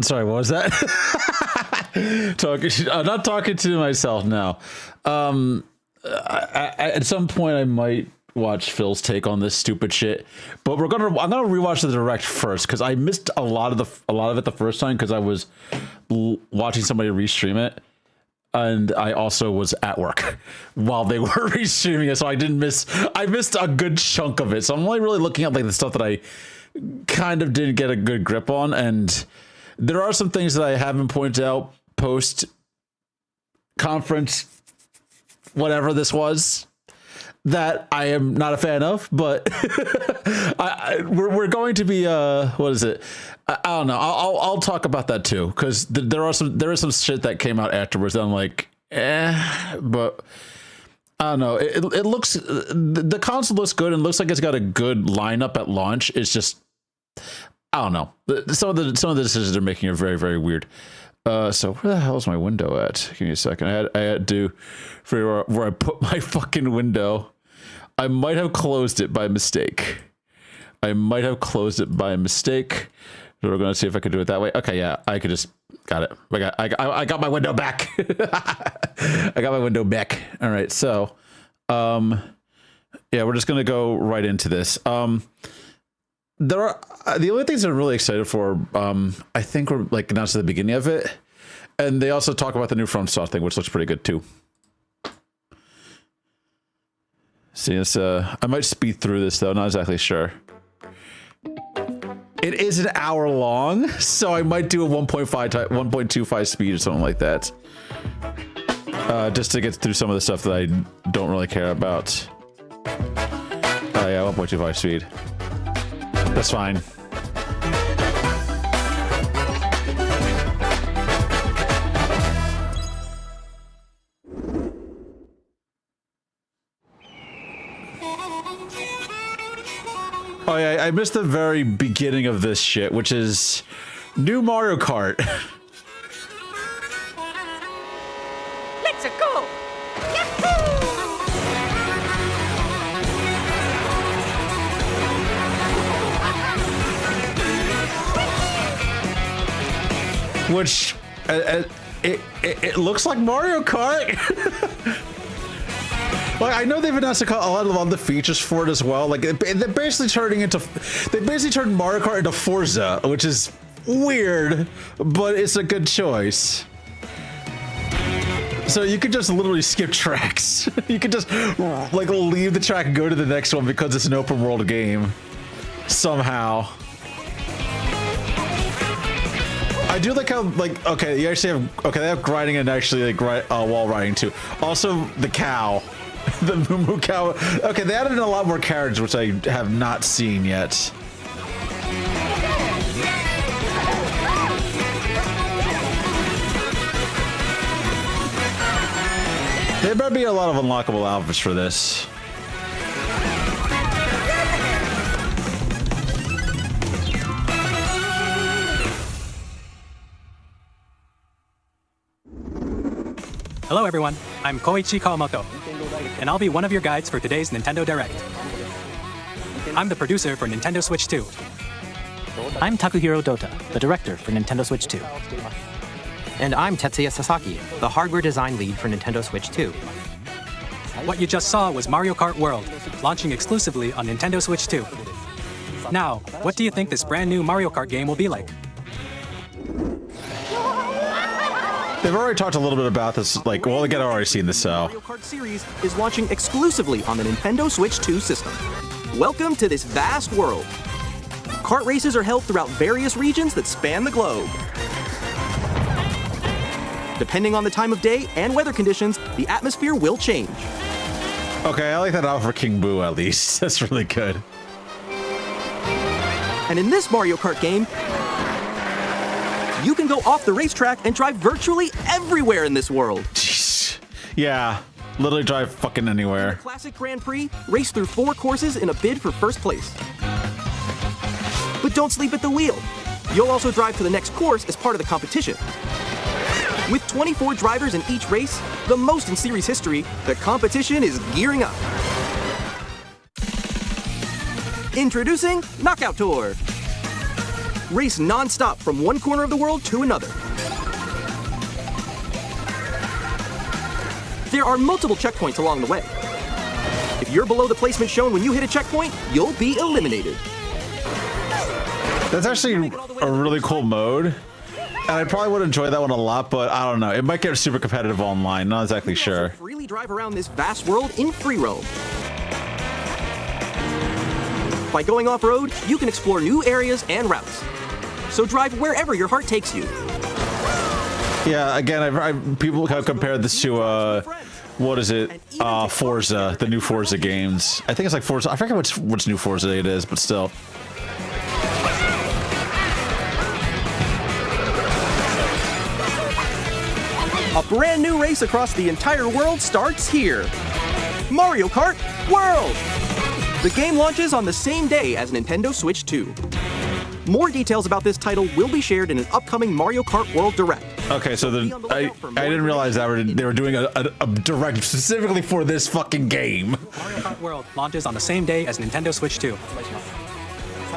I'm sorry, what was that? I'm not talking to myself now. At some point, I might watch Phil's take on this stupid shit, but I'm gonna rewatch the direct first because I missed a lot of it the first time because I was watching somebody restream it, and I also was at work while they were restreaming it, so I missed a good chunk of it. So I'm only really looking at like the stuff that I kind of didn't get a good grip on, and there are some things that I haven't pointed out post conference, whatever this was, that I am not a fan of, but we're going to be what is it? I don't know. I'll talk about that too, because there is some shit that came out afterwards that I'm like, but I don't know. It looks, the console looks good and looks like it's got a good lineup at launch. It's just, I don't know. Some of the decisions they're making are very, very weird. So where the hell is my window at? Give me a second. I had to figure out where I put my fucking window. I might have closed it by mistake. So we're gonna see if I could do it that way. Okay, yeah, I could just got it. I got my window back. I got my window back. All right, so yeah, we're just gonna go right into this. There are the only things I'm really excited for. I think we're like announced at the beginning of it, and they also talk about the new FromSoft thing, which looks pretty good too. See, it's I might speed through this though, not exactly sure. It is an hour long, so I might do a 1.25 speed or something like that, just to get through some of the stuff that I don't really care about. Yeah, 1.25 speed. That's fine. Oh yeah, I missed the very beginning of this shit, which is new Mario Kart. Let's go! Which it looks like Mario Kart. Like, I know they've announced a lot of other features for it as well. Like they're basically turned Mario Kart into Forza, which is weird, but it's a good choice. So you could just literally skip tracks. You could just like leave the track and go to the next one because it's an open world game somehow. I do like how, like, okay, you actually have, okay, they have grinding and actually like wall riding too. Also the cow. The Moo cow. Okay, they added in a lot more carriage, which I have not seen yet. There better be a lot of unlockable outfits for this. Hello everyone, I'm Koichi Kawamoto, and I'll be one of your guides for today's Nintendo Direct. I'm the producer for Nintendo Switch 2. I'm Takuhiro Dota, the director for Nintendo Switch 2. And I'm Tetsuya Sasaki, the hardware design lead for Nintendo Switch 2. What you just saw was Mario Kart World, launching exclusively on Nintendo Switch 2. Now, what do you think this brand new Mario Kart game will be like? They've already talked a little bit about this, like, well, again, I've already seen this, so. Mario Kart series is launching exclusively on the Nintendo Switch 2 system. Welcome to this vast world. Kart races are held throughout various regions that span the globe. Depending on the time of day and weather conditions, the atmosphere will change. Okay, I like that out for King Boo, at least. That's really good. And in this Mario Kart game, you can go off the racetrack and drive virtually everywhere in this world. Jeez. Yeah, literally drive fucking anywhere. Classic Grand Prix, race through 4 courses in a bid for first place. But don't sleep at the wheel. You'll also drive to the next course as part of the competition. With 24 drivers in each race, the most in series history, the competition is gearing up. Introducing Knockout Tour. Race non-stop from one corner of the world to another. There are multiple checkpoints along the way. If you're below the placement shown when you hit a checkpoint, you'll be eliminated. That's actually a really cool mode. And I probably would enjoy that one a lot, but I don't know. It might get super competitive online. Not exactly sure. Freely drive around this vast world in free roam. By going off-road, you can explore new areas and routes. So drive wherever your heart takes you. Yeah, again, people have compared this to, what is it? Forza, the new Forza games. I think it's like Forza. I forget which new Forza it is, but still. A brand new race across the entire world starts here. Mario Kart World! The game launches on the same day as Nintendo Switch 2. More details about this title will be shared in an upcoming Mario Kart World Direct. Okay, so I didn't realize that they were doing a direct specifically for this fucking game. Mario Kart World launches on the same day as Nintendo Switch 2.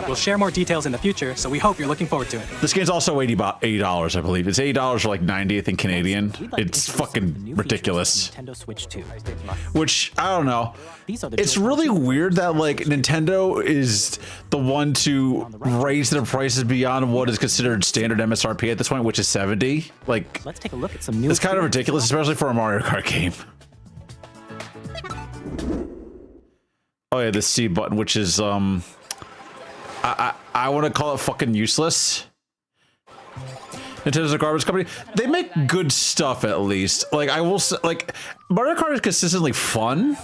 We'll share more details in the future, so we hope you're looking forward to it. This game's also $80, I believe. It's $80 or like 90, I think, Canadian. It's fucking ridiculous. Nintendo Switch 2. Which, I don't know. These are the It's really weird that, like, Nintendo is the one to raise their prices beyond what is considered standard MSRP at this point, which is 70. Like, Let's take a look at some new. it's kind of ridiculous, especially for a Mario Kart game. Oh yeah, the C button, which is, I want to call it fucking useless. Nintendo's a garbage company. They make good stuff, at least. Like, I will say, like, Mario Kart is consistently fun.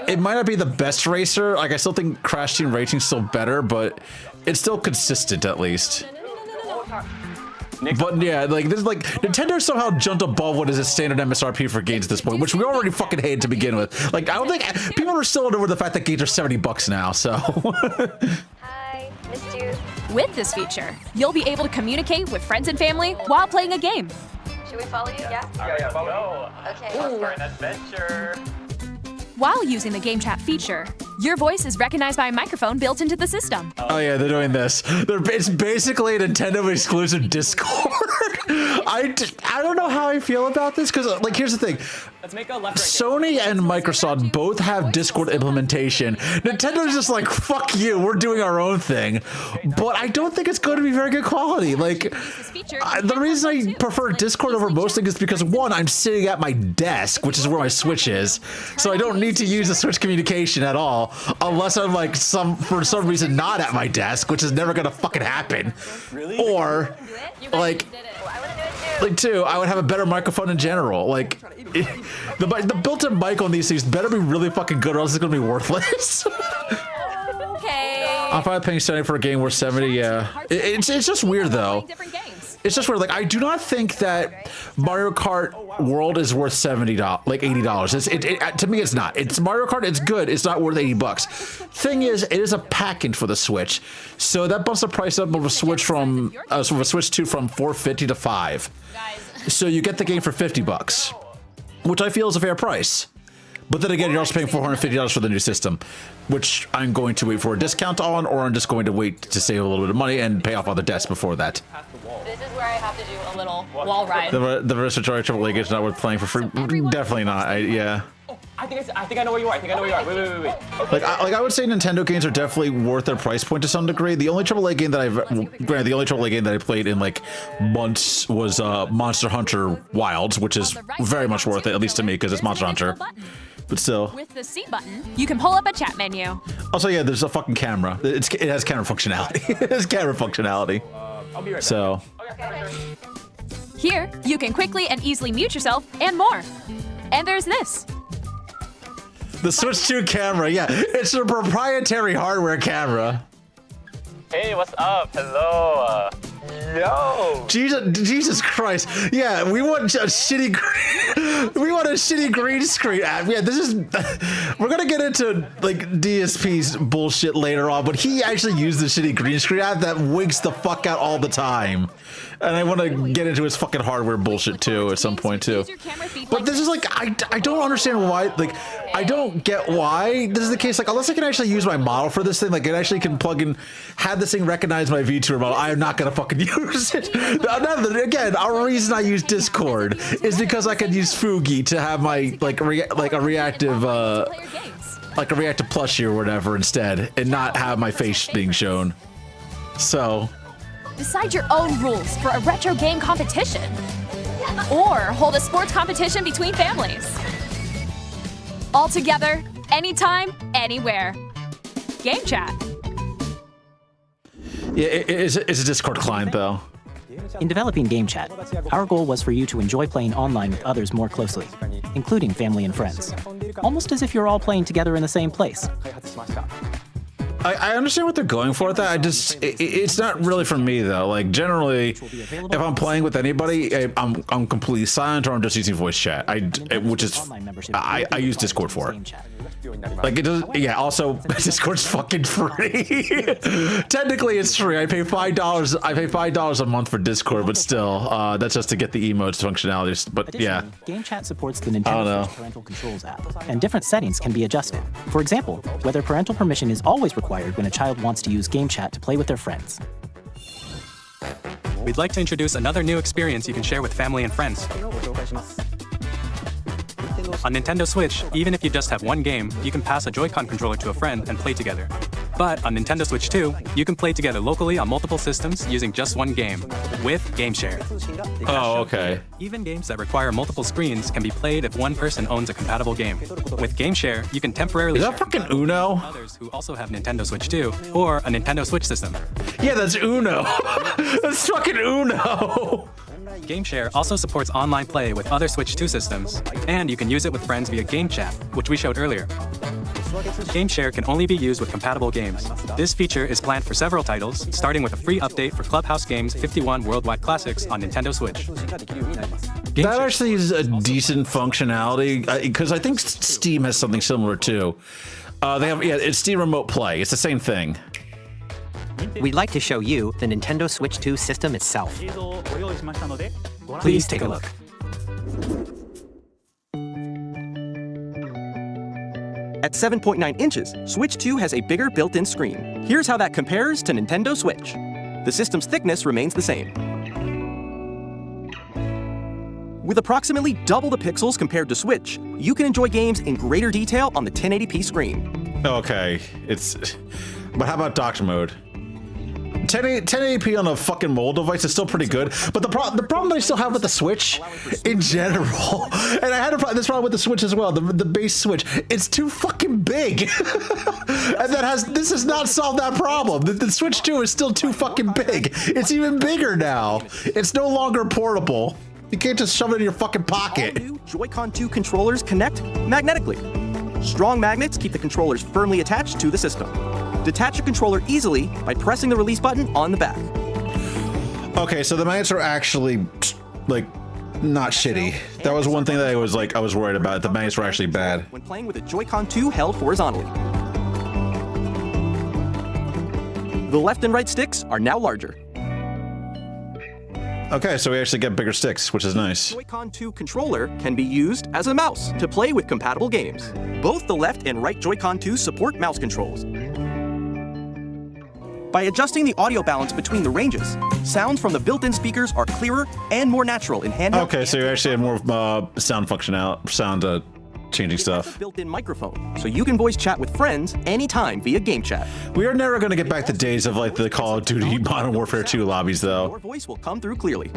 It might not be the best racer. Like, I still think Crash Team Racing's still better, but it's still consistent, at least. But yeah, like, there's like, Nintendo somehow jumped above what is a standard MSRP for games at this point, which we already fucking hated to begin with. Like, I don't think people are still over the fact that games are $70 now, so. Hi, missed you. With this feature, you'll be able to communicate with friends and family while playing a game. Should we follow you? Yeah? Follow. Okay. For an adventure. While using the game chat feature, your voice is recognized by a microphone built into the system. Oh yeah, they're doing this. It's basically a Nintendo exclusive Discord. I don't know how I feel about this, because, like, here's the thing. Let's make a left right. Sony and Microsoft both have Discord implementation. Nintendo's just like, fuck you, we're doing our own thing. But I don't think it's going to be very good quality. Like, the reason I prefer Discord over most things is because, one, I'm sitting at my desk, which is where my Switch is, so I don't need to use the Switch communication at all, unless I'm like for some reason not at my desk, which is never gonna fucking happen. Or like two, I would have a better microphone in general. Like, the built-in mic on these things better be really fucking good, or else it's gonna be worthless. Okay. I'm fine paying 70 for a game worth 70. Yeah, it's just weird though. It's just weird. Like, I do not think that Mario Kart World is worth $70, like $80. To me, it's not. It's Mario Kart. It's good. It's not worth $80. Thing is, it is a package for the Switch, so that bumps the price up of a Switch from a Switch 2 from $450 to $5. So you get the game for $50, which I feel is a fair price. But then again, you're also paying $450 for the new system, which I'm going to wait for a discount on, or I'm just going to wait to save a little bit of money and pay off other debts before that. This is where I have to do a little wall ride. The Versatory Triple League is not worth playing for free. Definitely not. Yeah. I think I know where you are. Wait. Like I would say Nintendo games are definitely worth their price point to some degree. The only AAA game that I played in like months was Monster Hunter Wilds, which is very much worth it, at least to me, because it's Monster Hunter. But still. With the C button, you can pull up a chat menu. Also, yeah, there's a fucking camera. It has camera functionality. It has camera functionality. I'll be right back. So. Here, you can quickly and easily mute yourself and more. And there's this. The Switch 2 camera, yeah, it's a proprietary hardware camera. Hey, what's up? Hello. Yo. Jesus Christ! Yeah, we want a shitty green screen app. Yeah, this is. We're gonna get into like DSP's bullshit later on, but he actually used the shitty green screen app that winks the fuck out all the time. and I want to get into his fucking hardware bullshit too at some point too. But this is like, I don't understand why, like, I don't get why this is the case. Like, unless I can actually use my model for this thing, like, it actually can plug in, have this thing recognize my VTuber model, I am not gonna fucking use it. Again, our reason I use Discord is because I can use Fugi to have my, like a reactive plushie or whatever instead, and not have my face being shown. So, Decide your own rules for a retro game competition. Or hold a sports competition between families. All together, anytime, anywhere. Game chat. yeah, it's a Discord client though. In developing Game Chat, our goal was for you to enjoy playing online with others more closely, including family and friends. Almost as if you're all playing together in the same place. I understand what they're going for with that. It's not really for me though. Like generally, if I'm playing with anybody, I'm completely silent or I'm just using voice chat. I use Discord for it. Like it doesn't. Yeah. Also, Discord's fucking free. Technically, it's free. I pay $5. I pay $5 a month for Discord, but still, that's just to get the emotes functionalities. But yeah. Game Chat supports the Nintendo Switch Parental Controls app, and different settings can be adjusted. For example, whether parental permission is always required when a child wants to use Game Chat to play with their friends. We'd like to introduce another new experience you can share with family and friends. On Nintendo Switch, even if you just have one game, you can pass a Joy-Con controller to a friend and play together. But on Nintendo Switch 2, you can play together locally on multiple systems using just one game, with Game Share. Oh, okay. Even games that require multiple screens can be played if one person owns a compatible game. With Game Share, you can temporarily Is that share fucking Uno? with others who also have Nintendo Switch 2 or a Nintendo Switch system. Yeah, that's Uno. That's fucking Uno. Game Share also supports online play with other Switch 2 systems, and you can use it with friends via Game Chat, which we showed earlier. Game Share can only be used with compatible games. This feature is planned for several titles, starting with a free update for Clubhouse Games 51 Worldwide Classics on Nintendo Switch. That actually is a decent functionality, because I think Steam has something similar too. They have, yeah, it's Steam Remote Play. It's the same thing. We'd like to show you the Nintendo Switch 2 system itself. Please take a look. At 7.9 inches, Switch 2 has a bigger built-in screen. Here's how that compares to Nintendo Switch. The system's thickness remains the same. With approximately double the pixels compared to Switch, you can enjoy games in greater detail on the 1080p screen. Okay, but how about docked mode? 1080p on a fucking mobile device is still pretty good, but the problem I still have with the Switch in general, and I had this problem with the Switch as well, the base Switch, it's too fucking big. And this has not solved that problem. The Switch 2 is still too fucking big. It's even bigger now. It's no longer portable. You can't just shove it in your fucking pocket. All new Joy-Con 2 controllers connect magnetically. Strong magnets keep the controllers firmly attached to the system. Detach your controller easily by pressing the release button on the back. Okay, so the magnets are actually, like, not shitty. That was one thing that I was worried about. The magnets were actually bad. When playing with a Joy-Con 2 held horizontally. The left and right sticks are now larger. Okay, so we actually get bigger sticks, which is nice. Joy-Con 2 controller can be used as a mouse to play with compatible games. Both the left and right Joy-Con 2 support mouse controls. By adjusting the audio balance between the ranges, sounds from the built-in speakers are clearer and more natural in handheld. Okay, so you actually have more sound changing stuff. Built-in microphone, so you can voice chat with friends anytime via Game Chat. We are never going to get back to days of like the Call of Duty Modern Warfare 2 lobbies, though. Your voice will come through clearly.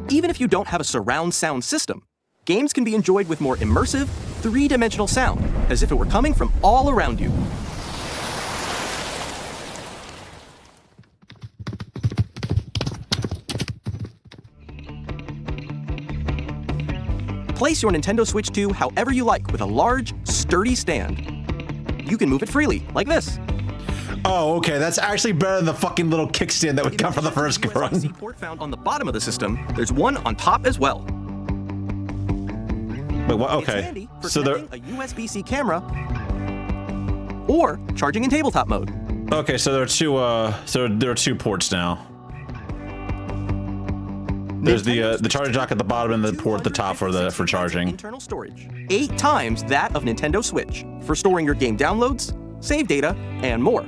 Even if you don't have a surround sound system, games can be enjoyed with more immersive, three-dimensional sound, as if it were coming from all around you. Place your Nintendo Switch 2 however you like with a large, sturdy stand. You can move it freely, like this. Oh, okay, that's actually better than the fucking little kickstand that we got from the first run. USB-C port found on the bottom of the system, there's one on top as well. Wait, what? Okay. It's handy for connecting a USB-C camera or charging in tabletop mode. Okay, so there are two ports now. There's the charging dock at the bottom and the port at the top for charging. Internal storage, 8 times that of Nintendo Switch, for storing your game downloads, save data, and more.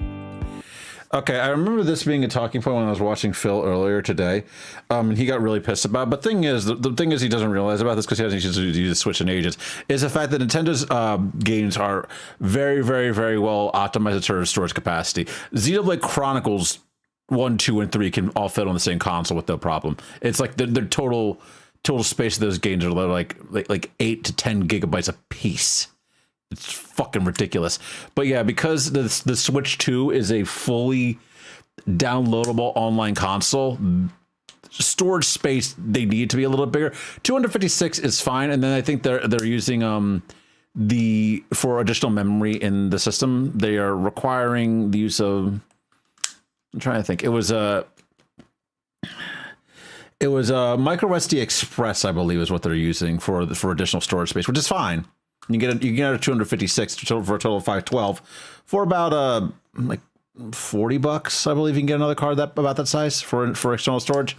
Okay, I remember this being a talking point when I was watching Phil earlier today, and he got really pissed about it. But the thing is he doesn't realize about this because he hasn't used the Switch in ages, is the fact that Nintendo's games are very, very, very well optimized in terms of storage capacity. Xenoblade Chronicles 1, 2, and 3 can all fit on the same console with no problem. It's like the total space of those games are like 8 to 10 gigabytes a piece. It's fucking ridiculous. But yeah, because the Switch 2 is a fully downloadable online console, storage space they need to be a little bit bigger. 256 is fine, and then I think they're using for additional memory in the system, they are requiring the use of, I'm trying to think. It was a micro SD Express, I believe, is what they're using for additional storage space, which is fine. You can get a 256 for a total of 512 for about like $40, I believe. You can get another card about that size for external storage.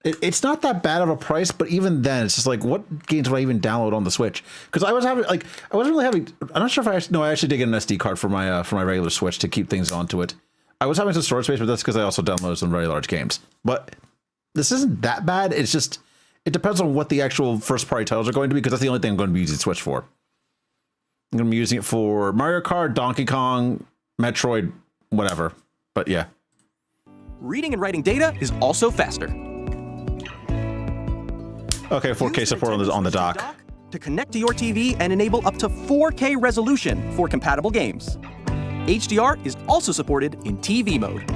It's not that bad of a price, but even then, it's just like, what games would I even download on the Switch? Because I wasn't really having. I'm not sure if I actually did get an SD card for my regular Switch to keep things onto it. I was having some storage space, but that's because I also downloaded some very large games. But this isn't that bad. It's just, it depends on what the actual first-party titles are going to be, because that's the only thing I'm going to be using Switch for. I'm going to be using it for Mario Kart, Donkey Kong, Metroid, whatever. But yeah. Reading and writing data is also faster. Okay, 4K support on the dock. To connect to your TV and enable up to 4K resolution for compatible games. HDR is also supported in TV mode.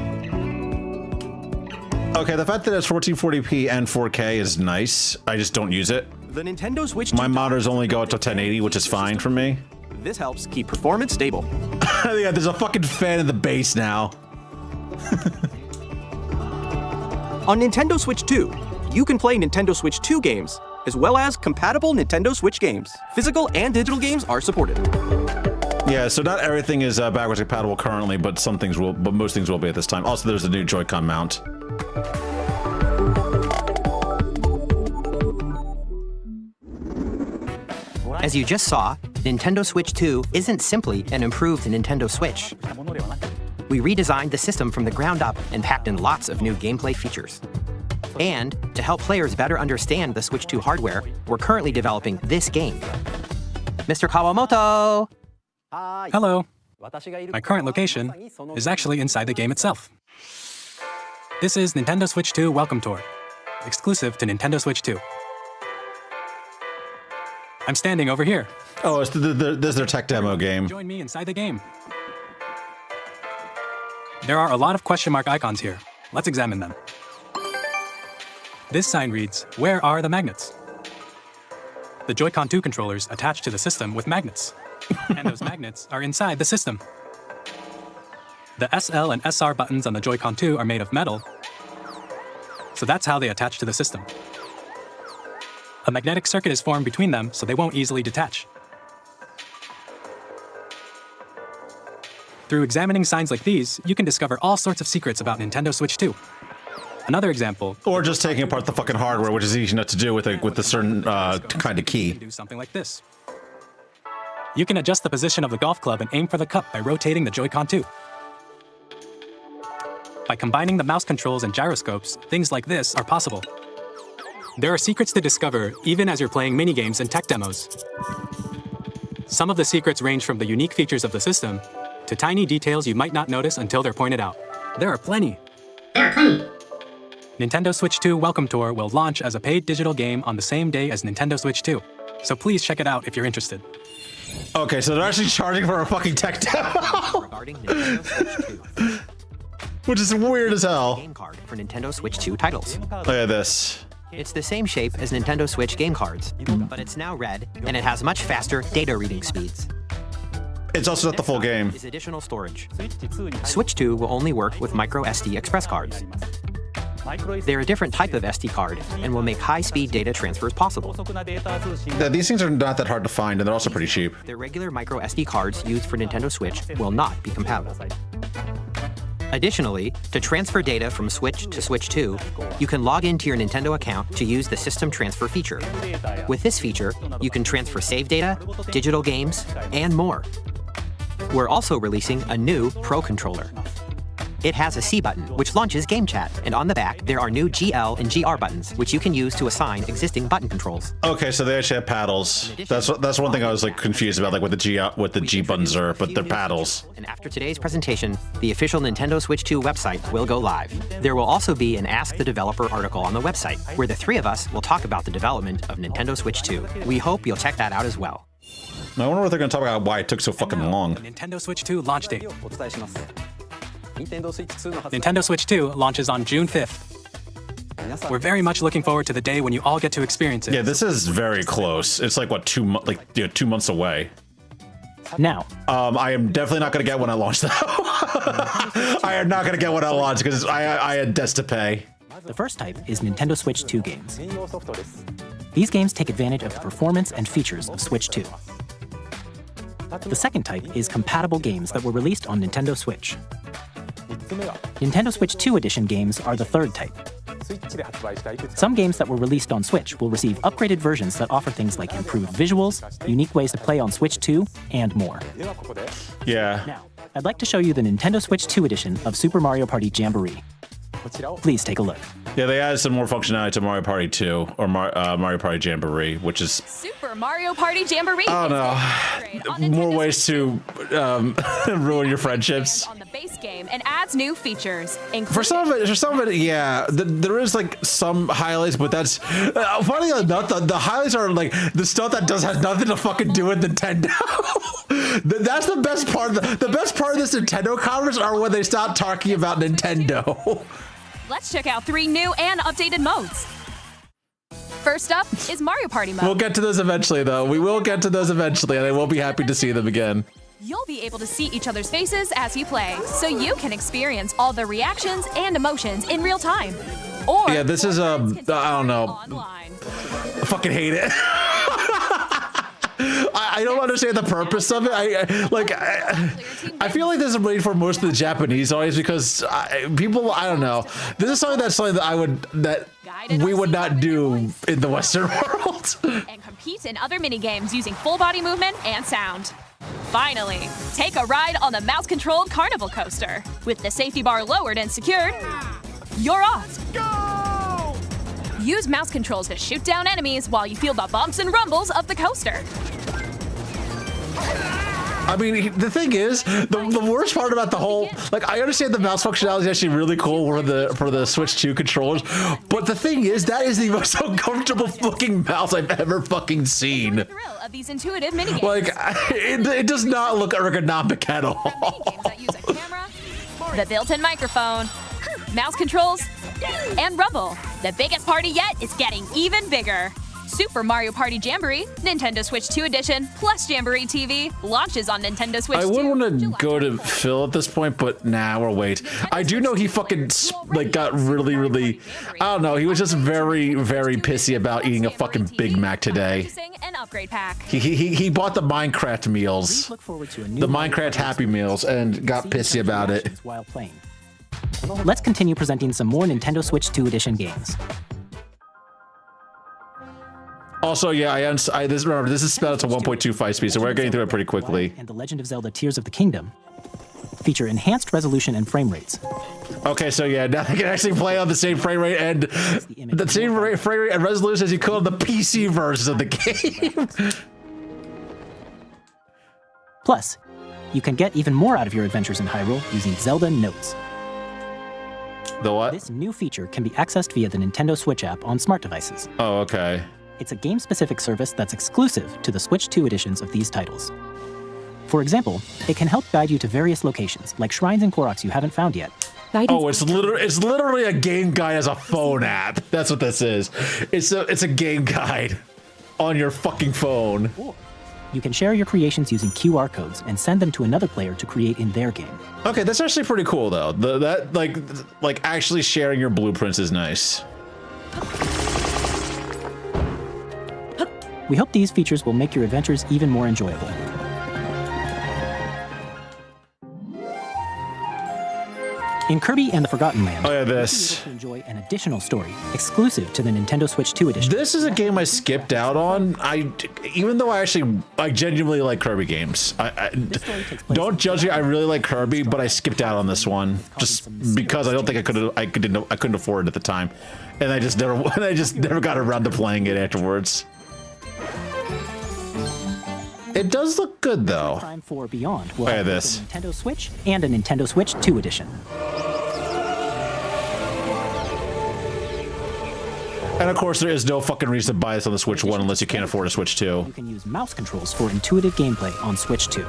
Okay, the fact that it's 1440p and 4K is nice. I just don't use it. The Nintendo Switch 2 My monitors only go up to 1080, which is fine for me. This helps keep performance stable. Yeah, there's a fucking fan in the base now. On Nintendo Switch 2, you can play Nintendo Switch 2 games, as well as compatible Nintendo Switch games. Physical and digital games are supported. Yeah, so not everything is backwards compatible currently, but most things will be at this time. Also, there's a new Joy-Con mount. As you just saw, Nintendo Switch 2 isn't simply an improved Nintendo Switch. We redesigned the system from the ground up and packed in lots of new gameplay features. And to help players better understand the Switch 2 hardware, we're currently developing this game. Mr. Kawamoto! Hello. My current location is actually inside the game itself. This is Nintendo Switch 2 Welcome Tour, exclusive to Nintendo Switch 2. I'm standing over here. Oh, this is their tech demo game. Join me inside the game. There are a lot of question mark icons here. Let's examine them. This sign reads, "Where are the magnets?" The Joy-Con 2 controllers attach to the system with magnets. And those magnets are inside the system. The SL and SR buttons on the Joy-Con 2 are made of metal, so that's how they attach to the system. A magnetic circuit is formed between them, so they won't easily detach. Through examining signs like these, you can discover all sorts of secrets about Nintendo Switch 2. Another example, or just taking apart the fucking hardware, which is easy enough to do with a certain kind of key. Do something like this. You can adjust the position of the golf club and aim for the cup by rotating the Joy-Con 2. By combining the mouse controls and gyroscopes, things like this are possible. There are secrets to discover even as you're playing minigames and tech demos. Some of the secrets range from the unique features of the system to tiny details you might not notice until they're pointed out. There are plenty. Nintendo Switch 2 Welcome Tour will launch as a paid digital game on the same day as Nintendo Switch 2. So please check it out if you're interested. Okay, so they're actually charging for a fucking tech demo. Regarding Nintendo Switch 2. Which is weird as hell. Game card for Nintendo Switch 2 titles. Look at this. It's the same shape as Nintendo Switch game cards, but it's now red, and it has much faster data reading speeds. It's also not the full game. Is additional storage. Switch 2 will only work with micro SD Express cards. They're a different type of SD card and will make high-speed data transfers possible. Yeah, these things are not that hard to find, and they're also pretty cheap. The regular micro SD cards used for Nintendo Switch will not be compatible. Additionally, to transfer data from Switch to Switch 2, you can log into your Nintendo account to use the System Transfer feature. With this feature, you can transfer save data, digital games, and more. We're also releasing a new Pro Controller. It has a C button, which launches Game Chat, and on the back, there are new GL and GR buttons, which you can use to assign existing button controls. Okay, so they actually have paddles. That's one thing I was like confused about, like what the G buttons are, but they're paddles. And after today's presentation, the official Nintendo Switch 2 website will go live. There will also be an Ask the Developer article on the website, where the three of us will talk about the development of Nintendo Switch 2. We hope you'll check that out as well. I wonder what they're going to talk about why it took so fucking long. Nintendo Switch 2 launch date. Nintendo Switch 2 launches on June 5th. We're very much looking forward to the day when you all get to experience it. Yeah, this is very close. It's like what 2 months away. Now, I am definitely not going to get one at launch though. I am not going to get one at launch because I had debts to pay. the first type is Nintendo Switch 2 games. These games take advantage of the performance and features of Switch 2. The second type is compatible games that were released on Nintendo Switch. Nintendo Switch 2 Edition games are the third type. Some games that were released on Switch will receive upgraded versions that offer things like improved visuals, unique ways to play on Switch 2, and more. Yeah. Now, I'd like to show you the Nintendo Switch 2 Edition of Super Mario Party Jamboree. Please take a look. Yeah, they added some more functionality to Mario Party 2, or Mario Party Jamboree, which is... Super Mario Party Jamboree. I don't know. More ways to ruin your friendships. On the base game and adds new features. For some of it, yeah, there is like some highlights, but that's funny enough. The highlights are like the stuff that has nothing to fucking do with Nintendo. That's the best part. The best part of this Nintendo conference are when they stop talking about Nintendo. Let's check out 3 new and updated modes. First up is Mario Party mode. We'll get to those eventually, though. We will get to those eventually, and I will be happy to see them again. You'll be able to see each other's faces as you play, so you can experience all the reactions and emotions in real time. Or Yeah, this is I don't know. online. I fucking hate it. I don't understand the purpose of it. I feel like this is made for most of the Japanese audience because people, I don't know. This is something that we would not do in the Western world. And compete in other minigames using full body movement and sound. Finally, take a ride on the mouse-controlled carnival coaster. With the safety bar lowered and secured, you're off. Go! Use mouse controls to shoot down enemies while you feel the bumps and rumbles of the coaster. I mean, the thing is, the worst part about the whole, like, I understand the mouse functionality is actually really cool for the Switch 2 controllers, but the thing is, that is the most uncomfortable fucking mouse I've ever fucking seen. The thrill of these intuitive minigames. Like, it does not look ergonomic at all. Minigames that use a camera, the built-in microphone, mouse controls, and rumble. The biggest party yet is getting even bigger. Super Mario Party Jamboree, Nintendo Switch 2 Edition, plus Jamboree TV, launches on Nintendo Switch 2. I would want to go to Phil at this point, but nah, we'll wait. I do know he fucking, like, got really, I don't know, he was just very pissy about eating a fucking Big Mac today. An upgrade pack. He bought the Minecraft meals, Look forward to a new the Minecraft Happy Meals, and got pissy about it. while playing. Let's continue presenting some more Nintendo Switch 2 Edition games. Also, yeah, remember, this is spelled out to 1.25 speed, so we're getting through it pretty quickly. And The Legend of Zelda Tears of the Kingdom feature enhanced resolution and frame rates. Okay, so yeah, now they can actually play on the same frame rate and the same frame rate and resolution as you could on the PC versions of the game. Plus, you can get even more out of your adventures in Hyrule using Zelda Notes. The what? This new feature can be accessed via the Nintendo Switch app on smart devices. Oh, okay. It's a game-specific service that's exclusive to the Switch 2 editions of these titles. For example, it can help guide you to various locations, like shrines and Koroks you haven't found yet. Oh, it's literally a game guide as a phone app. That's what this is. It's a game guide on your fucking phone. You can share your creations using QR codes and send them to another player to create in their game. Okay, that's actually pretty cool though. That like actually sharing your blueprints is nice. We hope these features will make your adventures even more enjoyable. In Kirby and the Forgotten Land, Oh yeah, you this. can enjoy an additional story exclusive to the Nintendo Switch 2 edition. This is a game I skipped out on. Even though I genuinely like Kirby games. Don't judge me. I really like Kirby, but I skipped out on this one just because I don't think I couldn't afford it at the time, and I just never got around to playing it afterwards. It does look good though. Prime 4 Beyond will Look at have this. a Nintendo Switch and a Nintendo Switch 2 edition. And of course, there is no fucking reason to buy this on the Switch 1 unless you can't afford a Switch 2. You can use mouse controls for intuitive gameplay on Switch 2.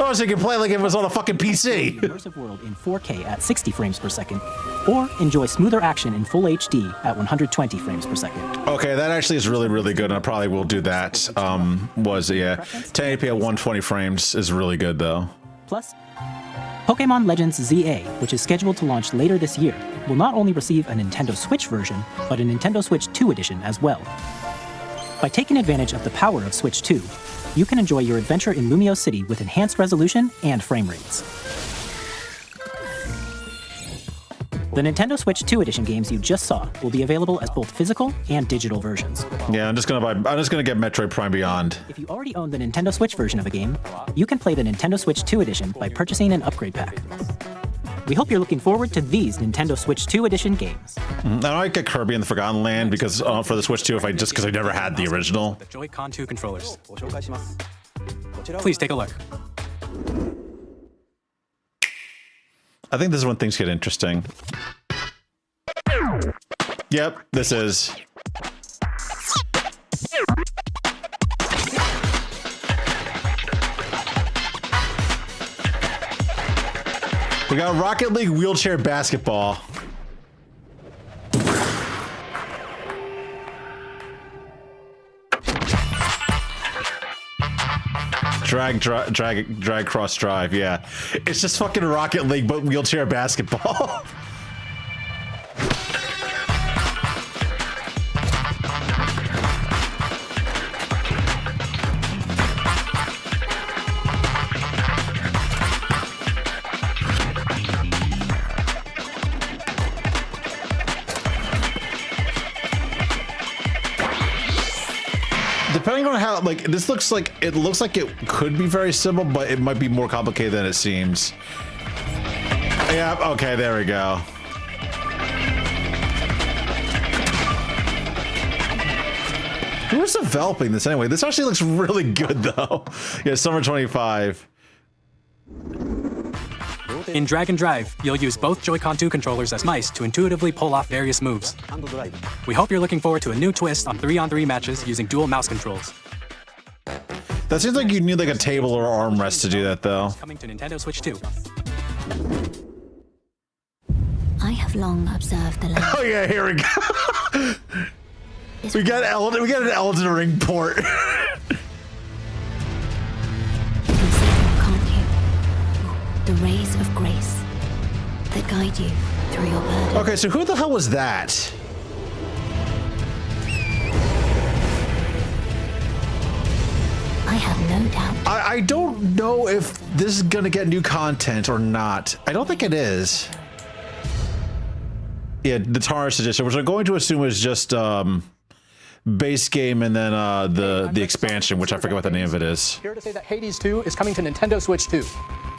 Oh, so you can play like if it was on a fucking PC. Immersive world in 4K at 60 frames per second, or enjoy smoother action in full HD at 120 frames per second. Okay, that actually is really, really good, and I probably will do that. 1080p at 120 frames is really good, though. Plus, Pokemon Legends ZA, which is scheduled to launch later this year, will not only receive a Nintendo Switch version, but a Nintendo Switch 2 edition as well. By taking advantage of the power of Switch 2, you can enjoy your adventure in Lumio City with enhanced resolution and frame rates. The Nintendo Switch 2 edition games you just saw will be available as both physical and digital versions. Yeah, I'm just gonna get Metroid Prime Beyond. If you already own the Nintendo Switch version of a game, you can play the Nintendo Switch 2 edition by purchasing an upgrade pack. We hope you're looking forward to these Nintendo Switch 2 edition games. I might get Kirby in the Forgotten Land because for the Switch 2, because I never had the original. The Joy-Con 2 controllers. Please take a look. I think this is when things get interesting. Yep, this is. We got Rocket League wheelchair basketball. Drag, cross, drive, yeah. It's just fucking Rocket League, but wheelchair basketball. Depending on how, like, this looks like it could be very simple, but it might be more complicated than it seems. Yeah, okay, there we go. Who's developing this anyway? This actually looks really good though. Yeah, Summer 25. In Drag and Drive, you'll use both Joy-Con 2 controllers as mice to intuitively pull off various moves. We hope you're looking forward to a new twist on 3-on-3 matches using dual mouse controls. That seems like you need like a table or armrest to do that though. Coming to Nintendo Switch 2. I have long observed the land. Oh yeah, here we go. we got an Elden Ring port. You can see them, can't you? The rays of grace that guide you through your burden. Okay, so who the hell was that? I have no doubt. I don't know if this is gonna get new content or not. I don't think it is. Yeah, the Taurus edition, which I'm going to assume is just base game and then the expansion, which I forget what the name of it is. Here to say that Hades 2 is coming to Nintendo Switch 2.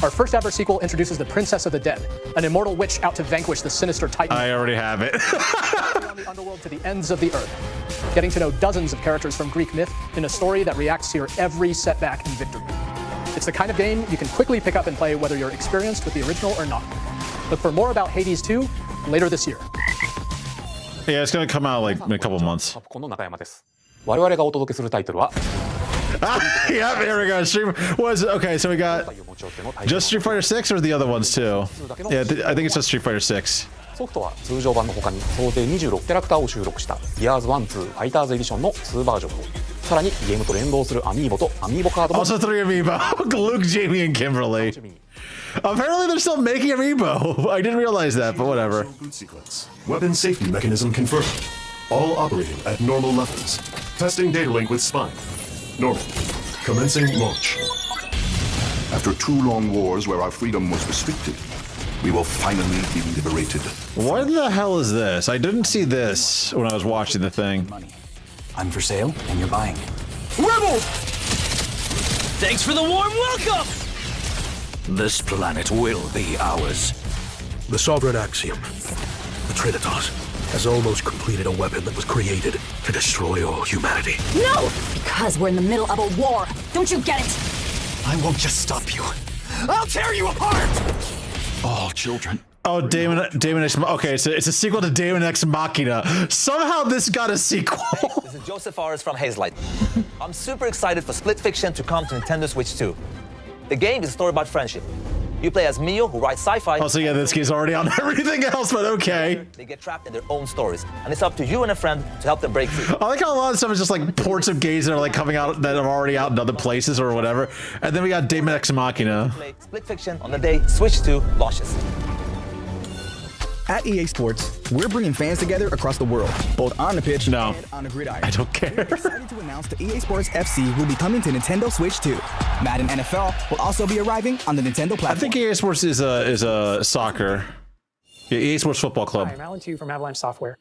Our first ever sequel introduces the Princess of the Dead, an immortal witch out to vanquish the sinister Titan. I already have it. From the underworld to the ends of the earth, getting to know dozens of characters from Greek myth in a story that reacts to your every setback and victory. It's the kind of game you can quickly pick up and play whether you're experienced with the original or not. Look for more about Hades 2 later this year. Yeah, it's gonna come out like in a couple months. この中山です。我々がお届けするタイトルは Yeah, here we go. Stream was okay. So we got just Street Fighter 6 or the other ones too. Yeah, I think it's just Street Fighter 6. ソフトは通常版の他に総勢26キャラクターを収録した Gears 1、2 Fighters Edition の2バージョンと、さらにゲームと連動するアミーボとアミーボカードも Also 3 Amiibo. Luke, Jamie, and Kimberly. Apparently they're still making Amiibo. I didn't realize that, but whatever. Boot sequence. Weapon safety mechanism confirmed. All operating at normal levels. Testing data link with spine. Normal. Commencing launch. After 2 long wars where our freedom was restricted, we will finally be liberated. What the hell is this? I didn't see this when I was watching the thing. I'm for sale, and you're buying. Rebels! Thanks for the warm welcome! This planet will be ours. The Sovereign Axiom, the Trinitas, has almost completed a weapon that was created to destroy all humanity. No! Because we're in the middle of a war. Don't you get it? I won't just stop you. I'll tear you apart! All children. Oh, Daemon X. Okay, so it's a sequel to Daemon X Machina. Somehow this got a sequel. This is Joseph Fares from Hazelight. I'm super excited for Split Fiction to come to Nintendo Switch 2. The game is a story about friendship. You play as Mio, who writes sci-fi. Oh, so yeah, this game's already on everything else, but okay. They get trapped in their own stories, and it's up to you and a friend to help them break free. I like how a lot of stuff is just like ports of games that are like coming out that are already out in other places or whatever. And then we got Daemon X Machina. Play Split Fiction on the day Switch 2 launches. At EA Sports, we're bringing fans together across the world, both on the pitch and on the gridiron. I don't care. We're excited to announce that EA Sports FC will be coming to Nintendo Switch 2. Madden NFL will also be arriving on the Nintendo platform. I think EA Sports is a soccer. Yeah, EA Sports Football Club. Hi, I'm Alan Tu from Avalanche Software.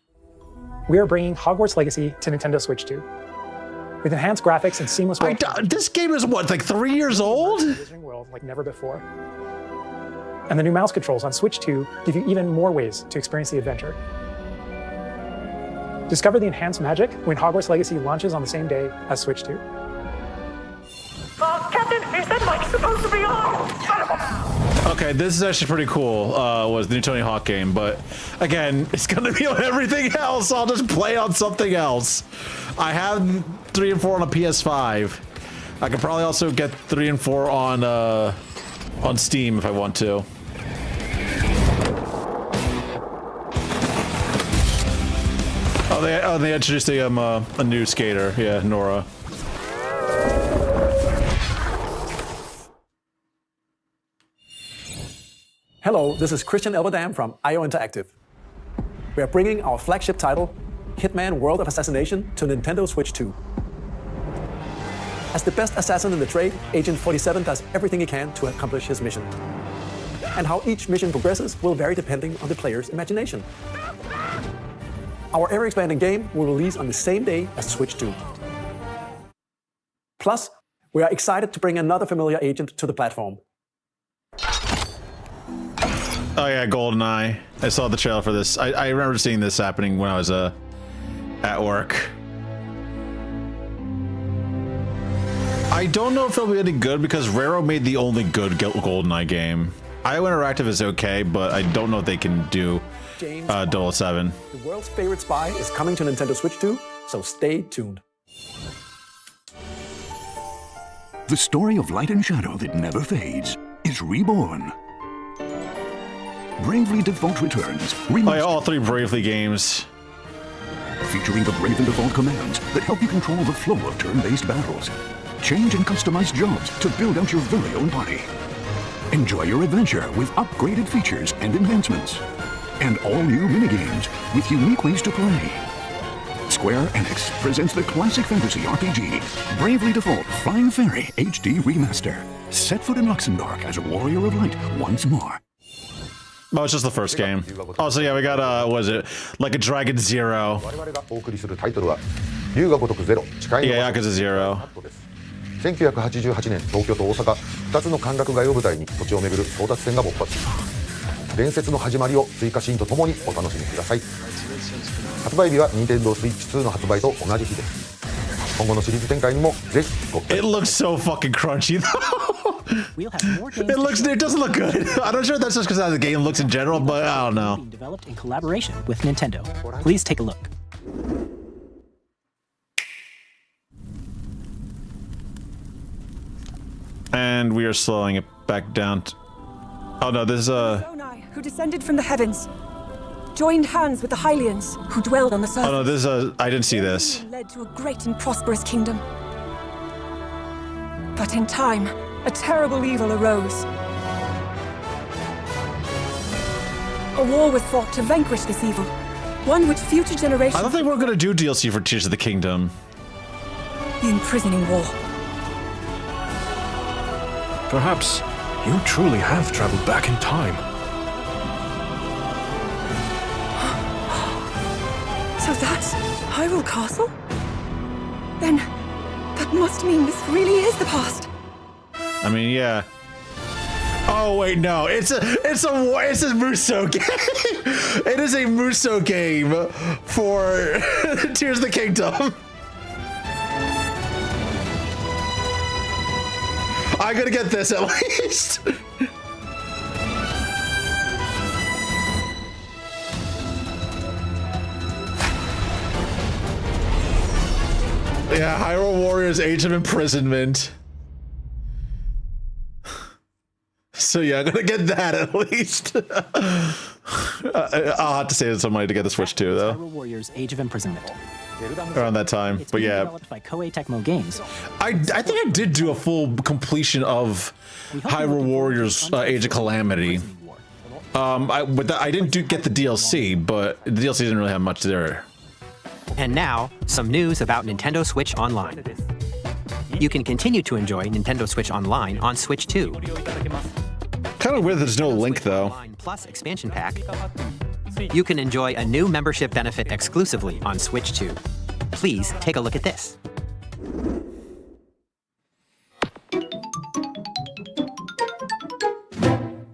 We are bringing Hogwarts Legacy to Nintendo Switch 2. With enhanced graphics and seamless world. This game is what, like 3 years old? Wizarding World like never before. And the new mouse controls on Switch 2 give you even more ways to experience the adventure. Discover the enhanced magic when Hogwarts Legacy launches on the same day as Switch 2. Captain, is that mic supposed to be on? Okay, this is actually pretty cool, was the new Tony Hawk game, but again, it's gonna be on everything else. I'll just play on something else. I have 3 and 4 on a PS5. I could probably also get 3 and 4 on Steam if I want to. They introduced a new skater, yeah, Nora. Hello, this is Christian Elberdam from IO Interactive. We are bringing our flagship title, Hitman World of Assassination, to Nintendo Switch 2. As the best assassin in the trade, Agent 47 does everything he can to accomplish his mission. And how each mission progresses will vary depending on the player's imagination. Our ever-expanding game will release on the same day as Switch 2. Plus, we are excited to bring another familiar agent to the platform. Oh yeah, GoldenEye. I saw the trailer for this. I remember seeing this happening when I was at work. I don't know if it'll be any good because Raro made the only good GoldenEye game. IO Interactive is okay, but I don't know if they can do 007. The world's favorite spy is coming to Nintendo Switch 2, so stay tuned. The story of light and shadow that never fades is reborn. Bravely Default returns. All 3 Bravely games. Featuring the Brave and Default commands that help you control the flow of turn-based battles. Change and customize jobs to build out your very own party. Enjoy your adventure with upgraded features and enhancements. And all new minigames with unique ways to play. Square Enix presents the classic fantasy RPG, Bravely Default Flying Fairy HD Remaster. Set foot in Luxembourg as a warrior of light once more. Oh, it's just the first game. Oh, so yeah, we got, was it? Like a Dragon Zero. Yeah, Yakuza 0. 1988年、東京と大阪、2つの歓楽街を舞台に土地を巡る争奪戦が勃発。伝説の始まりを追加シーンとともにお楽しみください。発売日は Nintendo Switch 2の発売と同じ日です。今後のシリーズ展開にもぜひご期待。It looks so fucking crunchy though. It doesn't look good. I'm not sure that's just because how the game looks in general, but I don't know. Developed in collaboration with Nintendo. Please take a look. And we are slowing it back down. Oh no, this is Zonai, who descended from the heavens, joined hands with the Hylians, who dwelled on the surface. Oh no, this is I didn't see this. Led to a great and prosperous kingdom. But in time, a terrible evil arose. A war was fought to vanquish this evil, one which future generations... I don't think we're gonna do DLC for Tears of the Kingdom. The imprisoning war. Perhaps you truly have traveled back in time. So that's Hyrule Castle? Then that must mean this really is the past. I mean, yeah. Oh wait, no, it's a Musou game. It is a Musou game for Tears of the Kingdom. I gotta get this at least. Yeah, Hyrule Warriors Age of Imprisonment. So yeah, I'm gonna get that at least. I'll have to save some money to get the Switch too, though. Hyrule Warriors Age of Imprisonment. Around that time, It's but being yeah. developed by Koei Tecmo Games. I think I did do a full completion of Hyrule Warriors Age of Calamity. I didn't get the DLC, but the DLC didn't really have much there. And now, some news about Nintendo Switch Online. You can continue to enjoy Nintendo Switch Online on Switch 2. Kind of weird there's no link, though. Plus expansion pack. You can enjoy a new membership benefit exclusively on Switch 2. Please take a look at this.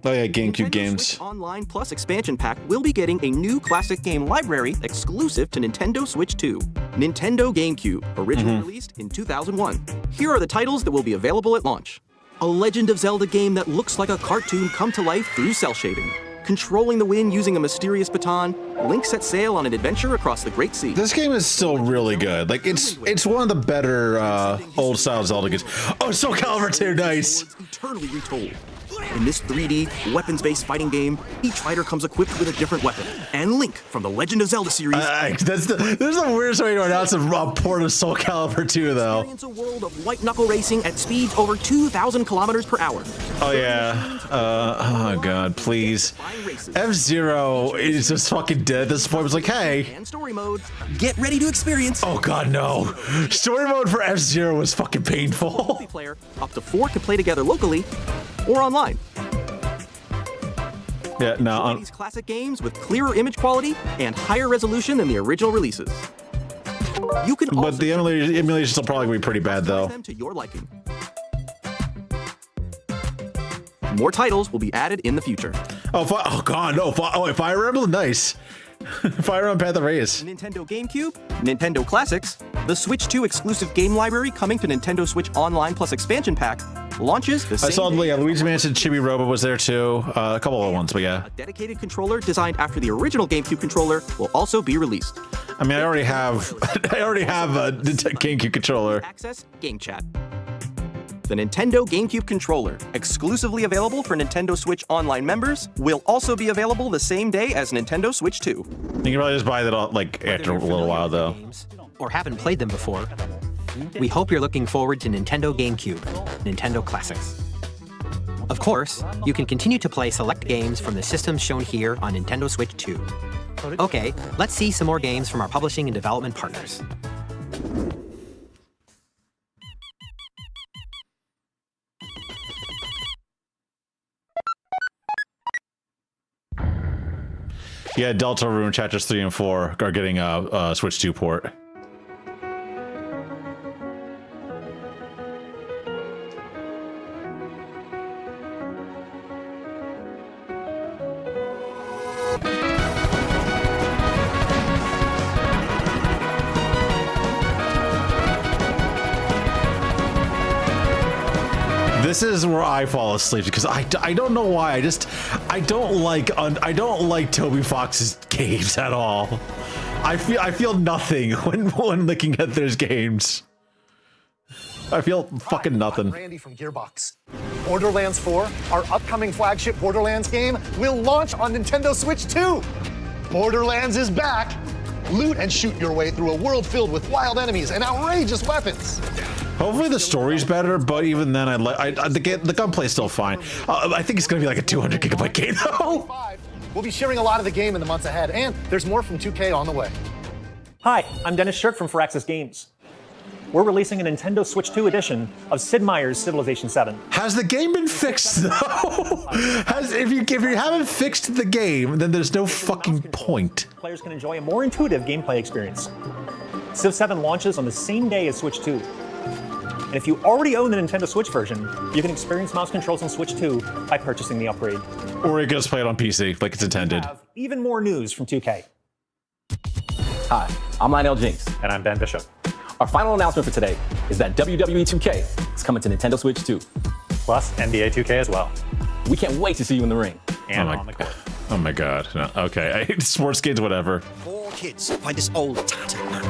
Oh yeah, GameCube Nintendo games. Switch Online Plus expansion pack will be getting a new classic game library exclusive to Nintendo Switch 2. Nintendo GameCube, originally released in 2001. Here are the titles that will be available at launch. A Legend of Zelda game that looks like a cartoon come to life through cell shading. Controlling the wind using a mysterious baton, Link sets sail on an adventure across the Great Sea. This game is still really good. Like it's one of the better old style Zelda games. Oh, Soul Calibur 2, nice. Eternally retold. In this 3D, weapons-based fighting game, each fighter comes equipped with a different weapon. And Link from the Legend of Zelda series. This is the weirdest way to announce a port of Soul Calibur 2, though. Experience a world of white knuckle racing at speeds over 2,000 kilometers per hour. Oh yeah. Oh god, please. F-Zero is just fucking dead at this point. It's like, hey. And story mode. Get ready to experience. Oh god, no. Story mode for F-Zero was fucking painful. Multiplayer, up to 4 can play together locally or online. Yeah, no. These classic games with clearer image quality and higher resolution than the original releases. You can also But the emulations will probably be pretty bad, though. them to your liking. More titles will be added in the future. Oh god, no. Fire Emblem, nice. Fire Emblem Path of Reyes. Nintendo GameCube, Nintendo Classics, the Switch 2 exclusive game library coming to Nintendo Switch Online Plus expansion pack launches the same I saw day. Luigi Mansion Chibi Robo was there too. A couple other ones, but yeah. A dedicated controller designed after the original GameCube controller will also be released. I mean, I already have a GameCube controller. Access Game Chat. The Nintendo GameCube controller, exclusively available for Nintendo Switch Online members, will also be available the same day as Nintendo Switch 2. You can probably just buy that like after a little while, though. Or haven't played them before, we hope you're looking forward to Nintendo GameCube, Nintendo Classics. Of course, you can continue to play select games from the systems shown here on Nintendo Switch 2. Okay, let's see some more games from our publishing and development partners. Yeah, Deltarune Chapters 3 and 4 are getting a Switch 2 port. This is where I fall asleep because I don't know why. I don't like Toby Fox's games at all. I feel nothing when looking at those games. I feel fucking nothing. Randy from Gearbox. Borderlands 4, our upcoming flagship Borderlands game, will launch on Nintendo Switch 2. Borderlands is back. Loot and shoot your way through a world filled with wild enemies and outrageous weapons. Hopefully the story's better, but even then, the gunplay's still fine. I think it's gonna be like a 200 gigabyte game though. We'll be sharing a lot of the game in the months ahead, and there's more from 2K on the way. Hi, I'm Dennis Shirk from Firaxis Games. we're releasing a Nintendo Switch 2 edition of Sid Meier's Civilization 7. Has the game been fixed though? If you haven't fixed the game, then there's no fucking point. Players can enjoy a more intuitive gameplay experience. Civ 7 launches on the same day as Switch 2. And if you already own the Nintendo Switch version, you can experience mouse controls on Switch 2 by purchasing the upgrade. Or you can just play it on PC like it's intended. Even more news from 2K. Hi, I'm Lionel Jinx. And I'm Ben Bishop. Our final announcement for today is that WWE 2K is coming to Nintendo Switch 2. Plus NBA 2K as well. We can't wait to see you in the ring. And on the court. Oh my god. No, okay, I hate sports kids, whatever. 4 kids find this old tattered man.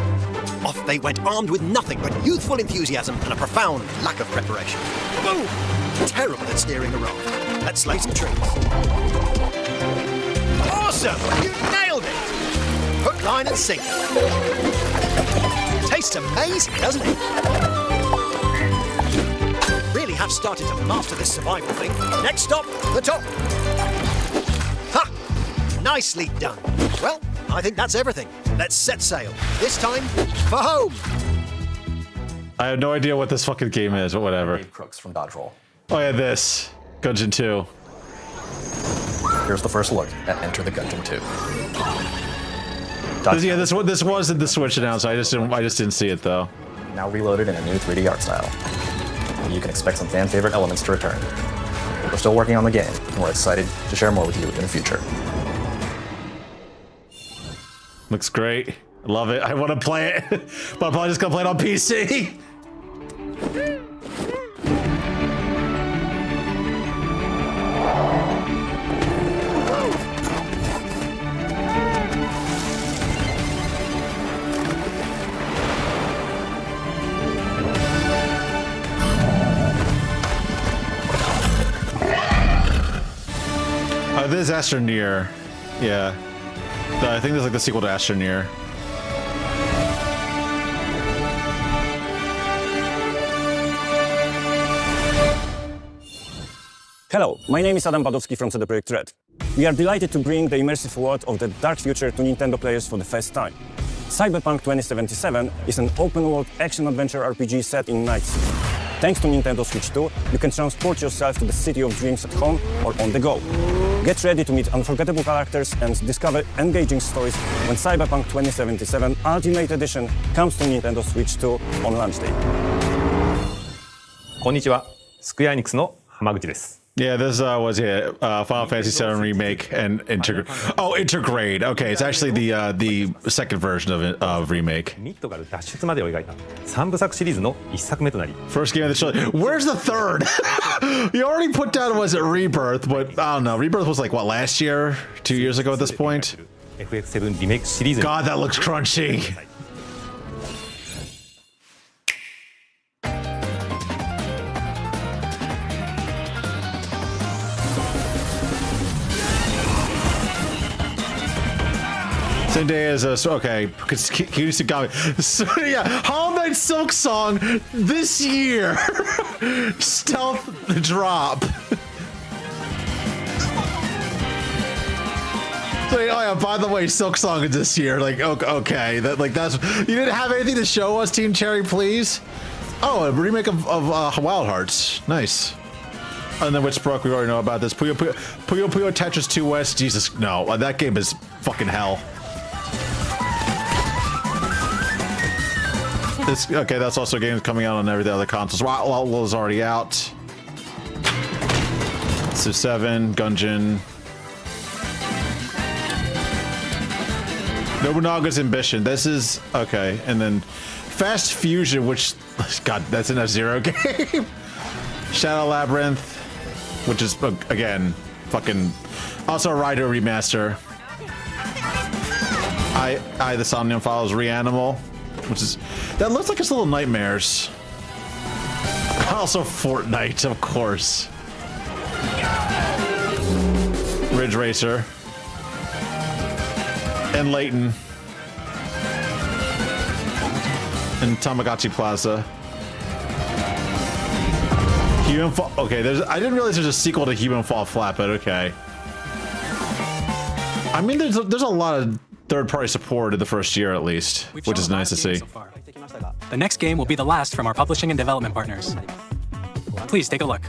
Off they went armed with nothing but youthful enthusiasm and a profound lack of preparation. Boom! Terrible at steering a raft. Let's slay some trees. Awesome! You nailed it! Hook, line and sinker. Tastes amazing, doesn't it? Really have started to master this survival thing. Next stop, the top. Ha! Nicely done. Well, I think that's everything. Let's set sail. This time, for home. I have no idea what this fucking game is, but whatever. Dave Crooks from Dodge Roll. Oh yeah, this. Gungeon 2. Here's the first look at Enter the Gungeon 2. Yeah, this was in the Switch announcement. I just didn't see it though. Now reloaded in a new 3D art style. You can expect some fan favorite elements to return. We're still working on the game, and we're excited to share more with you in the future. Looks great. I love it. I want to play it, but I'm probably just gonna play it on PC. This is Astroneer. Yeah. I think this is like the sequel to Astroneer. Hello, my name is Adam Badowski from CD Projekt Red. We are delighted to bring the immersive world of the dark future to Nintendo players for the first time. Cyberpunk 2077 is an open-world action-adventure RPG set in Night City. Thanks to Nintendo Switch 2, you can transport yourself to the city of dreams at home or on the go. Get ready to meet unforgettable characters and discover engaging stories when Cyberpunk 2077 Ultimate Edition comes to Nintendo Switch 2 on launch day. こんにちは、スクエアエニックスの浜口です。Yeah, this was Final Fantasy VII Remake and Intergrade. Okay, it's actually the second version of Remake. ミッドガル脱出までを描いた3部作シリーズの1作目となり First game of the show. Where's the third? You already put down, was it Rebirth? But I don't know. Rebirth was like, what, last year? 2 years ago at this point? FF7 リメイクシリーズ God, that looks crunchy. Zendaya is okay. Kisugami. So yeah, Hollow Knight Silk Song this year. Stealth drop. So, oh yeah, by the way, Silk Song is this year. Like, okay, that's you didn't have anything to show us, Team Cherry, please. Oh, a remake of Wild Hearts. Nice. And then Witchbrook, we already know about this. Puyo Puyo Tetris 2 West. Jesus, no, that game is fucking hell. Okay, that's also a game coming out on every other consoles. WoW is already out. Civ 7, Gungeon. Nobunaga's Ambition. This is okay, and then Fast Fusion, which God, that's an F-Zero game. Shadow Labyrinth, which is again fucking also a Rider remaster. The Somnium Files Reanimal, which is that looks like it's Little Nightmares. Also Fortnite, of course. Ridge Racer. And Layton. And Tamagotchi Plaza. Human Fall. Okay, I didn't realize there's a sequel to Human Fall Flat, but okay. I mean, there's a lot of third-party support in the first year at least, which is nice to see. The next game will be the last from our publishing and development partners. Please take a look.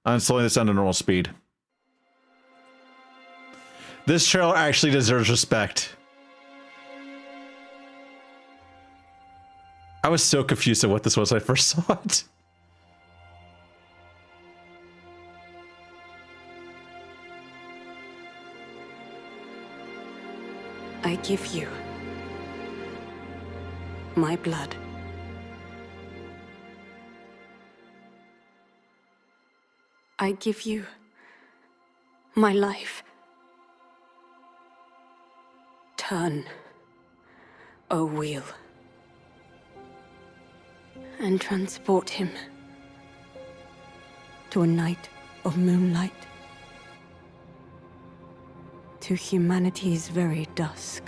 I'm slowing this down to normal speed. This trailer actually deserves respect. I was so confused at what this was when I first saw it. I give you my blood. I give you my life. Turn, O wheel, and transport him to a night of moonlight, to humanity's very dusk.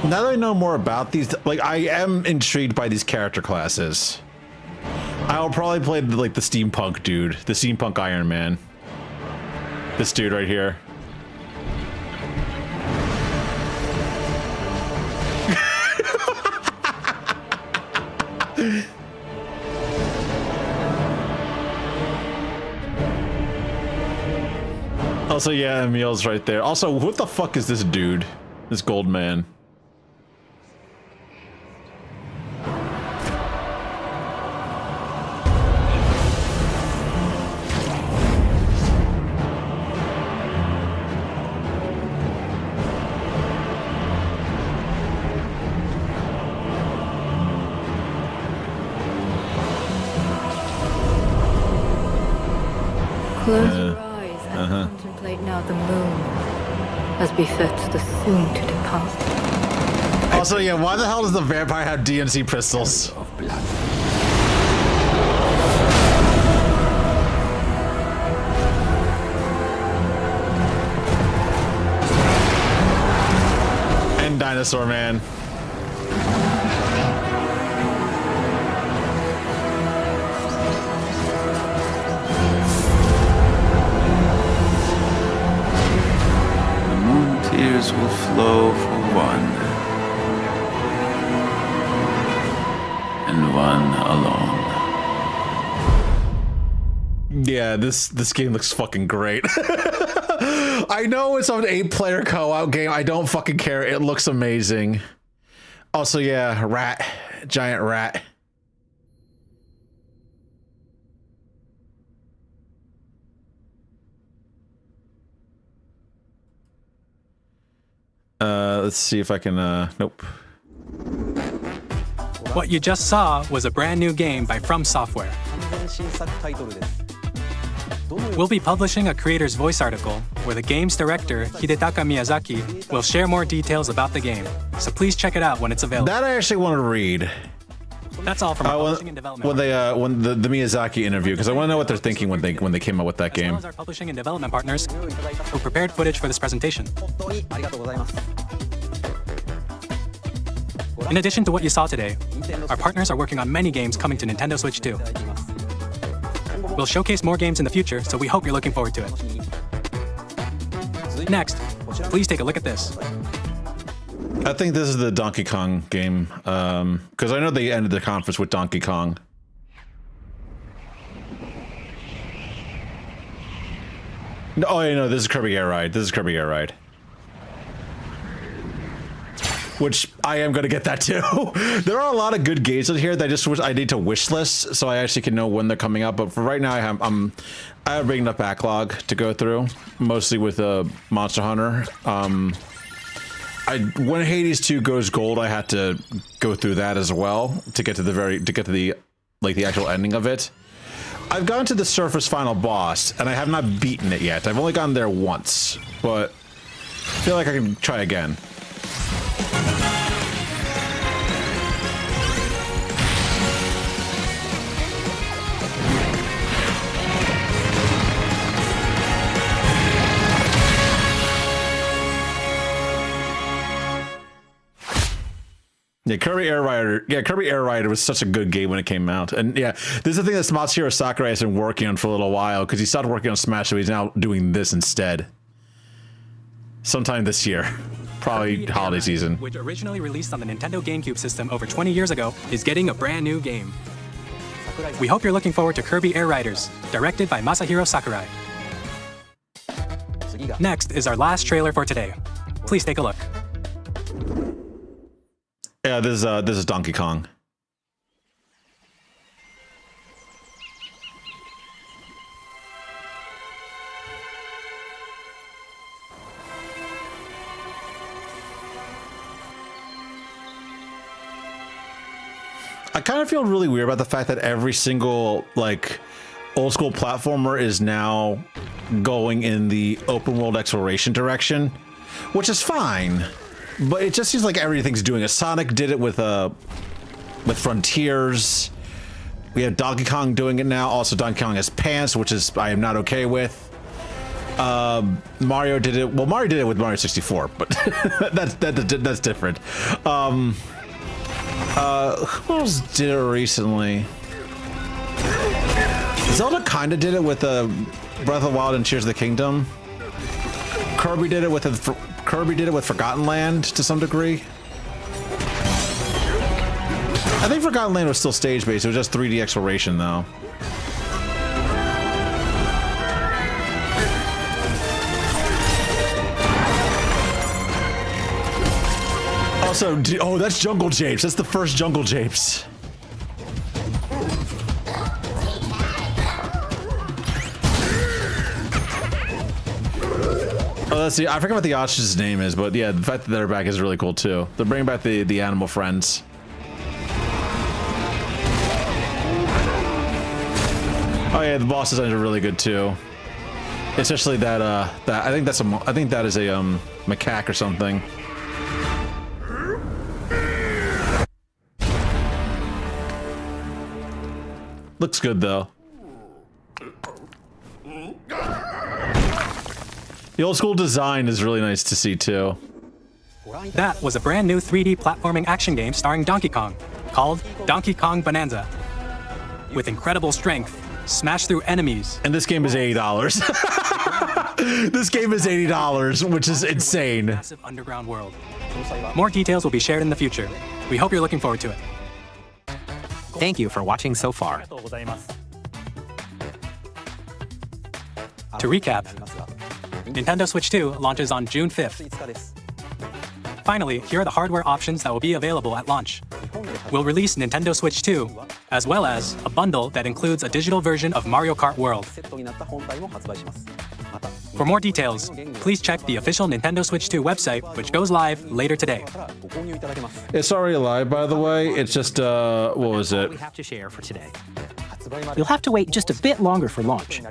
Now that I know more about these, like, I am intrigued by these character classes. I'll probably play like the steampunk dude, the steampunk Iron Man. This dude right here. Also, yeah, Emil's right there. Also, what the fuck is this dude? This gold man. Close your eyes and contemplate now the moon, as befits the soon to depart. Also, yeah, why the hell does the vampire have DNC pistols? And Dinosaur Man. Tears will flow for one, and one alone. Yeah, this game looks fucking great. I know it's an 8-player co-op game. I don't fucking care. It looks amazing. Also, yeah, rat, giant rat. Let's see if I can, nope. What you just saw was a brand new game by From Software. We'll be publishing a creator's voice article where the game's director, Hidetaka Miyazaki, will share more details about the game. So please check it out when it's available. That I actually want to read. That's all from our publishing and development. When the Miyazaki interview, because I want to know what they're thinking when they came out with that game. As well as our publishing and development partners who prepared footage for this presentation. In addition to what you saw today, our partners are working on many games coming to Nintendo Switch 2. We'll showcase more games in the future, so we hope you're looking forward to it. Next, please take a look at this. I think this is the Donkey Kong game, because I know they ended the conference with Donkey Kong. Oh, yeah, no, this is Kirby Air Ride. This is Kirby Air Ride. Which I am going to get that too. There are a lot of good games in here that I just wish I need to wish list so I actually can know when they're coming out. But for right now, I have a big enough backlog to go through, mostly with Monster Hunter. when Hades 2 goes gold, I had to go through that as well to get to the actual ending of it. I've gone to the surface final boss, and I have not beaten it yet. I've only gone there once, but I feel like I can try again. Yeah, Kirby Air Rider. Yeah, Kirby Air Rider was such a good game when it came out. And yeah, this is the thing that Masahiro Sakurai has been working on for a little while, because he started working on Smash, so he's now doing this instead. Sometime this year. Probably holiday season. Which originally released on the Nintendo GameCube system over 20 years ago, is getting a brand new game. We hope you're looking forward to Kirby Air Riders, directed by Masahiro Sakurai. Next is our last trailer for today. Please take a look. Yeah, this is Donkey Kong. I kind of feel really weird about the fact that every single like old school platformer is now going in the open world exploration direction, which is fine. But it just seems like everything's doing it. Sonic did it with Frontiers. We have Donkey Kong doing it now. Also, Donkey Kong has pants, which is I am not okay with. Mario did it. Well, Mario did it with Mario 64, but that's different. Who else did it recently? Zelda kind of did it with Breath of the Wild and Tears of the Kingdom. Kirby did it with Forgotten Land to some degree. I think Forgotten Land was still stage-based. It was just 3D exploration, though. Also, oh, that's Jungle Japes. That's the first Jungle Japes. Oh, let's see. I forget what the ostrich's name is, but yeah, the fact that they're back is really cool too. They're bringing back the animal friends. Oh yeah, the boss designs are really good too. Especially that I think that is a macaque or something. Looks good though. The old school design is really nice to see too. That was a brand new 3D platforming action game starring Donkey Kong, called Donkey Kong Bonanza. With incredible strength, smash through enemies. And this game is $80. This game is $80, which is insane. Massive underground world. More details will be shared in the future. We hope you're looking forward to it. Thank you for watching so far. To recap, Nintendo Switch 2 launches on June 5th. Finally, here are the hardware options that will be available at launch. We'll release Nintendo Switch 2, as well as a bundle that includes a digital version of Mario Kart World. For more details, please check the official Nintendo Switch 2 website, which goes live later today. It's already live, by the way. It's just, what was it? We have to share for today. You'll have to wait just a bit longer for launch.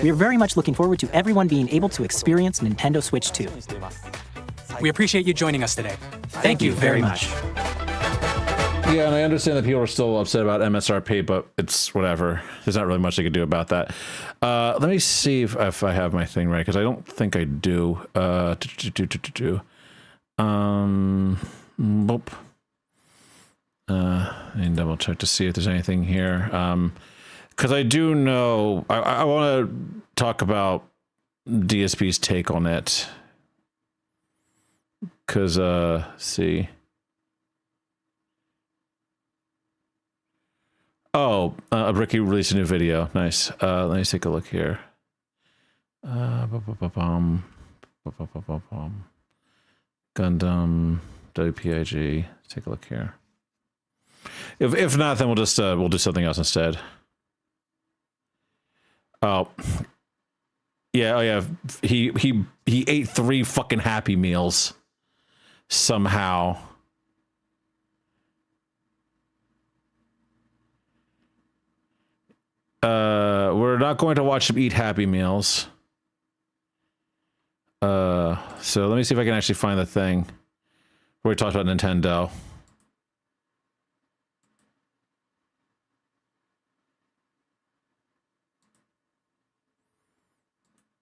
We are very much looking forward to everyone being able to experience Nintendo Switch 2. We appreciate you joining us today. Thank you very much. Yeah, and I understand that people are still upset about MSRP, but it's whatever. There's not really much they can do about that. Let me see if I have my thing right, because I don't think I do. Boop. I need to double check to see if there's anything here. Because I do know, I want to talk about DSP's take on it. Because, see. Oh, Ricky released a new video. Nice. Let me take a look here. Gundam, WPIG. Take a look here. If not, then we'll just we'll do something else instead. Oh, yeah. Oh yeah. He ate 3 fucking Happy Meals. somehow. We're not going to watch him eat Happy Meals. So let me see if I can actually find the thing where we talked about Nintendo.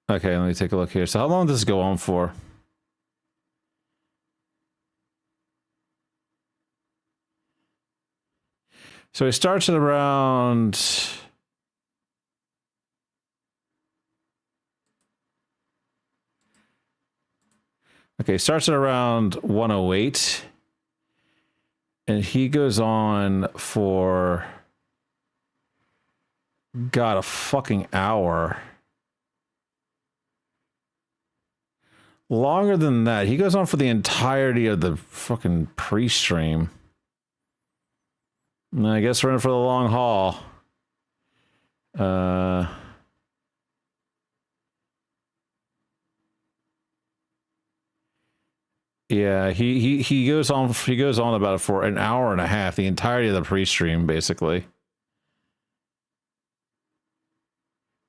Okay, let me take a look here. So how long does this go on for? So it starts at around... Okay, starts at around 108. And he goes on for... God, a fucking hour. Longer than that. He goes on for the entirety of the fucking pre-stream. And I guess we're in for the long haul. Yeah, he goes on about it for an hour and a half, the entirety of the pre-stream, basically.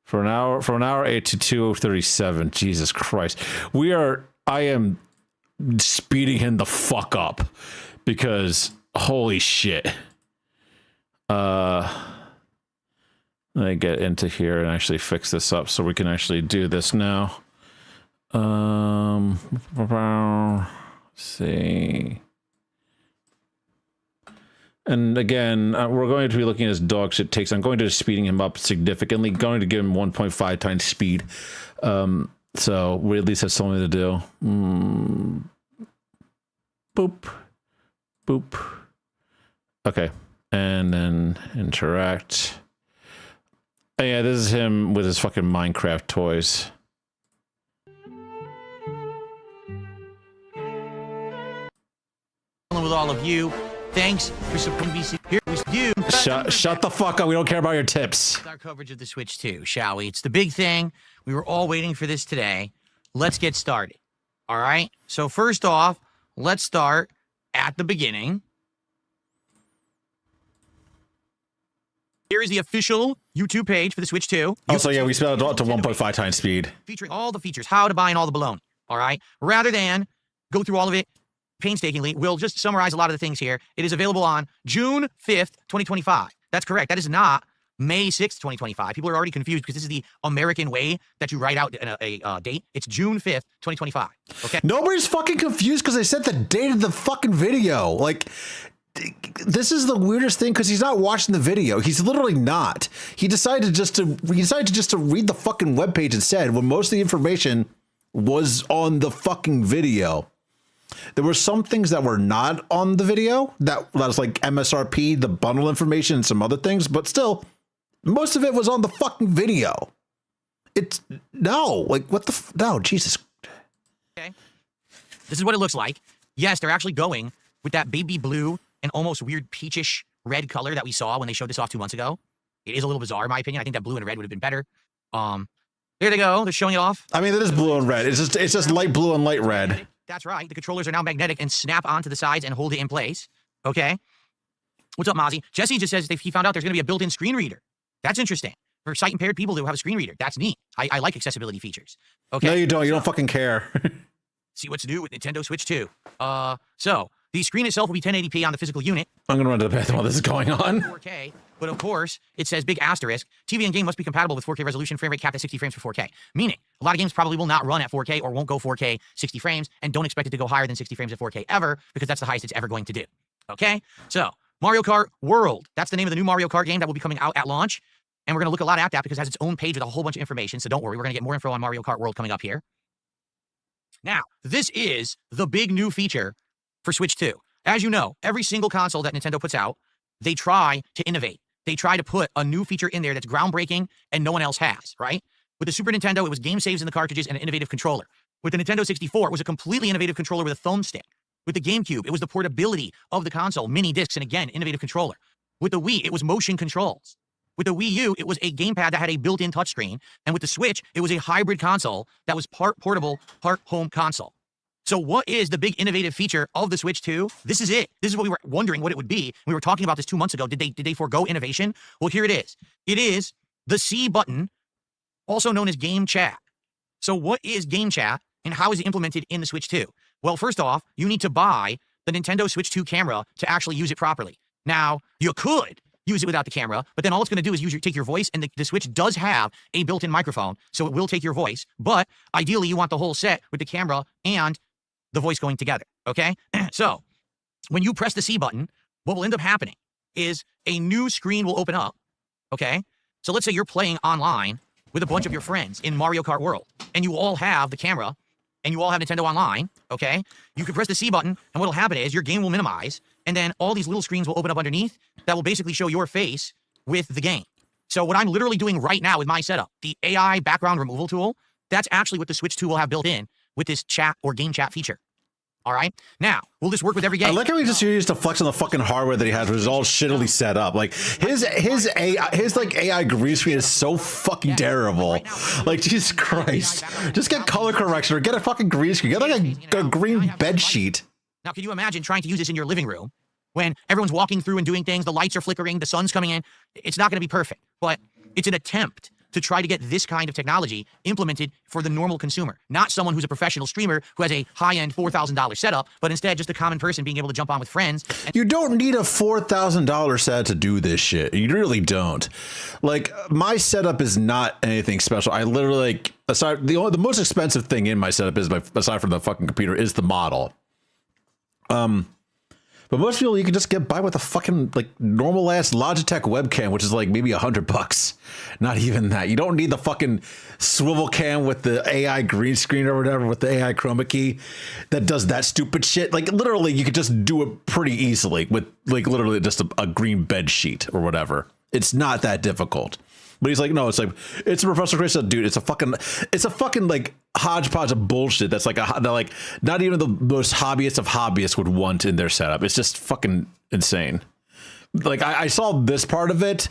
For an hour 8 to 2:37. Jesus Christ. I am speeding him the fuck up because holy shit. Let me get into here and actually fix this up so we can actually do this now. Let's see. And again, we're going to be looking at his dog shit takes. I'm going to be speeding him up significantly. Going to give him 1.5 times speed. So we at least have something to do. Boop. Boop. Okay. And then interact. Oh, yeah, this is him with his fucking Minecraft toys. With all of you. Thanks for supporting BC. Here we do. Shut the fuck up. We don't care about your tips. Our coverage of the Switch 2, shall we? It's the big thing. We were all waiting for this today. Let's get started. All right. So first off, let's start at the beginning. Here is the official YouTube page for the Switch 2. Also, yeah, we spelled it out to 1.5 times speed. Featuring all the features, how to buy and all the baloney. All right. Rather than go through all of it painstakingly, we'll just summarize a lot of the things here. It is available on June 5th, 2025. That's correct. That is not May 6th, 2025. People are already confused because this is the American way that you write out a date. It's June 5th, 2025. Okay. Nobody's fucking confused because they said the date of the fucking video. Like, this is the weirdest thing because he's not watching the video. He's literally not. He decided just to read the fucking webpage instead when most of the information was on the fucking video. There were some things that were not on the video. That was like MSRP, the bundle information, and some other things. But still, most of it was on the fucking video. No, Jesus. Okay. This is what it looks like. Yes, they're actually going with that baby blue and almost weird peachish red color that we saw when they showed this off 2 months ago. It is a little bizarre, in my opinion. I think that blue and red would have been better. There they go. They're showing it off. I mean, it is blue and red. It's just light blue and light red. That's right. The controllers are now magnetic and snap onto the sides and hold it in place. Okay. What's up, Mozzie? Jesse just says he found out there's going to be a built-in screen reader. That's interesting. For sight-impaired people who have a screen reader. That's neat. I like accessibility features. Okay. No, you don't. You don't fucking care. See what's new with Nintendo Switch 2. So the screen itself will be 1080p on the physical unit. I'm going to run to the bathroom while this is going on. 4K. But of course, it says big asterisk, TV and game must be compatible with 4K resolution, frame rate capped at 60 frames for 4K. Meaning, a lot of games probably will not run at 4K or won't go 4K 60 frames and don't expect it to go higher than 60 frames at 4K ever because that's the highest it's ever going to do. Okay? So, Mario Kart World. That's the name of the new Mario Kart game that will be coming out at launch. And we're going to look a lot at that because it has its own page with a whole bunch of information. So don't worry, we're going to get more info on Mario Kart World coming up here. Now, this is the big new feature for Switch 2. As you know, every single console that Nintendo puts out, they try to innovate. They try to put a new feature in there that's groundbreaking and no one else has, right? With the Super Nintendo, it was game saves in the cartridges and an innovative controller. With the Nintendo 64, it was a completely innovative controller with a thumb stick. With the GameCube, it was the portability of the console, mini discs, and again, innovative controller. With the Wii, it was motion controls. With the Wii U, it was a gamepad that had a built-in touchscreen. And with the Switch, it was a hybrid console that was part portable, part home console. So what is the big innovative feature of the Switch 2? This is it. This is what we were wondering what it would be. We were talking about this 2 months ago. Did they forego innovation? Well, here it is. It is the C button, also known as Game Chat. So what is Game Chat and how is it implemented in the Switch 2? Well, first off, you need to buy the Nintendo Switch 2 camera to actually use it properly. Now, you could use it without the camera, but then all it's going to do is take your voice, and the Switch does have a built-in microphone, so it will take your voice, but ideally you want the whole set with the camera and the voice going together, okay? So, when you press the C button, what will end up happening is a new screen will open up, okay? So let's say you're playing online with a bunch of your friends in Mario Kart World, and you all have the camera, and you all have Nintendo Online, okay? You can press the C button, and what'll happen is your game will minimize, and then all these little screens will open up underneath that will basically show your face with the game. So what I'm literally doing right now with my setup, the AI background removal tool, that's actually what the Switch 2 will have built in with this chat or game chat feature. All right. Now, will this work with every game? I like how he just used to flex on the fucking hardware that he has, which is all shittily set up. Like his AI green screen is so fucking terrible. Like Jesus Christ, just get color correction or get a fucking green screen. Get like a green bed sheet. Now, can you imagine trying to use this in your living room when everyone's walking through and doing things, the lights are flickering, the sun's coming in? It's not going to be perfect, but it's an attempt to try to get this kind of technology implemented for the normal consumer, not someone who's a professional streamer who has a high-end $4,000 setup, but instead just a common person being able to jump on with friends. You don't need a $4,000 set to do this shit. You really don't. Like, my setup is not anything special. I literally, like, aside the most expensive thing in my setup is aside from the fucking computer is the model. But most people, you can just get by with a fucking like normal ass Logitech webcam, which is like maybe $100. Not even that. You don't need the fucking swivel cam with the AI green screen or whatever with the AI chroma key that does that stupid shit. Like literally, you could just do it pretty easily with like literally just a green bed sheet or whatever. It's not that difficult. But he's like, no, it's like, it's a professional creation, dude. It's a fucking like hodgepodge of bullshit. That's like like not even the most hobbyist of hobbyists would want in their setup. It's just fucking insane. Like I saw this part of it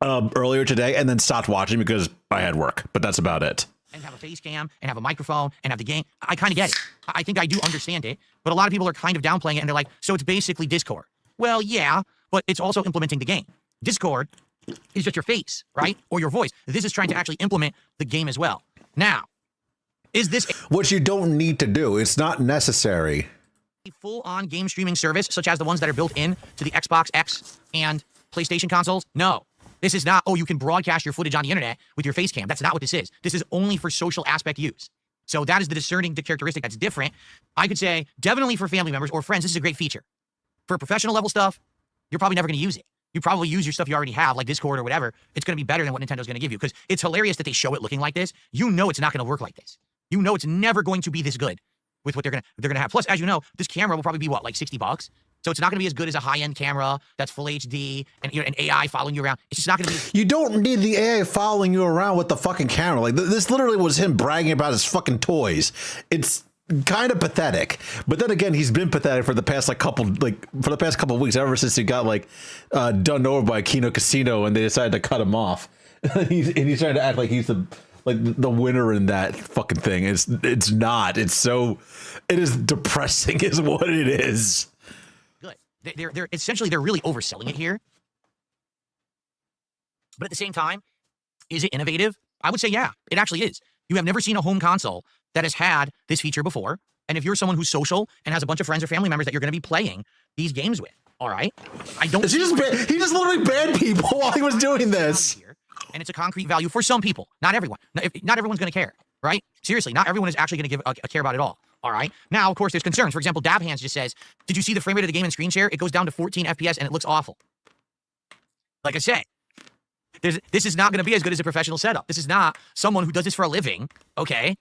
earlier today and then stopped watching because I had work, but that's about it. And have a face cam and have a microphone and have the game. I kind of get it. I think I do understand it, but a lot of people are kind of downplaying it and they're like, so it's basically Discord. Well, yeah, but it's also implementing the game. Discord is just your face, right? Or your voice. This is trying to actually implement the game as well. Now, is this what you don't need to do? It's not necessary. A full-on game streaming service, such as the ones that are built in to the Xbox X and PlayStation consoles? No. This is not, oh, you can broadcast your footage on the internet with your face cam. That's not what this is. This is only for social aspect use. So that is the discerning characteristic that's different. I could say, definitely for family members or friends, this is a great feature. For professional level stuff, you're probably never going to use it. You probably use your stuff you already have, like Discord or whatever. It's going to be better than what Nintendo's going to give you because it's hilarious that they show it looking like this. You know it's not going to work like this. You know it's never going to be this good with what they're going to have. Plus, as you know, this camera will probably be what, like $60? So it's not going to be as good as a high-end camera that's full HD and an AI following you around. It's just not going to be. You don't need the AI following you around with the fucking camera. Like this literally was him bragging about his fucking toys. It's kind of pathetic, but then again, he's been pathetic for the past couple of weeks, ever since he got done over by Kino Casino and they decided to cut him off. he's trying to act like he's the winner in that fucking thing. It's not. It is depressing, is what it is. Good. They're essentially they're really overselling it here. But at the same time, is it innovative? I would say yeah, it actually is. You have never seen a home console that has had this feature before. And if you're someone who's social and has a bunch of friends or family members that you're going to be playing these games with, all right? He just literally banned people while he was doing this. And it's a concrete value for some people, not everyone. Not everyone's going to care, right? Seriously, not everyone is actually going to give a care about it all. All right. Now, of course, there's concerns. For example, Dab Hands just says, did you see the frame rate of the game in screen share? It goes down to 14 FPS and it looks awful. Like I say, this is not going to be as good as a professional setup. This is not someone who does this for a living, okay,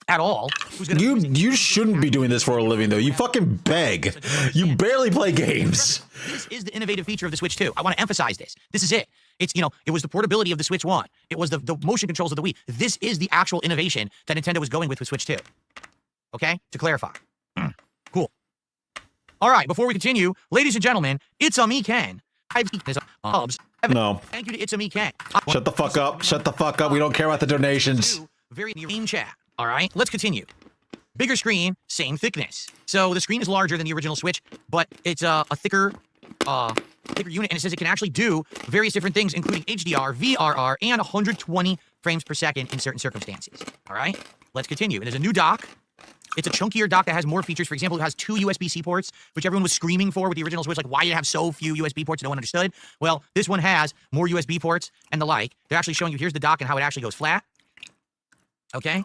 at all. You shouldn't be doing this for a living, though. You fucking beg. You barely play games. This is the innovative feature of the Switch 2. I want to emphasize this. This is it. It's, it was the portability of the Switch 1. It was the motion controls of the Wii. This is the actual innovation that Nintendo was going with Switch 2. Okay? To clarify. Cool. All right, before we continue, ladies and gentlemen, it's me, Ken. No. Thank you to It's Me, Ken. Shut the fuck up. Shut the fuck up. We don't care about the donations. Very game chat. All right, let's continue. Bigger screen, same thickness. So the screen is larger than the original Switch, but it's a thicker unit, and it says it can actually do various different things, including HDR, VRR, and 120 frames per second in certain circumstances. All right, let's continue. And there's a new dock. It's a chunkier dock that has more features. For example, it has 2 USB-C ports, which everyone was screaming for with the original Switch. Like, why do you have so few USB ports? No one understood. Well, this one has more USB ports and the like. They're actually showing you, here's the dock and how it actually goes flat. Okay.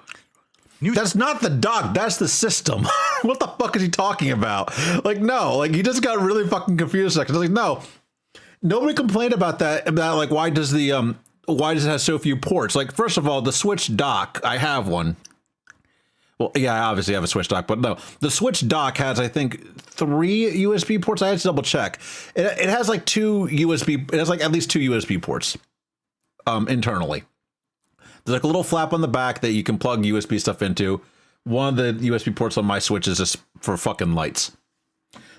That's not the dock. That's the system. What the fuck is he talking about? Like, no, like he just got really fucking confused. Like, no, nobody complained about that. About like, why does it have so few ports? Like, first of all, the Switch dock, I have one. Well, yeah, I obviously have a Switch dock, but no, the Switch dock has, I think, 3 USB ports. I had to double check. It has like 2 USB. It has like at least 2 USB ports, internally. There's like a little flap on the back that you can plug USB stuff into. One of the USB ports on my Switch is just for fucking lights.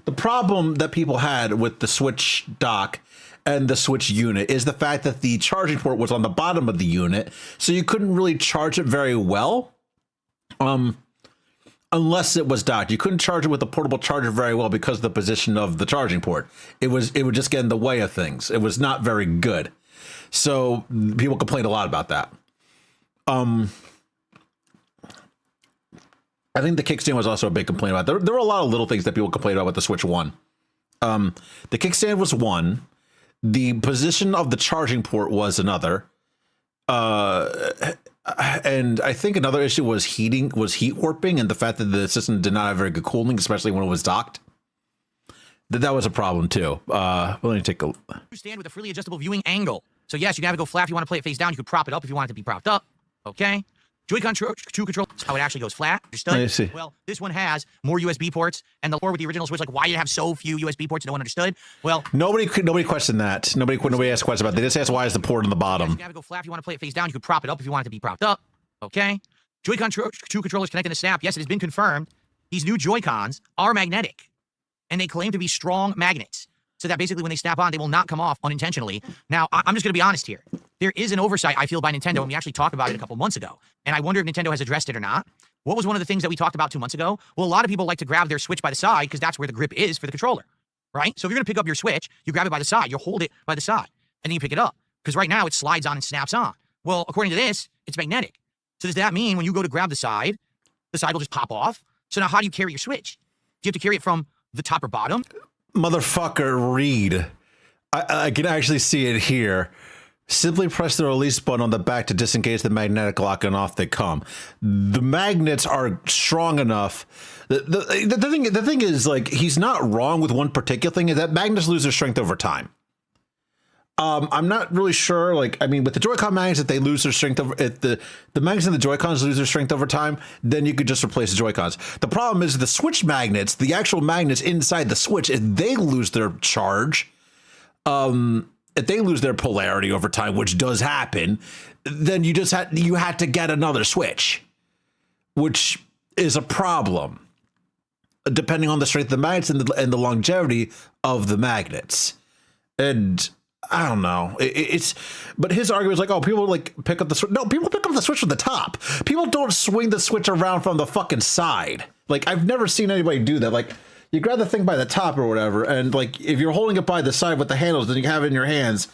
The problem that people had with the Switch dock and the Switch unit is the fact that the charging port was on the bottom of the unit, so you couldn't really charge it very well. Unless it was docked. You couldn't charge it with a portable charger very well because of the position of the charging port. It would just get in the way of things. It was not very good. So people complained a lot about that. I think the kickstand was also a big complaint about. There were a lot of little things that people complained about with the Switch 1. The kickstand was one. The position of the charging port was another. And I think another issue was heat warping, and the fact that the system did not have very good cooling, especially when it was docked. That was a problem too. Let me take a. Stand with a freely adjustable viewing angle. So yes, you can have it go flat if you want to play it face down. You could prop it up if you want it to be propped up. Okay. Joy-Con 2 control, how it actually goes flat. Understood? I see. Well, this one has more USB ports, and the lore with the original Switch, like, why do you have so few USB ports? No one understood. Well, nobody questioned that. Nobody asked questions about it. They just asked why is the port on the bottom. You can have it go flat if you want to play it face down. You could prop it up if you want it to be propped up. Okay. Joy-Con 2 controllers connected to Snap. Yes, it has been confirmed. These new Joy-Cons are magnetic, and they claim to be strong magnets, so that basically when they snap on, they will not come off unintentionally. Now, I'm just going to be honest here. There is an oversight, I feel, by Nintendo, and we actually talked about it a couple months ago. And I wonder if Nintendo has addressed it or not. What was one of the things that we talked about 2 months ago? Well, a lot of people like to grab their Switch by the side because that's where the grip is for the controller, right? So if you're going to pick up your Switch, you grab it by the side, you hold it by the side, and then you pick it up. Because right now it slides on and snaps on. Well, according to this, it's magnetic. So does that mean when you go to grab the side will just pop off? So now how do you carry your Switch? Do you have to carry it from the top or bottom? Motherfucker, read. I can actually see it here. Simply press the release button on the back to disengage the magnetic lock, and off they come. The magnets are strong enough. The thing is, like, he's not wrong with one particular thing, is that magnets lose their strength over time. I'm not really sure. Like, I mean, with the Joy-Con magnets, if they lose their strength over, if the magnets and the Joy-Cons lose their strength over time, then you could just replace the Joy-Cons. The problem is the Switch magnets, the actual magnets inside the Switch, if they lose their charge, if they lose their polarity over time, which does happen, then you had to get another Switch, which is a problem, depending on the strength of the magnets and the longevity of the magnets. And I don't know. But his argument is like, oh, people like pick up the Switch. No, people pick up the Switch from the top. People don't swing the Switch around from the fucking side. Like, I've never seen anybody do that. Like, you grab the thing by the top or whatever, and like if you're holding it by the side with the handles, then you have it in your hands,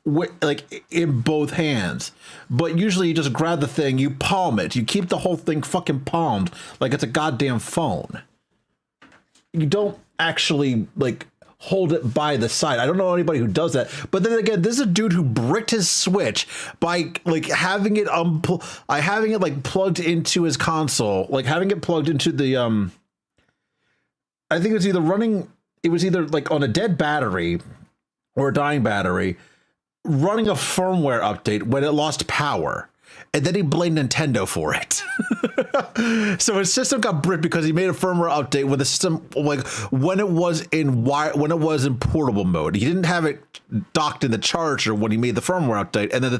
like in both hands. But usually you just grab the thing, you palm it, you keep the whole thing fucking palmed like it's a goddamn phone. You don't actually like hold it by the side. I don't know anybody who does that. But then again, this is a dude who bricked his Switch by like having it like plugged into his console, like having it plugged into the I think it was either like on a dead battery or a dying battery, running a firmware update when it lost power. And then he blamed Nintendo for it. So his system got bricked because he made a firmware update with the system like when it was in portable mode. He didn't have it docked in the charger when he made the firmware update, and then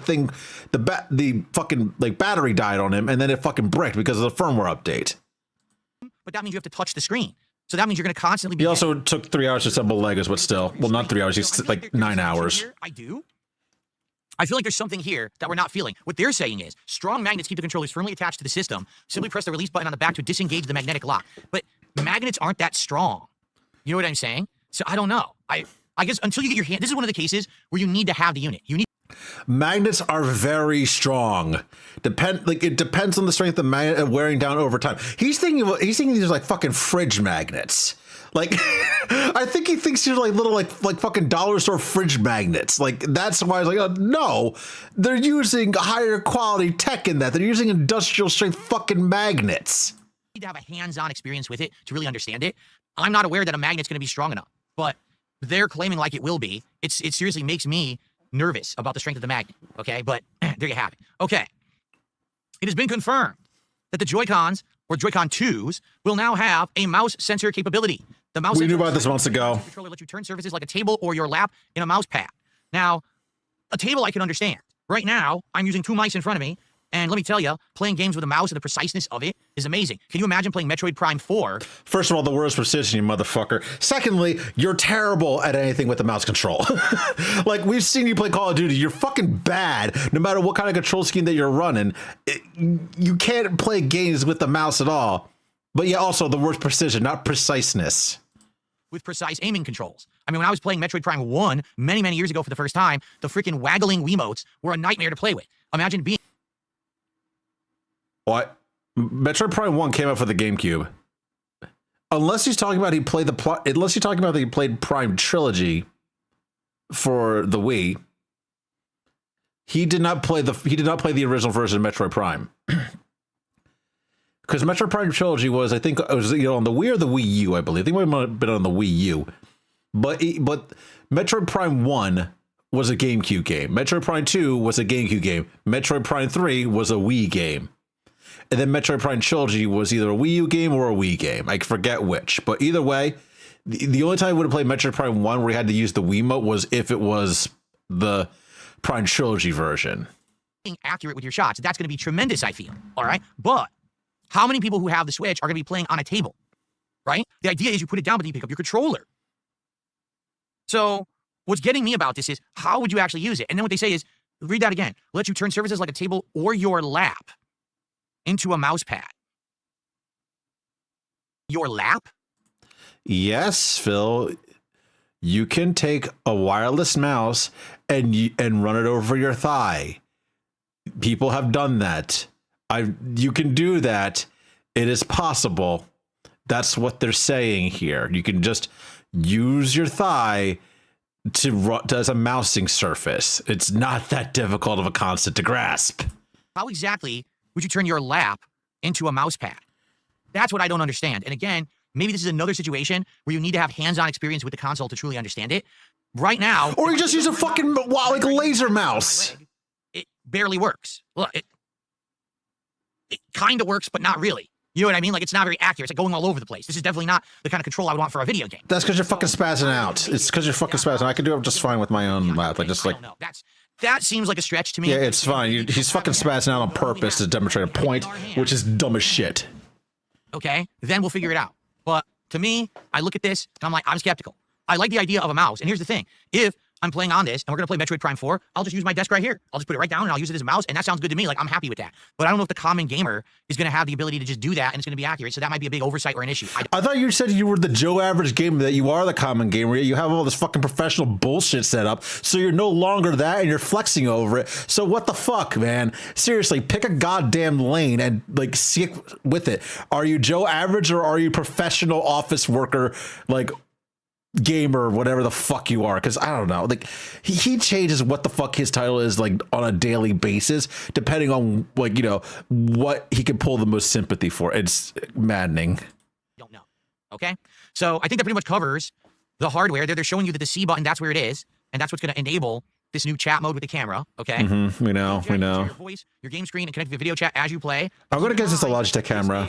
the fucking like battery died on him, and then it fucking bricked because of the firmware update. But that means you have to touch the screen. So that means you're going to constantly be... He also took 3 hours to assemble Legos, but still. Well, not 3 hours, he's like 9 hours. I do. I feel like there's something here that we're not feeling. What they're saying is strong magnets keep the controllers firmly attached to the system. Simply press the release button on the back to disengage the magnetic lock. But magnets aren't that strong. You know what I'm saying? So I don't know. I guess until you get your hand, this is one of the cases where you need to have the unit. You need. Magnets are very strong. It depends on the strength of the magnet wearing down over time. He's thinking these are like fucking fridge magnets. Like, I think he thinks these are like little like fucking dollar store fridge magnets. Like, that's why I was like, oh no, they're using higher quality tech in that. They're using industrial strength fucking magnets. You need to have a hands-on experience with it to really understand it. I'm not aware that a magnet's going to be strong enough, but they're claiming like it will be. It seriously makes me nervous about the strength of the magnet. Okay, but there you have it. Okay, it has been confirmed that the Joy-Cons or Joy-Con 2s will now have a mouse sensor capability. The mouse. We knew about this months ago. The controller lets you turn surfaces like a table or your lap in a mouse pad. Now, a table I can understand. Right now, I'm using 2 mice in front of me, and let me tell you, playing games with a mouse and the preciseness of it is amazing. Can you imagine playing Metroid Prime 4? First of all, the word's precision, you motherfucker. Secondly, you're terrible at anything with the mouse control. Like, we've seen you play Call of Duty. You're fucking bad, no matter what kind of control scheme that you're running. You can't play games with the mouse at all. But yeah, also the word's precision, not preciseness. With precise aiming controls. I mean, when I was playing Metroid Prime 1 many, many years ago for the first time, the freaking waggling Wiimotes were a nightmare to play with. Imagine being... What? Metroid Prime 1 came out for the GameCube. Unless he's talking about unless you're talking about that he played Prime Trilogy for the Wii, he did not play the original version of Metroid Prime. Because Metroid Prime Trilogy was, I think, it was on the Wii or the Wii U, I believe. I think it might have been on the Wii U. But Metroid Prime 1 was a GameCube game. Metroid Prime 2 was a GameCube game. Metroid Prime 3 was a Wii game. And then Metroid Prime Trilogy was either a Wii U game or a Wii game. I forget which. But either way, the only time I would have played Metroid Prime 1 where you had to use the Wiimote was if it was the Prime Trilogy version. Being accurate with your shots, that's going to be tremendous, I feel. All right? But how many people who have the Switch are going to be playing on a table, right? The idea is you put it down, but then you pick up your controller. So what's getting me about this is how would you actually use it? And then what they say is, read that again, let you turn surfaces like a table or your lap into a mouse pad. Your lap? Yes, Phil. You can take a wireless mouse and run it over your thigh. People have done that. You can do that. It is possible. That's what they're saying here. You can just use your thigh as a mousing surface. It's not that difficult of a concept to grasp. How exactly would you turn your lap into a mouse pad? That's what I don't understand. And again, maybe this is another situation where you need to have hands-on experience with the console to truly understand it. Right now... Or you just use a fucking like laser mouse. It barely works. Look, it kind of works, but not really. You know what I mean? Like, it's not very accurate. It's like going all over the place. This is definitely not the kind of control I would want for a video game. That's because you're fucking spazzing out. It's because you're fucking spazzing. I can do it just fine with my own lap. I just like... That seems like a stretch to me. Yeah, it's fine. He's fucking spazzing out on purpose to demonstrate a point, which is dumb as shit. Okay, then we'll figure it out. But to me, I look at this, and I'm like, I'm skeptical. I like the idea of a mouse. And here's the thing. If I'm playing on this, and we're going to play Metroid Prime 4, I'll just use my desk right here. I'll just put it right down, and I'll use it as a mouse, and that sounds good to me. Like, I'm happy with that. But I don't know if the common gamer is going to have the ability to just do that, and it's going to be accurate. So that might be a big oversight or an issue. I thought you said you were the Joe Average gamer, that you are the common gamer. You have all this fucking professional bullshit set up, so you're no longer that, and you're flexing over it. So what the fuck, man? Seriously, pick a goddamn lane and, like, stick with it. Are you Joe Average, or are you professional office worker, like... gamer, whatever the fuck you are? Because I don't know, like he changes what the fuck his title is like on a daily basis depending on, like, you know, what he can pull the most sympathy for. It's maddening. Don't know. Okay, so I think that pretty much covers the hardware. They're showing you that the C button, that's where it is, and that's what's going to enable this new chat mode with the camera. Okay, we know. Your voice, your game screen, and connect the video chat as you play. I'm gonna guess it's a Logitech camera.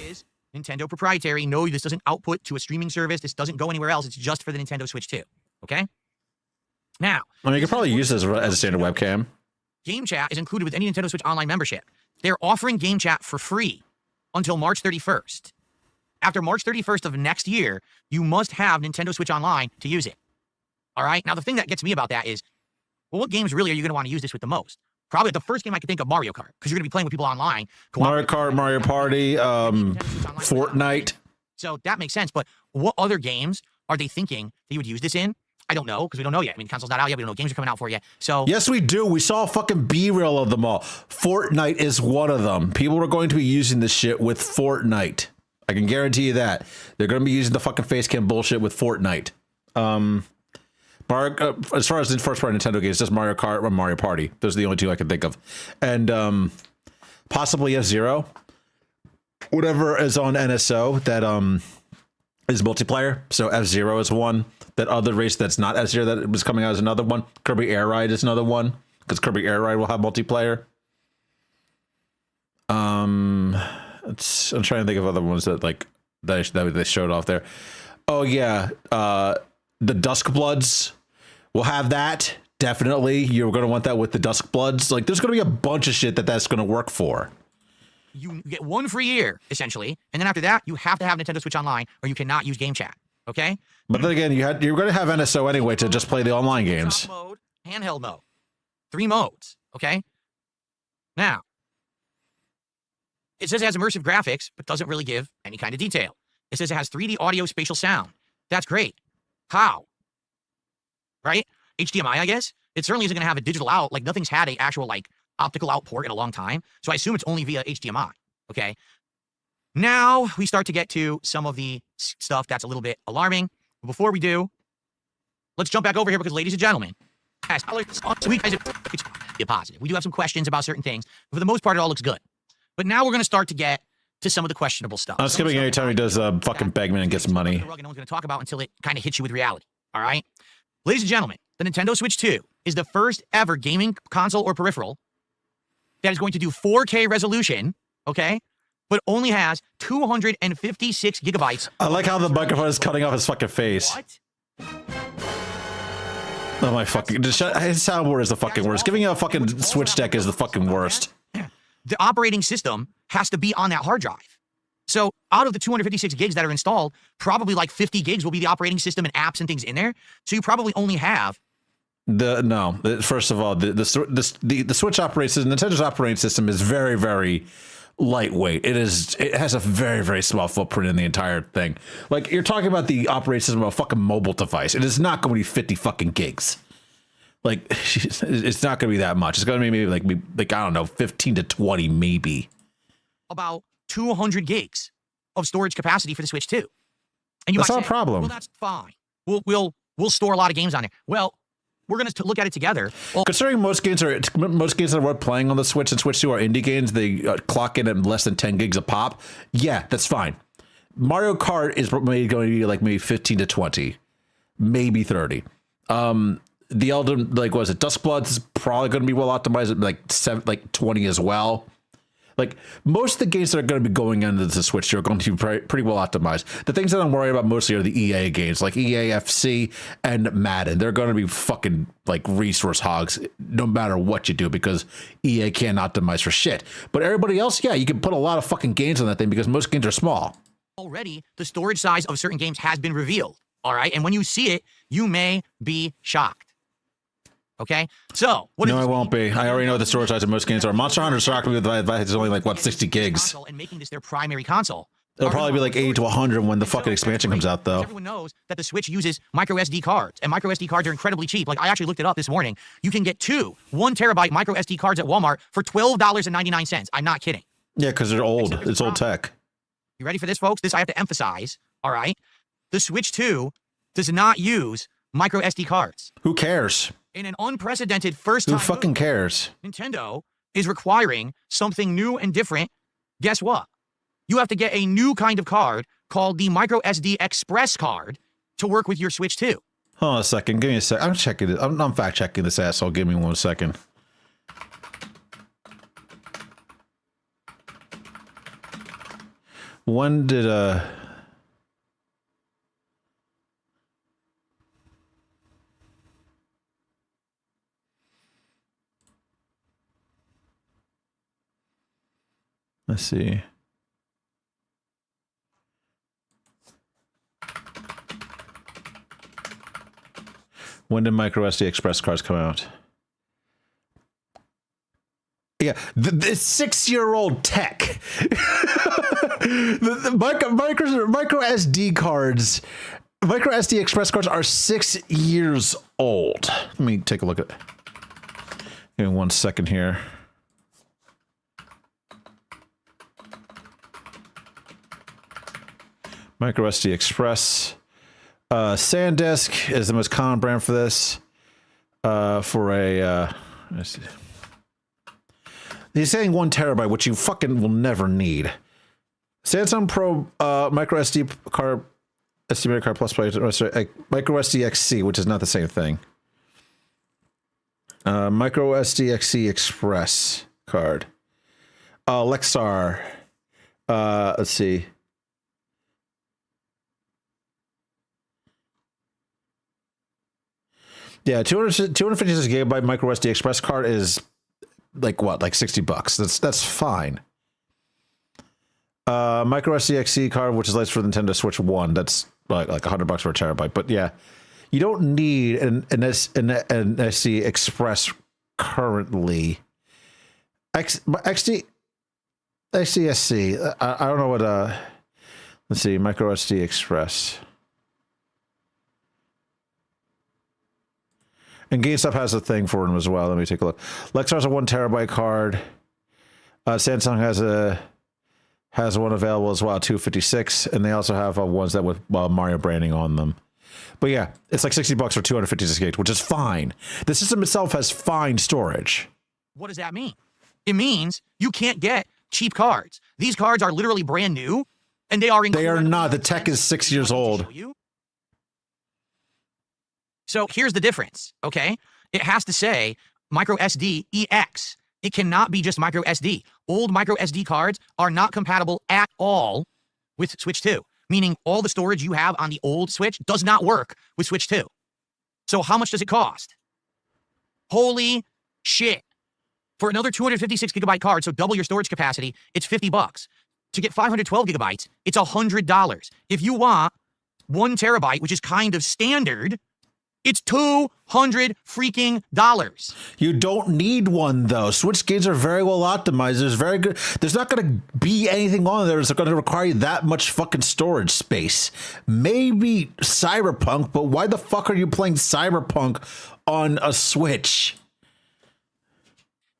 Nintendo proprietary. No, this doesn't output to a streaming service. This doesn't go anywhere else. It's just for the Nintendo Switch 2. Okay? Now, I mean, you could probably use this as a standard webcam. Game chat is included with any Nintendo Switch Online membership. They're offering game chat for free until March 31st. After March 31st of next year, you must have Nintendo Switch Online to use it. All right? Now, the thing that gets me about that is well, what games really are you going to want to use this with the most? Probably the first game I could think of, Mario Kart, because you're going to be playing with people online. Mario Kart, Mario Party, Fortnite. So that makes sense. But what other games are they thinking they would use this in? I don't know, because we don't know yet. I mean, the console's not out yet. We don't know what games are coming out for yet. So yes, we do. We saw a fucking B-reel of them all. Fortnite is one of them. People are going to be using this shit with Fortnite. I can guarantee you that. They're going to be using the fucking face cam bullshit with Fortnite. As far as the first party Nintendo games, just Mario Kart or Mario Party. Those are the only two I can think of. And possibly F-Zero. Whatever is on NSO that is multiplayer. So F-Zero is one. That other race that's not F-Zero that was coming out is another one. Kirby Air Ride is another one. Because Kirby Air Ride will have multiplayer. I'm trying to think of other ones that like that they showed off there. Oh yeah, the Dusk Bloods will have that. Definitely, you're going to want that with the Dusk Bloods. Like, there's going to be a bunch of shit that's going to work for. you get one free year, essentially. And then after that, you have to have Nintendo Switch Online or you cannot use Game Chat. Okay? But then again, you're going to have NSO anyway to just play the online games. Mode, handheld mode. 3 modes. Okay? Now, it says it has immersive graphics, but doesn't really give any kind of detail. It says it has 3D audio spatial sound. That's great. How? Right? HDMI, I guess? It certainly isn't going to have a digital out. Like, nothing's had an actual, like, optical out port in a long time. So I assume it's only via HDMI. Okay? Now, we start to get to some of the stuff that's a little bit alarming. But before we do, let's jump back over here because, ladies and gentlemen, we guys be positive. We do have some questions about certain things. But for the most part, it all looks good. But now we're going to start to get to some of the questionable stuff. I'm skipping any time he does fucking Bagman and gets money. No one's going to talk about until it kind of hits you with reality. All right? Ladies and gentlemen, the Nintendo Switch 2 is the first ever gaming console or peripheral that is going to do 4K resolution, okay? But only has 256 gigabytes. I like how the microphone is cutting off his fucking face. What? Oh my fucking... His soundboard is the fucking worst. Giving you a fucking Switch deck is the fucking worst. The operating system has to be on that hard drive. So out of the 256 gigs that are installed, probably like 50 gigs will be the operating system and apps and things in there. So you probably only have... First of all, the Switch operating system, Nintendo's operating system is very, very lightweight. It has a very, very small footprint in the entire thing. Like, you're talking about the operating system of a fucking mobile device. It is not going to be 50 fucking gigs. Like, it's not going to be that much. It's going to be maybe like I don't know, 15 to 20 maybe. About 200 gigs of storage capacity for the Switch 2. And That's not a problem. Well, that's fine. We'll store a lot of games on there. Well, we're going to look at it together. Well, considering most games that we're playing on the Switch and Switch 2 are indie games, they clock in at less than 10 gigs a pop. Yeah, that's fine. Mario Kart is maybe going to be like maybe 15 to 20, maybe 30. The Elden, like, was it Dusk Bloods is probably going to be well optimized at like 20 as well. Like, most of the games that are going to be going into the Switch are going to be pretty well optimized. The things that I'm worried about mostly are the EA games, like EA FC and Madden. They're going to be fucking, like, resource hogs no matter what you do because EA can't optimize for shit. But everybody else, yeah, you can put a lot of fucking games on that thing because most games are small. Already, the storage size of certain games has been revealed, all right? And when you see it, you may be shocked. Okay, so no, I won't be. I already know what the storage size of most games are. Monster Hunter shocked me with that it's only like what 60 gigs. And making this their primary console. It'll probably be like 80 to 100 when the fucking expansion comes out, though. Everyone knows that the Switch uses micro SD cards, and micro SD cards are incredibly cheap. Like, I actually looked it up this morning. You can get 2 1 terabyte micro SD cards at Walmart for $12.99. I'm not kidding. Yeah, because they're old. It's old tech. You ready for this, folks? This I have to emphasize. All right, the Switch 2 does not use micro SD cards. Who cares? In an unprecedented first time, who fucking cares? Nintendo is requiring something new and different. Guess what? You have to get a new kind of card called the Micro SD Express card to work with your Switch 2. Hold on a second. Give me a sec. I'm checking it. I'm fact checking this asshole. Give me 1 second. When did let's see. When did micro SD Express cards come out? Yeah, the 6-year-old tech. the micro SD cards, micro SD Express cards are 6 years old. Let me take a look at. Give me 1 second here. Micro SD Express. SanDisk is the most common brand for this. For a, let's see. He's saying 1 terabyte, which you fucking will never need. Samsung Pro micro SD card, SD memory card plus micro SD XC, which is not the same thing. Micro SD XC Express card. Lexar. Let's see. Yeah, 256 gigabyte micro SD Express card is like what, like $60. That's fine. Micro SD XC card, which is licensed for the Nintendo Switch 1, that's like $100 for a terabyte. But yeah, you don't need an SD Express currently. XDSC. I don't know what. Let's see, micro SD Express. And GameStop has a thing for them as well. Let me take a look. Lexar's a 1 terabyte card. Samsung has one available as well, 256, and they also have ones that with Mario branding on them. But yeah, it's like $60 for 256 gigs, which is fine. The system itself has fine storage. What does that mean? It means you can't get cheap cards. These cards are literally brand new, and they are included. They are not. The tech is 6 years old. So here's the difference, okay? It has to say micro SD EX. It cannot be just micro SD. Old micro SD cards are not compatible at all with Switch 2, meaning all the storage you have on the old Switch does not work with Switch 2. So how much does it cost? Holy shit. For another 256 gigabyte card, so double your storage capacity, it's $50. To get 512 gigabytes, it's $100. If you want 1 terabyte, which is kind of standard, it's $200 freaking dollars. You don't need one though. Switch games are very well optimized. There's very good. There's not going to be anything on there that's going to require you that much fucking storage space. Maybe Cyberpunk, but why the fuck are you playing Cyberpunk on a Switch?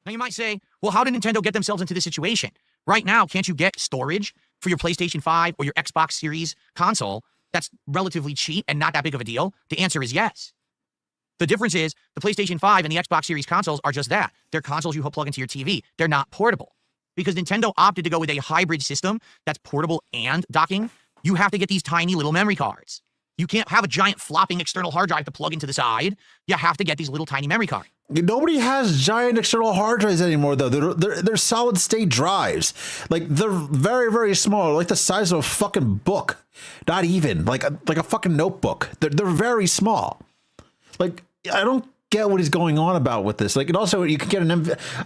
Now you might say, well, how did Nintendo get themselves into this situation? Right now, can't you get storage for your PlayStation 5 or your Xbox Series console that's relatively cheap and not that big of a deal? The answer is yes. The difference is the PlayStation 5 and the Xbox Series consoles are just that. They're consoles you plug into your TV. They're not portable. Because Nintendo opted to go with a hybrid system that's portable and docking, you have to get these tiny little memory cards. You can't have a giant flopping external hard drive to plug into the side. You have to get these little tiny memory cards. Nobody has giant external hard drives anymore, though. They're solid state drives. Like, they're very, very small, like the size of a fucking book. Not even like a fucking notebook. They're very small. Like, I don't get what he's going on about with this. Like, and also you can get an I'm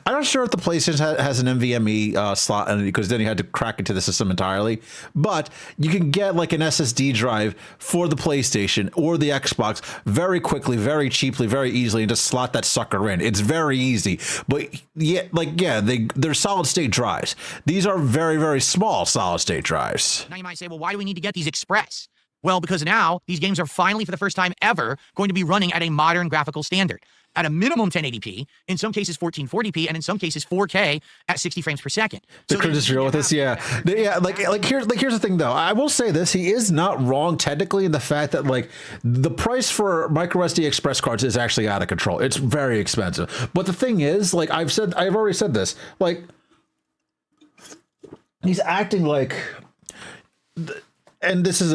not sure if the PlayStation has an NVMe slot in it, because then you had to crack into the system entirely. But you can get like an SSD drive for the PlayStation or the Xbox very quickly, very cheaply, very easily, and just slot that sucker in. It's very easy. But yeah, they're solid state drives. These are very, very small solid state drives. Now you might say, well, why do we need to get these express? Well, because now these games are finally, for the first time ever, going to be running at a modern graphical standard. At a minimum 1080p, in some cases 1440p, and in some cases 4K at 60 frames per second. The Curtis real with this, yeah. Here's the thing though. I will say this: he is not wrong technically in the fact that like the price for micro SD Express cards is actually out of control. It's very expensive. But the thing is, like I've already said this, like he's acting like. And this is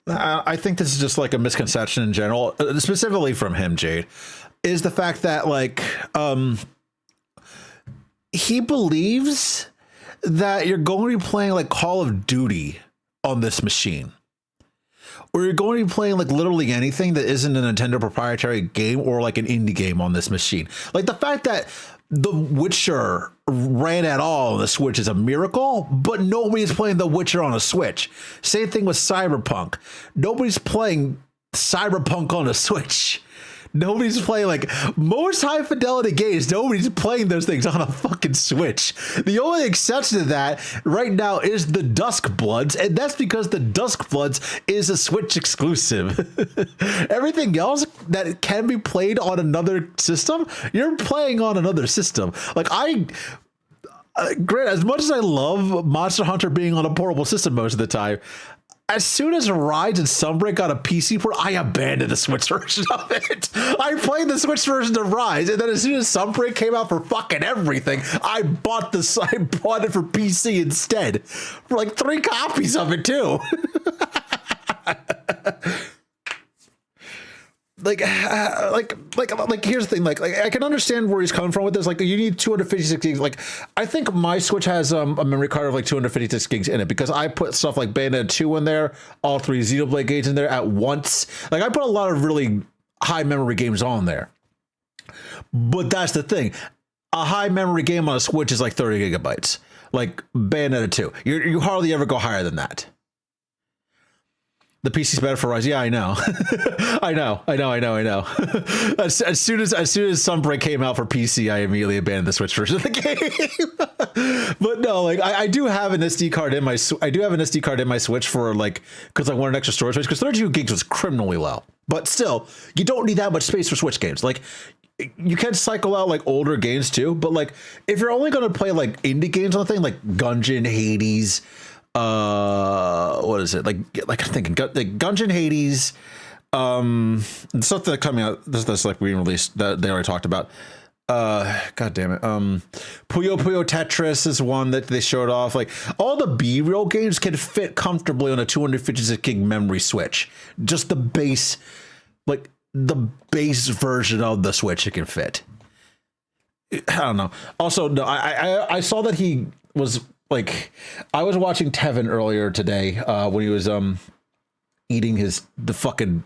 I think this is just like a misconception in general, specifically from him, Jade, is the fact that like, he believes that you're going to be playing like Call of Duty on this machine, or you're going to be playing like literally anything that isn't a Nintendo proprietary game or like an indie game on this machine. Like the fact that The Witcher ran at all on the Switch is a miracle, but nobody's playing The Witcher on a Switch. Same thing with Cyberpunk. Nobody's playing Cyberpunk on a Switch. Nobody's playing like most high fidelity games. Nobody's playing those things on a fucking Switch. The only exception to that right now is the Dusk Bloods, and that's because the Dusk Bloods is a Switch exclusive. Everything else that can be played on another system, you're playing on another system. Like Grant, as much as I love Monster Hunter being on a portable system most of the time, as soon as Rise and Sunbreak got a PC port, I abandoned the Switch version of it. I played the Switch version of Rise, and then as soon as Sunbreak came out for fucking everything, I bought it for PC instead. For like 3 copies of it too. Like here's the thing, like I can understand where he's coming from with this. Like, you need 256 gigs. Like, I think my Switch has a memory card of like 256 gigs in it because I put stuff like Bayonetta 2 in there, all 3 Xenoblade games in there at once. Like, I put a lot of really high memory games on there. But that's the thing, a high memory game on a Switch is like 30 gigabytes. Like Bayonetta 2, you hardly ever go higher than that. The PC's better for Rise. Yeah, I know. I know. As soon as Sunbreak came out for PC, I immediately abandoned the Switch version of the game. But no, like I do have an SD card in my Switch for like, because I want an extra storage space, because 32 gigs was criminally low. But still, you don't need that much space for Switch games. Like, you can cycle out like older games too, but like if you're only going to play like indie games on the thing, like Gungeon, Hades, what is it, like I'm thinking like Gungeon, Hades, stuff that coming out that's like being released that they already talked about. God damn it, Puyo Puyo Tetris is one that they showed off. Like, all the B-Real games can fit comfortably on a 256 gig memory Switch. Just the base, like the base version of the Switch, it can fit. I don't know. Also, no, I saw that he was like, I was watching Tevin earlier today when he was eating the fucking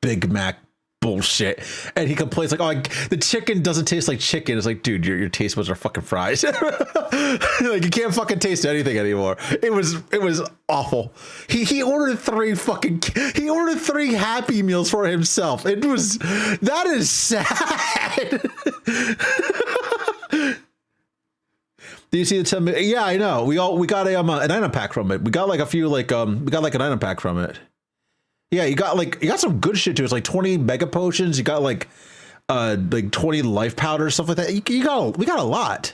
Big Mac bullshit, and he complains like, oh, the chicken doesn't taste like chicken. It's like, dude, your taste buds are fucking fries. Like, you can't fucking taste anything anymore. It was awful. He ordered 3 Happy Meals for himself. That is sad. Do you see the 10 minute? Yeah, I know. We got an item pack from it. We got like a few we got like an item pack from it. Yeah, you got some good shit too. It's like 20 mega potions. You got like 20 life powders, stuff like that. We got a lot.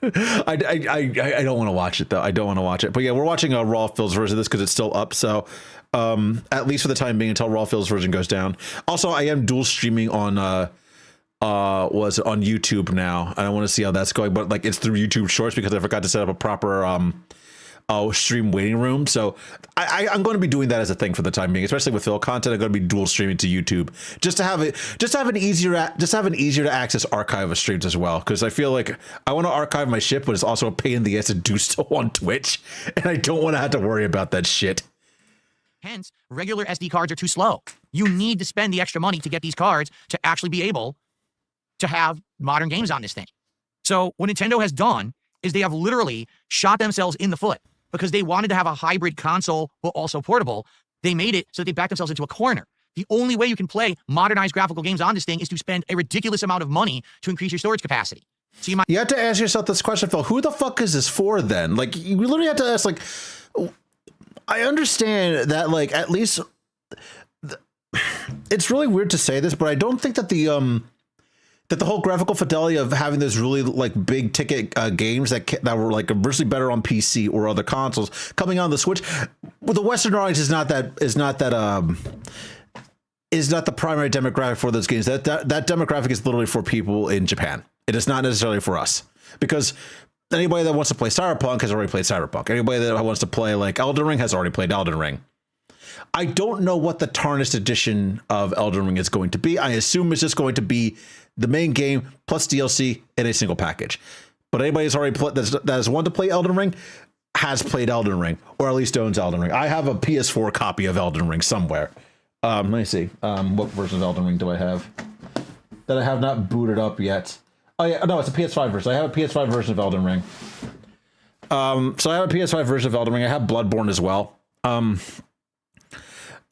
I don't want to watch it though. I don't want to watch it. But yeah, we're watching a Raw Phil's version of this because it's still up. So at least for the time being, until Raw Phil's version goes down. Also, I am dual streaming on was on YouTube now. I don't want to see how that's going, but like, it's through YouTube Shorts because I forgot to set up a proper stream waiting room. So I'm going to be doing that as a thing for the time being, especially with Phil content. I'm going to be dual streaming to YouTube just to have an easier to access archive of streams as well. Because I feel like I want to archive my shit, but it's also a pain in the ass to do so on Twitch, and I don't want to have to worry about that shit. Hence, regular SD cards are too slow. You need to spend the extra money to get these cards to actually be able to have modern games on this thing. So what Nintendo has done is they have literally shot themselves in the foot because they wanted to have a hybrid console but also portable. They made it so that they backed themselves into a corner. The only way you can play modernized graphical games on this thing is to spend a ridiculous amount of money to increase your storage capacity. So you have to ask yourself this question, Phil. Who the fuck is this for then? Like, you literally have to ask, like, I understand that, like, at least it's really weird to say this, but I don't think that the whole graphical fidelity of having those really like big ticket games that were like originally better on PC or other consoles coming on the Switch, well, the Western audience is not the primary demographic for those games. That demographic is literally for people in Japan. It is not necessarily for us, because anybody that wants to play Cyberpunk has already played Cyberpunk. Anybody that wants to play like Elden Ring has already played Elden Ring. I don't know what the tarnished edition of Elden Ring is going to be. I assume it's just going to be the main game plus DLC in a single package. But anybody who's already that has wanted to play Elden Ring has played Elden Ring, or at least owns Elden Ring. I have a PS4 copy of Elden Ring somewhere. Let me see. What version of Elden Ring do I have that I have not booted up yet? Oh yeah, no, it's a PS5 version. I have a PS5 version of Elden Ring. So I have a PS5 version of Elden Ring. I have Bloodborne as well.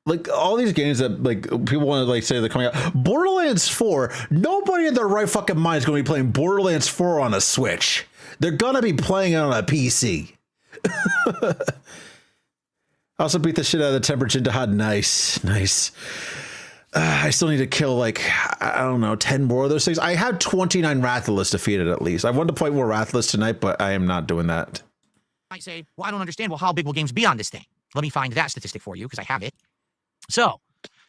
like all these games that like people want to like say they're coming out. Borderlands 4, nobody in their right fucking mind is going to be playing Borderlands 4 on a Switch. They're going to be playing it on a PC. I also beat the shit out of the Tempered Jihad. Nice. I still need to kill like, I don't know, 10 more of those things. I have 29 Rathalos defeated at least. I wanted to play more Rathalos tonight, but I am not doing that. I say, well, I don't understand. Well, how big will games be on this thing? Let me find that statistic for you because I have it. So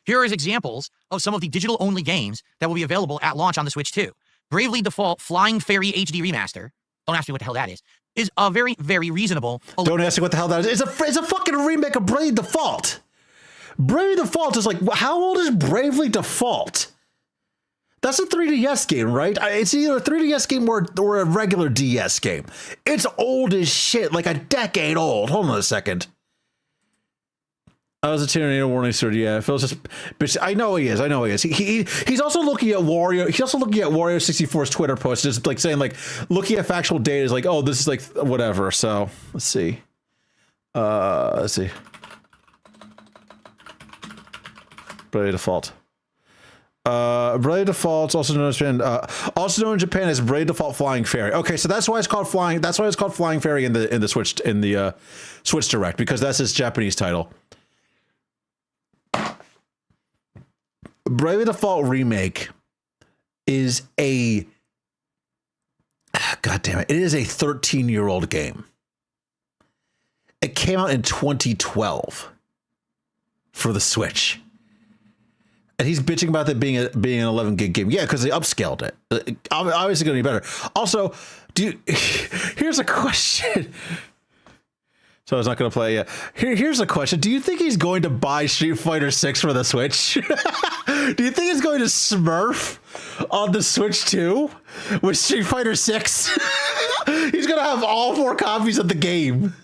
here are examples of some of the digital-only games that will be available at launch on the Switch 2. Bravely Default Flying Fairy HD Remaster. Don't ask me what the hell that is a very, very reasonable... Don't ask me what the hell that is. It's a fucking remake of Bravely Default. Bravely Default is like, how old is Bravely Default? That's a 3DS game, right? It's either a 3DS game or a regular DS game. It's old as shit, like a decade old. Hold on a second. I was a Tyrannical warning sword. Yeah, Phil's just. Bitch, I know he is. He's also looking at Wario. He's also looking at Wario 64's Twitter post, just like saying like, looking at factual data is like, oh, this is like whatever. So let's see. Bravely Default. Bravely Default, also known in Japan as Bravely Default Flying Fairy. Okay, so that's why it's called Flying. That's why it's called Flying Fairy in the Switch Switch Direct, because that's its Japanese title. Bravely Default Remake is a God damn it! It is a 13-year-old game. It came out in 2012 for the Switch. And he's bitching about that being an 11 gig game. Yeah, because they upscaled it. Obviously going to be better. Also, here's a question. So I was not going to play it yet. Here's a question. Do you think he's going to buy Street Fighter 6 for the Switch? Do you think he's going to smurf on the Switch 2 with Street Fighter 6? He's going to have all 4 copies of the game.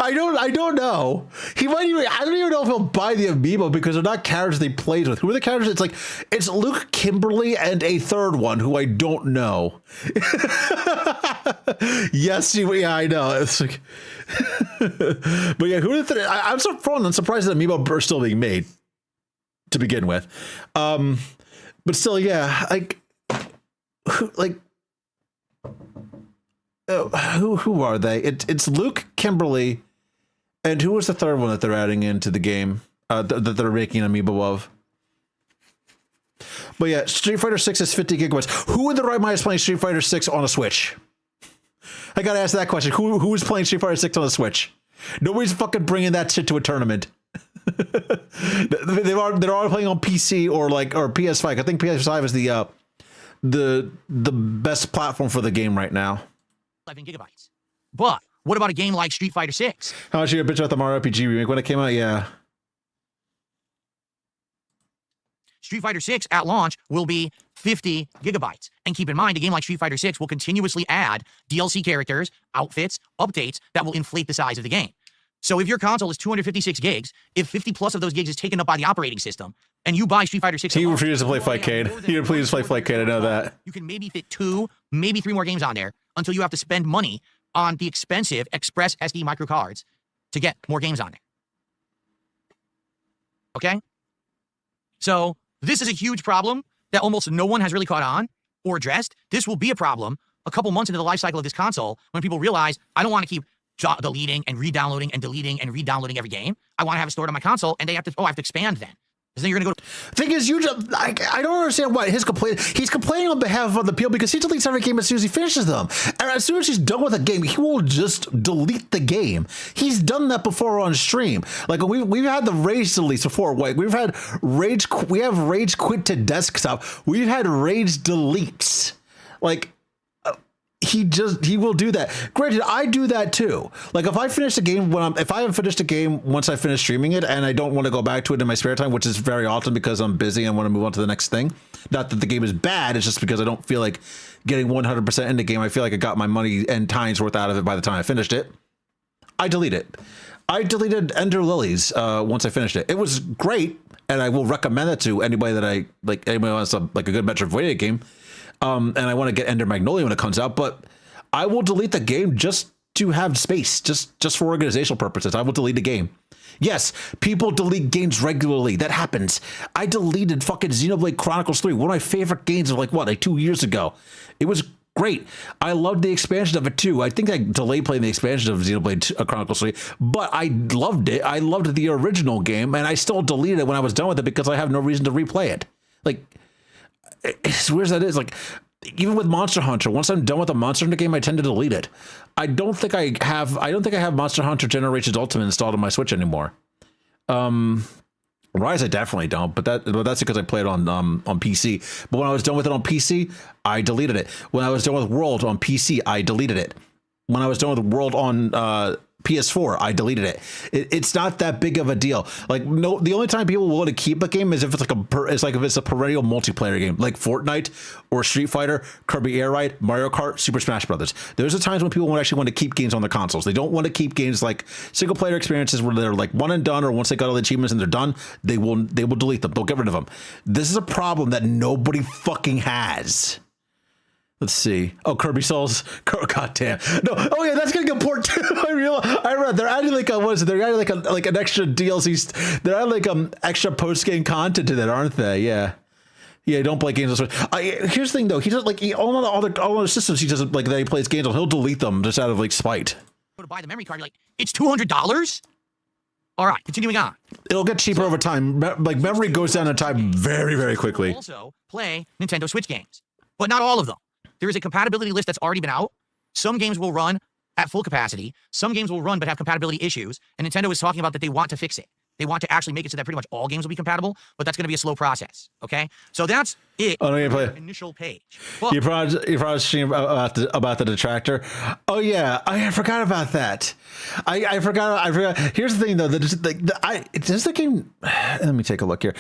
I don't know. He might even. I don't even know if he'll buy the amiibo because they're not characters he plays with. Who are the characters? It's Luke, Kimberly, and a third one who I don't know. Yes, yeah, I know. It's like, but yeah, who are the? I'm so fun. I'm surprised that amiibo are still being made to begin with. But still, yeah, who are they? It's Luke, Kimberly, and who was the third one that they're adding into the game that they're making an amiibo of? But yeah, Street Fighter 6 is 50 gigabytes. Who in the right mind is playing Street Fighter 6 on a Switch? I gotta ask that question. Who is playing Street Fighter 6 on a Switch? Nobody's fucking bringing that shit to a tournament. They're all playing on PC or PS5. I think PS5 is the best platform for the game right now. 11 gigabytes. But what about a game like Street Fighter 6? How much you bitch about the Mario RPG remake when it came out? Yeah. Street Fighter 6 at launch will be 50 gigabytes. And keep in mind, a game like Street Fighter 6 will continuously add DLC characters, outfits, updates that will inflate the size of the game. So if your console is 256 gigs, if 50 plus of those gigs is taken up by the operating system, and you buy Street Fighter 6... He refuses to play Fightcade. He refuses to play Fightcade, I know that. You can maybe fit 2, maybe 3 more games on there until you have to spend money on the expensive Express SD micro cards to get more games on there. Okay? So this is a huge problem that almost no one has really caught on or addressed. This will be a problem a couple months into the life cycle of this console when people realize, I don't want to keep deleting and re-downloading and deleting and re-downloading every game. I want to have it stored on my console, and they have to, I have to expand then. Then you're going to go. Thing is, I don't understand why his complaint. He's complaining on behalf of other people because he deletes every game as soon as he finishes them. And as soon as he's done with a game, he will just delete the game. He's done that before on stream. Like we've had the rage deletes before. Like we have rage quit to desktop. We've had rage deletes. Like. He will do that. Granted, I do that too. Like if I finish a game if I haven't finished a game once I finish streaming it and I don't want to go back to it in my spare time, which is very often because I'm busy and want to move on to the next thing. Not that the game is bad, it's just because I don't feel like getting 100% in the game. I feel like I got my money and time's worth out of it by the time I finished it. I delete it. I deleted Ender Lilies once I finished it. It was great, and I will recommend it to anybody that anybody wants a good Metroidvania game. And I want to get Ender Magnolia when it comes out, but I will delete the game just to have space, just for organizational purposes. I will delete a game. Yes, people delete games regularly. That happens. I deleted fucking Xenoblade Chronicles 3, one of my favorite games of like 2 years ago. It was great. I loved the expansion of it too. I think I delayed playing the expansion of Xenoblade Chronicles 3, but I loved it. I loved the original game, and I still deleted it when I was done with it because I have no reason to replay it. Like, as weird as that is, like, even with Monster Hunter, once I'm done with a Monster Hunter game, I tend to delete it. I don't think I have Monster Hunter Generations Ultimate installed on my Switch anymore. Rise, I definitely don't, but that's because I played on PC. But when I was done with it on PC, I deleted it. When I was done with World on PC, I deleted it. When I was done with World on PS4, I deleted it. It's not that big of a deal. Like, no, the only time people will want to keep a game is if it's if it's a perennial multiplayer game, like Fortnite or Street Fighter, Kirby Air Ride, Mario Kart, Super Smash Brothers. Those are times when people won't actually want to keep games on their consoles. They don't want to keep games like single player experiences where they're like one and done, or once they got all the achievements and they're done, they will delete them. They'll get rid of them. This is a problem that nobody fucking has. Let's see. Oh, Kirby Souls. God damn. No. Oh yeah, that's gonna get port too. I read they're adding like they're adding like an extra DLC. They're adding like extra post game content to that, aren't they? Yeah. Yeah. Don't play games on Switch. Here's the thing though. He doesn't like all other systems. He doesn't like that. He plays games on. He'll delete them just out of like spite. Go to buy the memory card. You're like, it's $200. All right, continuing on. It'll get cheaper over time. Like memory goes down in time very, very quickly. Also play Nintendo Switch games, but not all of them. There is a compatibility list that's already been out. Some games will run at full capacity. Some games will run but have compatibility issues. And Nintendo is talking about that they want to fix it. They want to actually make it so that pretty much all games will be compatible, but that's going to be a slow process. Okay, so that's it. Oh, no, the initial page. But you probably stream about the detractor. Oh yeah, I forgot about that. I forgot. Here's the thing though. Does the game? Let me take a look here.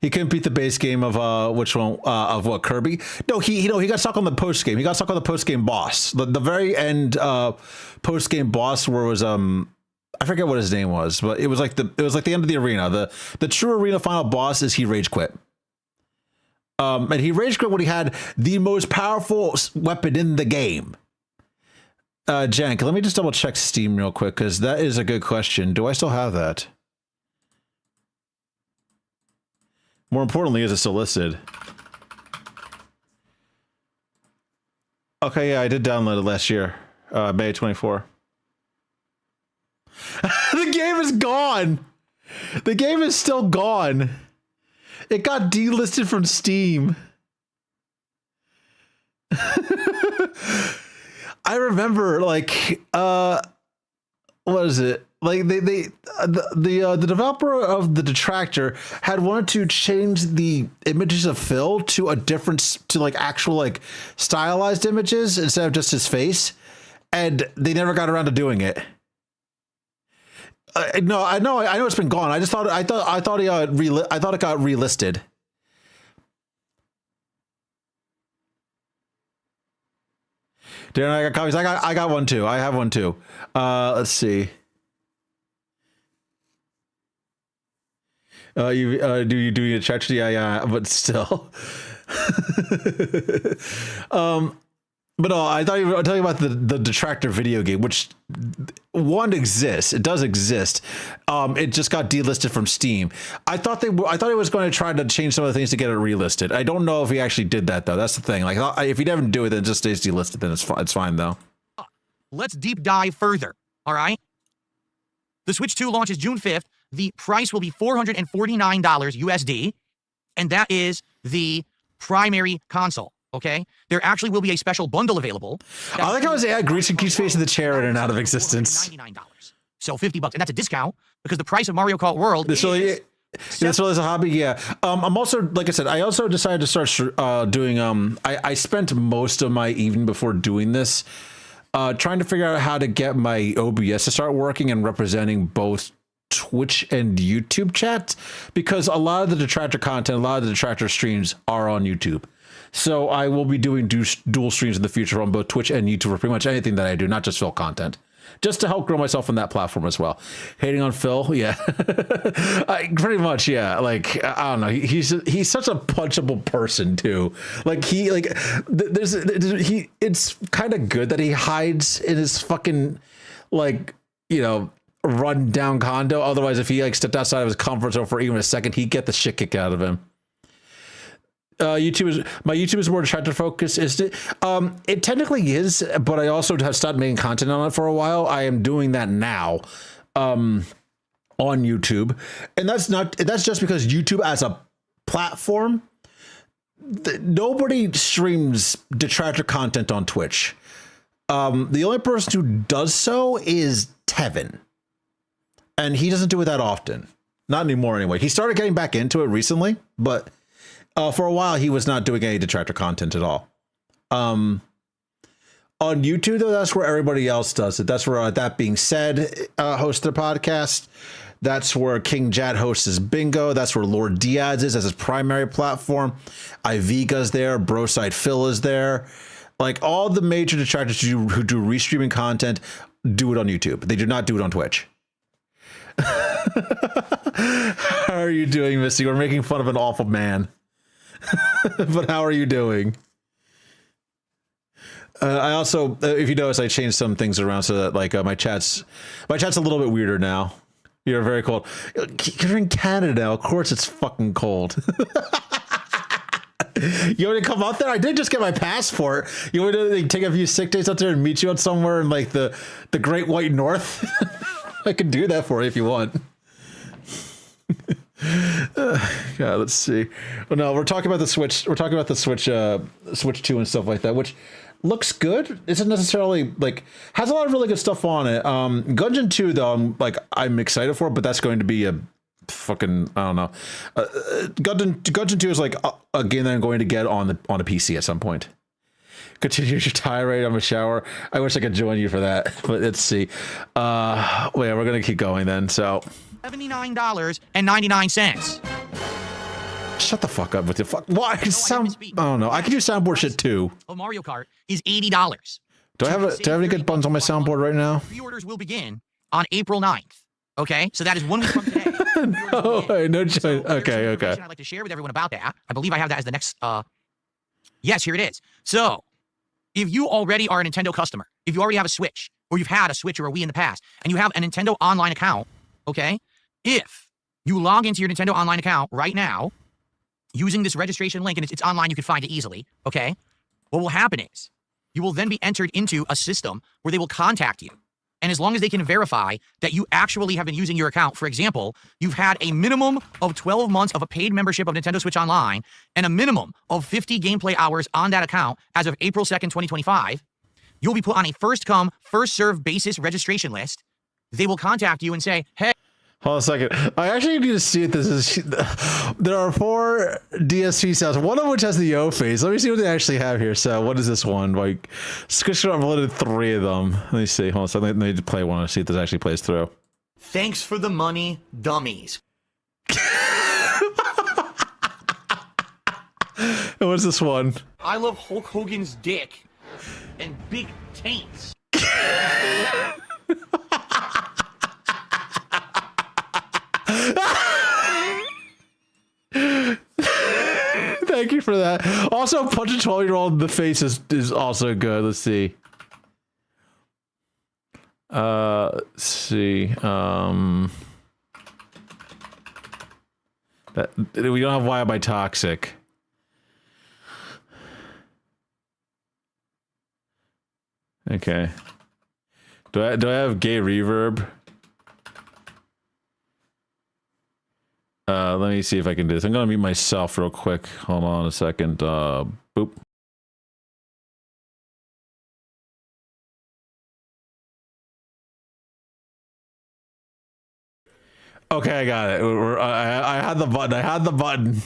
He couldn't beat the base game of which one of what, Kirby? No, he got stuck on the post game. He got stuck on the post game boss. The very end post game boss where it was I forget what his name was, but it was like the end of the arena. The true arena final boss is he rage quit. And he rage quit when he had the most powerful weapon in the game. Jank, let me just double check Steam real quick because that is a good question. Do I still have that? More importantly, is it still listed? Okay, yeah, I did download it last year, May 24. The game is gone. The game is still gone. It got delisted from Steam. I remember, like, what is it? Like the developer of the Detractor had wanted to change the images of Phil to a different, to like actual like stylized images instead of just his face, and they never got around to doing it. No, I know it's been gone. I thought it got relisted. Darren, I got copies. I got one too. I have one too. Let's see. Do you do a check? Yeah, but still. But no, I'll tell you about the Detractor video game, which one exists. It does exist. It just got delisted from Steam. I thought it was going to try to change some of the things to get it relisted. I don't know if he actually did that though. That's the thing. Like, if he doesn't do it, then it just stays delisted. Then it's fine though. Let's deep dive further. All right. The Switch 2 launches June 5th. The price will be $449 USD, and that is the primary console. Okay, there actually will be a special bundle available. I like how his AI Greasy keeps facing the chair in and out of existence. $99. So $50, and that's a discount because the price of Mario Kart World is... That's really a hobby, yeah. I'm also, like I said, I also decided to start doing, I spent most of my evening before doing this trying to figure out how to get my OBS to start working and representing both Twitch and YouTube chat, because a lot of the Detractor content, a lot of the Detractor streams are on YouTube. So I will be doing dual streams in the future on both Twitch and YouTube for pretty much anything that I do, not just Phil content. just to help grow myself on that platform as well. Hating on Phil, yeah, pretty much, yeah. Like I don't know, he's such a punchable person too. Like it's kind of good that he hides in his fucking like run down condo. Otherwise, if he like stepped outside of his comfort zone for even a second, he'd get the shit kicked out of him. My YouTube is more detractor focused. It technically is, but I also have stopped making content on it for a while. I am doing that now on YouTube, and that's just because YouTube as a platform, nobody streams detractor content on Twitch. The only person who does so is Tevin, and he doesn't do it that often. Not anymore anyway. He started getting back into it recently, but for a while he was not doing any detractor content at all. On YouTube though, that's where everybody else does it. That's where That Being Said hosts their podcast. That's where King Jad hosts his bingo. That's where Lord Diaz is as his primary platform. Iviga's there. Broside Phil is there. Like all the major detractors who do restreaming content do it on YouTube. They do not do it on Twitch. How are you doing, Misty? We're making fun of an awful man. But how are you doing? I also, if you notice, I changed some things around so that like my chat's a little bit weirder now. You're very cold. You're in Canada now. Of course it's fucking cold. You want to come out there? I did just get my passport. You want to take a few sick days out there and meet you out somewhere in like the Great White North? I can do that for you if you want. God, let's see. Well, no, we're talking about the Switch. We're talking about the Switch 2 and stuff like that, which looks good. Isn't necessarily like has a lot of really good stuff on it. Gungeon 2 though, I'm excited for it, but that's going to be a fucking I don't know. Gungeon 2 is like a game that I'm going to get on a PC at some point. Continue your tirade. I'm a shower. I wish I could join you for that, but let's see. Wait, we're gonna keep going then. So $79.99. Shut the fuck up with your fuck. Why? I don't know. I can do soundboard shit too. Oh, Mario Kart is $80. Do I have any good buttons on my soundboard right now? Pre-orders will begin on April 9th. Okay, so that is 1 week from today. No choice. Okay. I'd like to share with everyone about that. I believe I have that as the next. Yes, here it is. So, if you already are a Nintendo customer, if you already have a Switch, or you've had a Switch or a Wii in the past, and you have a Nintendo Online account, okay, if you log into your Nintendo Online account right now, using this registration link, and it's online, you can find it easily, okay, what will happen is, you will then be entered into a system where they will contact you. And as long as they can verify that you actually have been using your account, for example, you've had a minimum of 12 months of a paid membership of Nintendo Switch Online and a minimum of 50 gameplay hours on that account as of April 2nd, 2025, you'll be put on a first-come, first-served basis registration list. They will contact you and say, hey, hold on a second. I actually need to see if this is. There are 4 DSP sounds, one of which has the yo face. Let me see what they actually have here. So, what is this one? Like, Squisher uploaded 3 of them. Let me see. Hold on a second. I need to play one and see if this actually plays through. Thanks for the money, dummies. And what's this one? I love Hulk Hogan's dick and big taints. Thank you for that. Also, punch a 12-year-old in the face is also good. Let's see. Let's see. We don't have Why Am I Toxic? Okay. Do I have gay reverb? Let me see if I can do this. I'm gonna mute myself real quick. Hold on a second. Boop. Okay, I got it. I had the button. I had the button.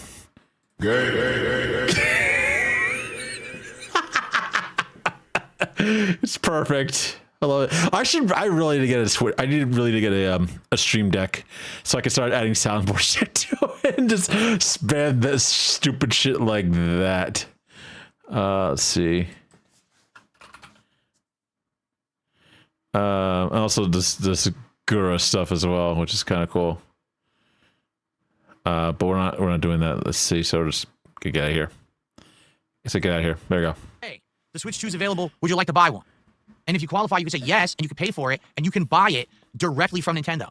It's perfect. I love it. I really need to get a Switch. I need really to get a Stream Deck so I can start adding soundboard shit to it and just spam this stupid shit like that. Let's see. And also this Gura stuff as well, which is kind of cool. But we're not doing that. Let's see. So we're just get out of here. So get out of here. There you go. Hey, the Switch 2 is available. Would you like to buy one? And if you qualify, you can say yes, and you can pay for it, and you can buy it directly from Nintendo.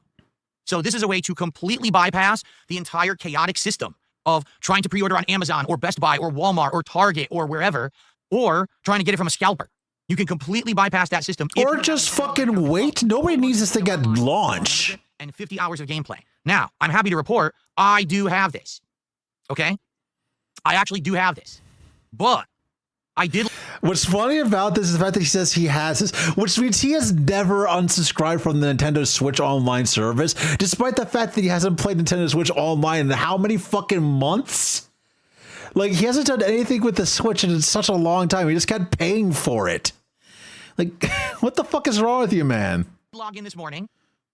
So this is a way to completely bypass the entire chaotic system of trying to pre-order on Amazon or Best Buy or Walmart or Target or wherever, or trying to get it from a scalper. You can completely bypass that system. Or just fucking wait. Nobody needs this thing at launch. And 50 hours of gameplay. Now, I'm happy to report I do have this. Okay? I actually do have this. But I did. What's funny about this is the fact that he says he has this, which means he has never unsubscribed from the Nintendo Switch Online service, despite the fact that he hasn't played Nintendo Switch Online in how many fucking months? Like, he hasn't done anything with the Switch in such a long time. He just kept paying for it. Like, what the fuck is wrong with you, man? Log in this morning.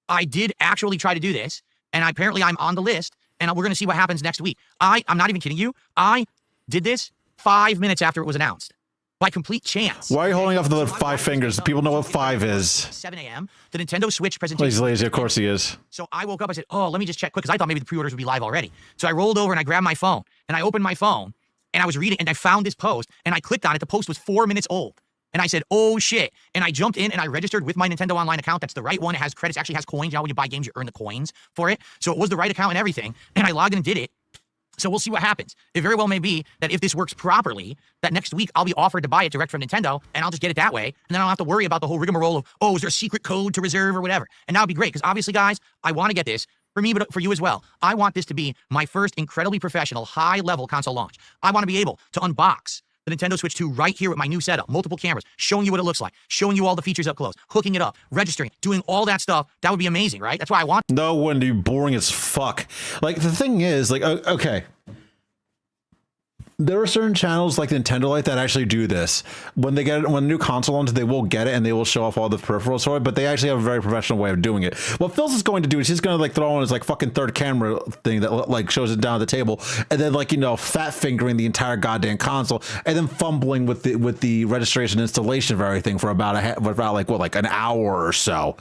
I did actually try to do this, and apparently I'm on the list, and we're going to see what happens next week. I'm not even kidding you. I did this 5 minutes after it was announced. By complete chance. Why are you holding up the 5 fingers? People know what 5 is. 7 a.m. The Nintendo Switch presentation. He's lazy. Of course he is. So I woke up. I said, oh, let me just check quick, because I thought maybe the pre-orders would be live already. So I rolled over and I grabbed my phone, and I opened my phone, and I was reading, and I found this post, and I clicked on it. The post was 4 minutes old. And I said, oh, shit. And I jumped in, and I registered with my Nintendo Online account. That's the right one. It has credits. Actually has coins. You know, when you buy games, you earn the coins for it. So it was the right account and everything. And I logged in and did it. So we'll see what happens. It very well may be that if this works properly, that next week I'll be offered to buy it direct from Nintendo, and I'll just get it that way, and then I don't have to worry about the whole rigmarole of, oh, is there a secret code to reserve or whatever? And that would be great, because obviously, guys, I want to get this for me, but for you as well. I want this to be my first incredibly professional, high-level console launch. I want to be able to unbox the Nintendo Switch 2 right here with my new setup, multiple cameras, showing you what it looks like, showing you all the features up close, hooking it up, registering, doing all that stuff. That would be amazing, right? That's why I want. No, it wouldn't be boring as fuck. Like, the thing is, like, okay. There are certain channels like Nintendo Life that actually do this. When they get it, when a new console launches, they will get it and they will show off all the peripherals for it, but they actually have a very professional way of doing it. What Phil's is going to do is he's going to like throw on his like fucking third camera thing that like shows it down at the table, and then like, you know, fat fingering the entire goddamn console, and then fumbling with the registration installation of everything for about like an hour or so.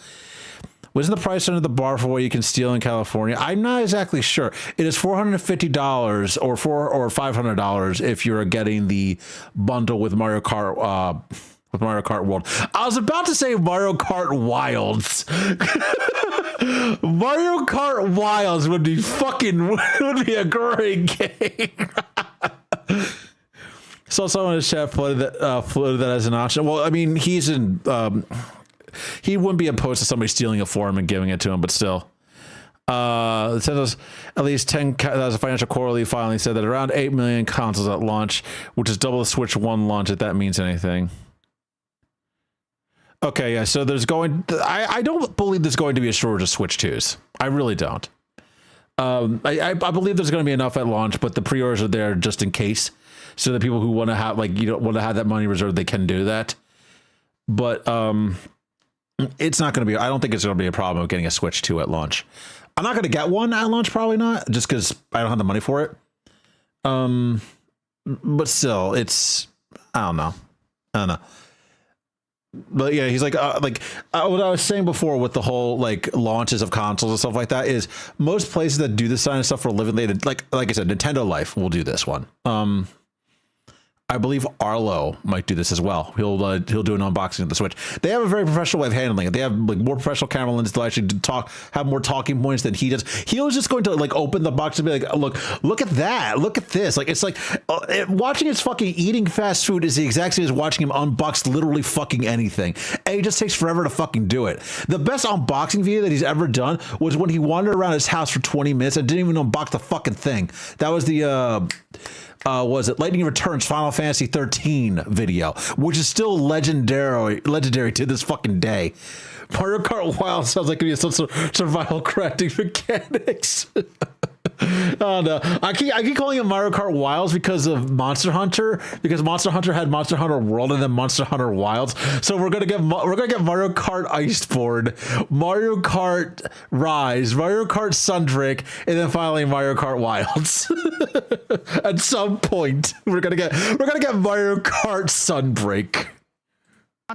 Wasn't the price under the bar for what you can steal in California? I'm not exactly sure. It is $450 or $500 if you're getting the bundle with Mario Kart World. I was about to say Mario Kart Wilds. Mario Kart Wilds would be a great game. So someone in the chat floated that as an option. Well, I mean, he's in. He wouldn't be opposed to somebody stealing it for him and giving it to him, but still. Nintendo's at least 10, that was a Financial Quarterly filing, said that around 8 million consoles at launch, which is double the Switch 1 launch, if that means anything. Okay, yeah, so I don't believe there's going to be a shortage of Switch 2s. I really don't. I believe there's going to be enough at launch, but the pre-orders are there just in case. So the people who want to have, like, you know, want to have that money reserved, they can do that. But, it's not going to be, I don't think it's going to be a problem with getting a Switch 2 at launch. I'm not going to get one at launch, probably not, just because I don't have the money for it. But still, it's, I don't know. But yeah, he's like what I was saying before with the whole like launches of consoles and stuff like that is most places that do this kind of stuff for a living, like I said, Nintendo Life will do this one. I believe Arlo might do this as well. He'll do an unboxing of the Switch. They have a very professional way of handling it. They have like more professional camera lenses to actually have more talking points than he does. He was just going to like open the box and be like, look at that, look at this. Like, it's like watching his fucking eating fast food is the exact same as watching him unbox literally fucking anything. And he just takes forever to fucking do it. The best unboxing video that he's ever done was when he wandered around his house for 20 minutes and didn't even unbox the fucking thing. That was the was it Lightning Returns Final Fantasy 13 video, which is still legendary to this fucking day. Mario Kart Wild sounds like it could be some survival crafting mechanics. Oh no! I keep calling it Mario Kart Wilds because of Monster Hunter. Because Monster Hunter had Monster Hunter World and then Monster Hunter Wilds. So we're gonna get Mario Kart Iceboard, Mario Kart Rise, Mario Kart Sundrake, and then finally Mario Kart Wilds. At some point, we're gonna get Mario Kart Sunbreak.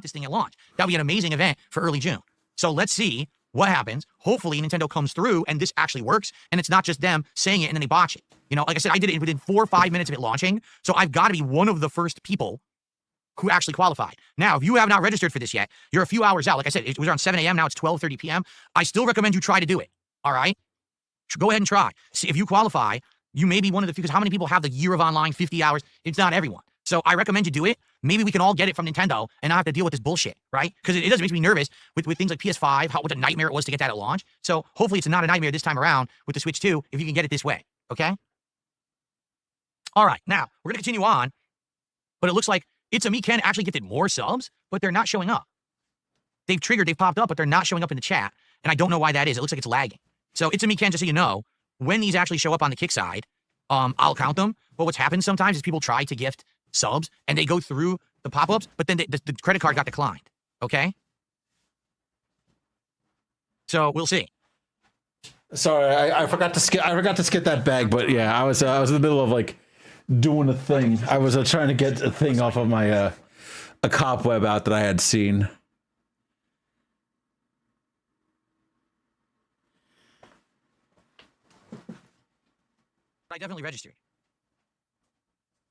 this thing at launch. That would be an amazing event for early June. So let's see what happens. Hopefully Nintendo comes through and this actually works, and it's not just them saying it and then they botch it. You know, like I said, I did it within 4 or 5 minutes of it launching, so I've got to be one of the first people who actually qualified. Now, if you have not registered for this yet, you're a few hours out. Like I said, it was around 7 a.m. Now it's 12:30 p.m. I still recommend you try to do it. All right? Go ahead and try. See, if you qualify, you may be one of the few, because how many people have the year of online 50 hours? It's not everyone. So I recommend you do it. Maybe we can all get it from Nintendo and not have to deal with this bullshit, right? Because it does make me nervous with things like PS5, what a nightmare it was to get that at launch. So hopefully it's not a nightmare this time around with the Switch 2 if you can get it this way, okay? All right, now we're going to continue on, but it looks like It's a Me can actually gifted more subs, but they're not showing up. They've popped up, but they're not showing up in the chat, and I don't know why that is. It looks like it's lagging. So It's a Me can, just so you know, when these actually show up on the Kick side, I'll count them. But what's happened sometimes is people try to gift subs, and they go through the pop-ups, but then the credit card got declined, okay? So we'll see. Sorry, I forgot to skip that bag, but yeah, I was in the middle of like doing a thing. I was trying to get a thing off of my a cobweb out that I had seen. I definitely registered.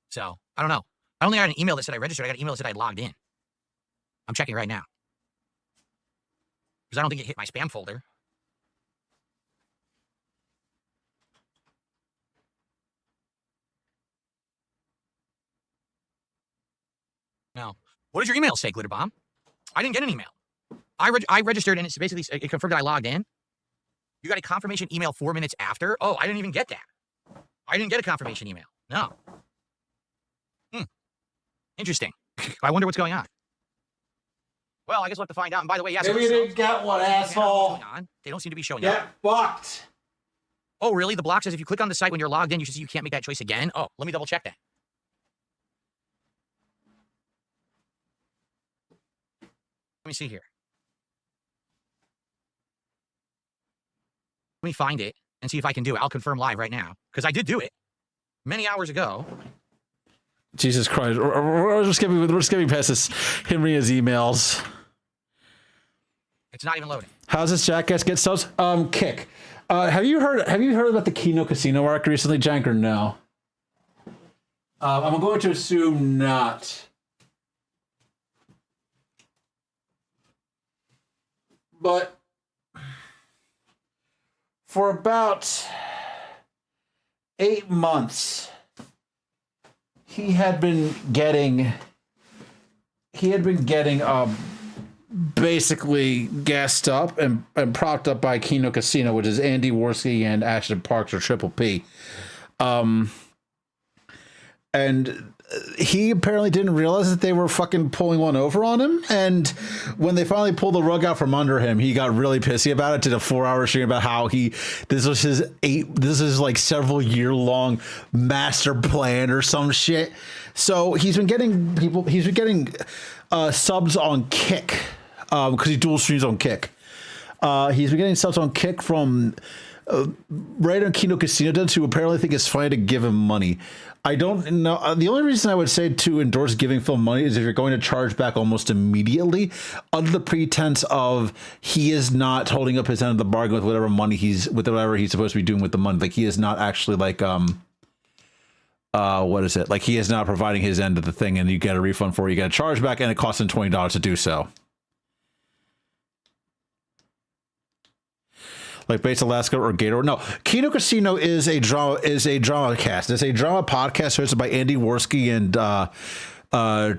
So I don't know. I only got an email that said I registered. I got an email that said I logged in. I'm checking right now because I don't think it hit my spam folder. Now, what does your email say, Glitterbomb? I didn't get an email. I registered, and it's basically, it confirmed that I logged in. You got a confirmation email 4 minutes after? Oh, I didn't even get that. I didn't get a confirmation email. No. Interesting. I wonder what's going on. Well, I guess we'll have to find out. And by the way, yes. Maybe you didn't get one, asshole. They don't seem to be showing up. Get blocked. Oh, really? The block says if you click on the site when you're logged in, you should see you can't make that choice again. Oh, let me double check that. Let me see here. Let me find it and see if I can do it. I'll confirm live right now because I did do it many hours ago. Jesus Christ. We're just skipping past this. Him reading his emails. It's not even loading. How's this jackass get subs? Kick. Have you heard about the Kino Casino arc recently, Jank, or no? I'm going to assume not. But for about 8 months, he had been getting basically gassed up and propped up by Kino Casino, which is Andy Worski and Ashton Parks, or Triple P. And he apparently didn't realize that they were fucking pulling one over on him. And when they finally pulled the rug out from under him, he got really pissy about it. Did a 4-hour stream about how this is like several year-long master plan or some shit. So he's been getting subs on Kick, because he dual streams on Kick. He's been getting subs on Kick from right on Kino Casino dudes who apparently think it's funny to give him money. I don't know. The only reason I would say to endorse giving Phil money is if you're going to charge back almost immediately under the pretense of he is not holding up his end of the bargain with whatever he's supposed to be doing with the money. Like he is not actually like what is it? Like he is not providing his end of the thing, and you get a refund for it. You get a charge back, and it costs him $20 to do so. Like Bates Alaska or Gator. No, Kino Casino is a drama cast. It's a drama podcast hosted by Andy Worski and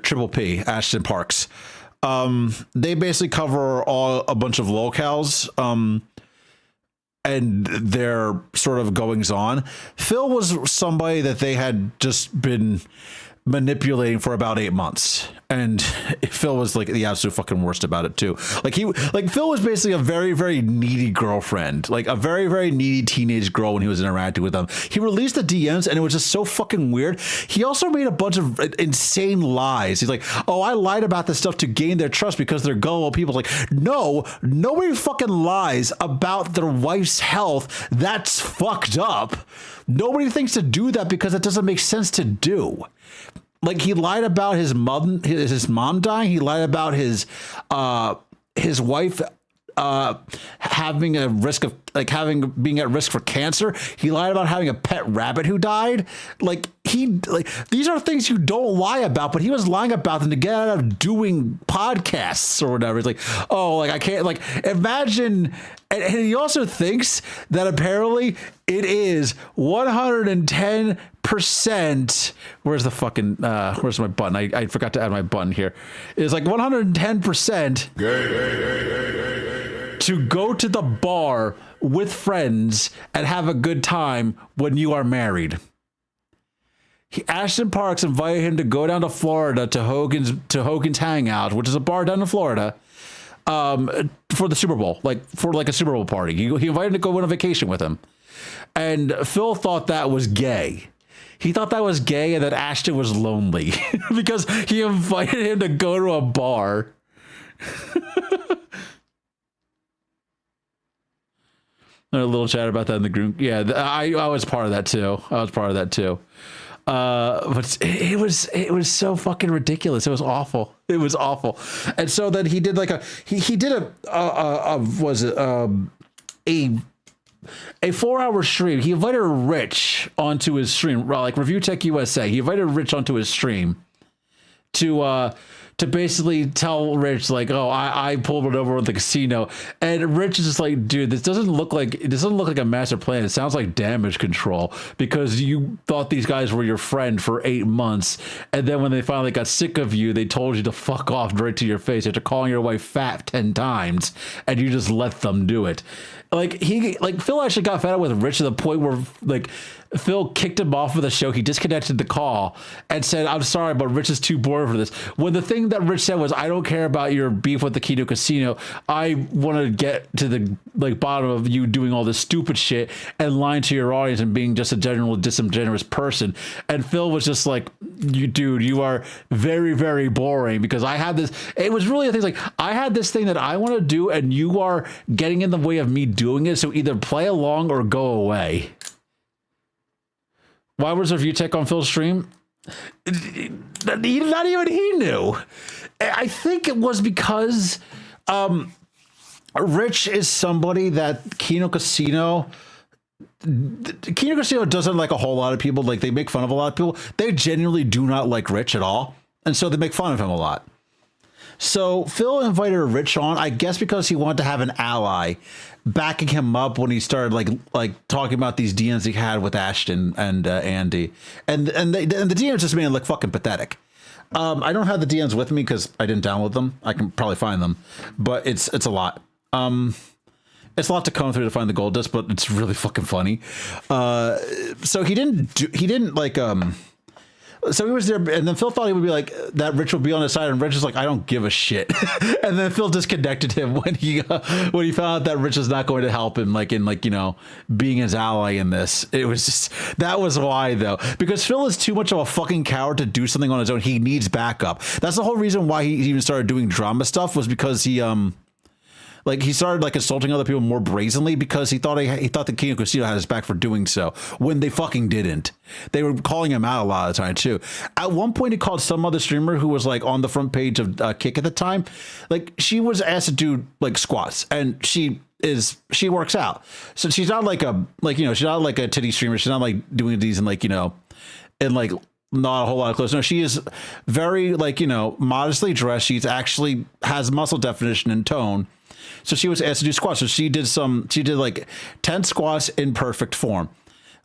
Triple P, Ashton Parks. They basically cover a bunch of locales and their sort of goings on. Phil was somebody that they had just been manipulating for about 8 months, and Phil was like the absolute fucking worst about it too. Like Phil was basically a very, very needy girlfriend, like a very, very needy teenage girl when he was interacting with them. He released the DMs, and it was just so fucking weird. He also made a bunch of insane lies. He's like, "Oh, I lied about this stuff to gain their trust because they're gullible people." Like, no, nobody fucking lies about their wife's health. That's fucked up. Nobody thinks to do that because it doesn't make sense to do. like he lied about his mom dying. He lied about his wife having a risk of being at risk for cancer. He lied about having a pet rabbit who died. These are things you don't lie about, but he was lying about them to get out of doing podcasts or whatever. It's like, oh, like I can't, like, imagine. And he also thinks that apparently it is 110%. Where's the fucking, where's my button? I forgot to add my button here. It's like 110% to go to the bar with friends and have a good time when you are married. Ashton Parks invited him to go down to Florida to Hogan's Hangout, which is a bar down in Florida, for the Super Bowl, for a Super Bowl party. He invited him to go on a vacation with him. And Phil thought that was gay. He thought that was gay and that Ashton was lonely because he invited him to go to a bar. A little chat about that in the group. Yeah, I was part of that too. But it was so fucking ridiculous. It was awful. And so then he did he did a 4-hour stream. He invited Rich onto his stream, like Review Tech USA. He invited Rich onto his stream to basically tell Rich, like, oh, I pulled it over at the casino. And Rich is just like, dude, this doesn't look like a master plan. It sounds like damage control, because you thought these guys were your friend for 8 months. And then when they finally got sick of you, they told you to fuck off right to your face after calling your wife fat 10 times. And you just let them do it. Phil actually got fed up with Rich to the point where Phil kicked him off of the show. He disconnected the call and said, I'm sorry, but Rich is too bored for this. When the thing that Rich said was, I don't care about your beef with the Kino Casino. I want to get to the bottom of you doing all this stupid shit and lying to your audience and being just a general disingenuous person. And Phil was just like, you are very, very boring, because I had this. It was really a thing like, I had this thing that I want to do and you are getting in the way of me doing it. So either play along or go away. Why was Review Tech on Phil's stream? Not even he knew. I think it was because Rich is somebody that Kino Casino doesn't like a whole lot of people. Like, they make fun of a lot of people. They genuinely do not like Rich at all. And so they make fun of him a lot. So Phil invited Rich on, I guess because he wanted to have an ally backing him up when he started like talking about these DMs he had with Ashton and Andy, and the DMs just made him look fucking pathetic. I don't have the DMs with me because I didn't download them. I can probably find them, but it's a lot. It's a lot to comb through to find the gold disc, but it's really fucking funny. So he didn't so he was there, and then Phil thought he would be like, that Rich would be on his side, and Rich is like, I don't give a shit. And then Phil disconnected him when he found out that Rich is not going to help him, being his ally in this. It was just, that was why, though, because Phil is too much of a fucking coward to do something on his own. He needs backup. That's the whole reason why he even started doing drama stuff, was because he started insulting other people more brazenly, because he thought the Kino Casino had his back for doing so, when they fucking didn't. They were calling him out a lot of the time too. At one point, he called some other streamer who was on the front page of Kick at the time. She was asked to do squats, and she works out, so she's not she's not like a titty streamer. She's not doing these in not a whole lot of clothes. No, she is very modestly dressed. She's actually has muscle definition and tone. So she was asked to do squats. So she did 10 squats in perfect form.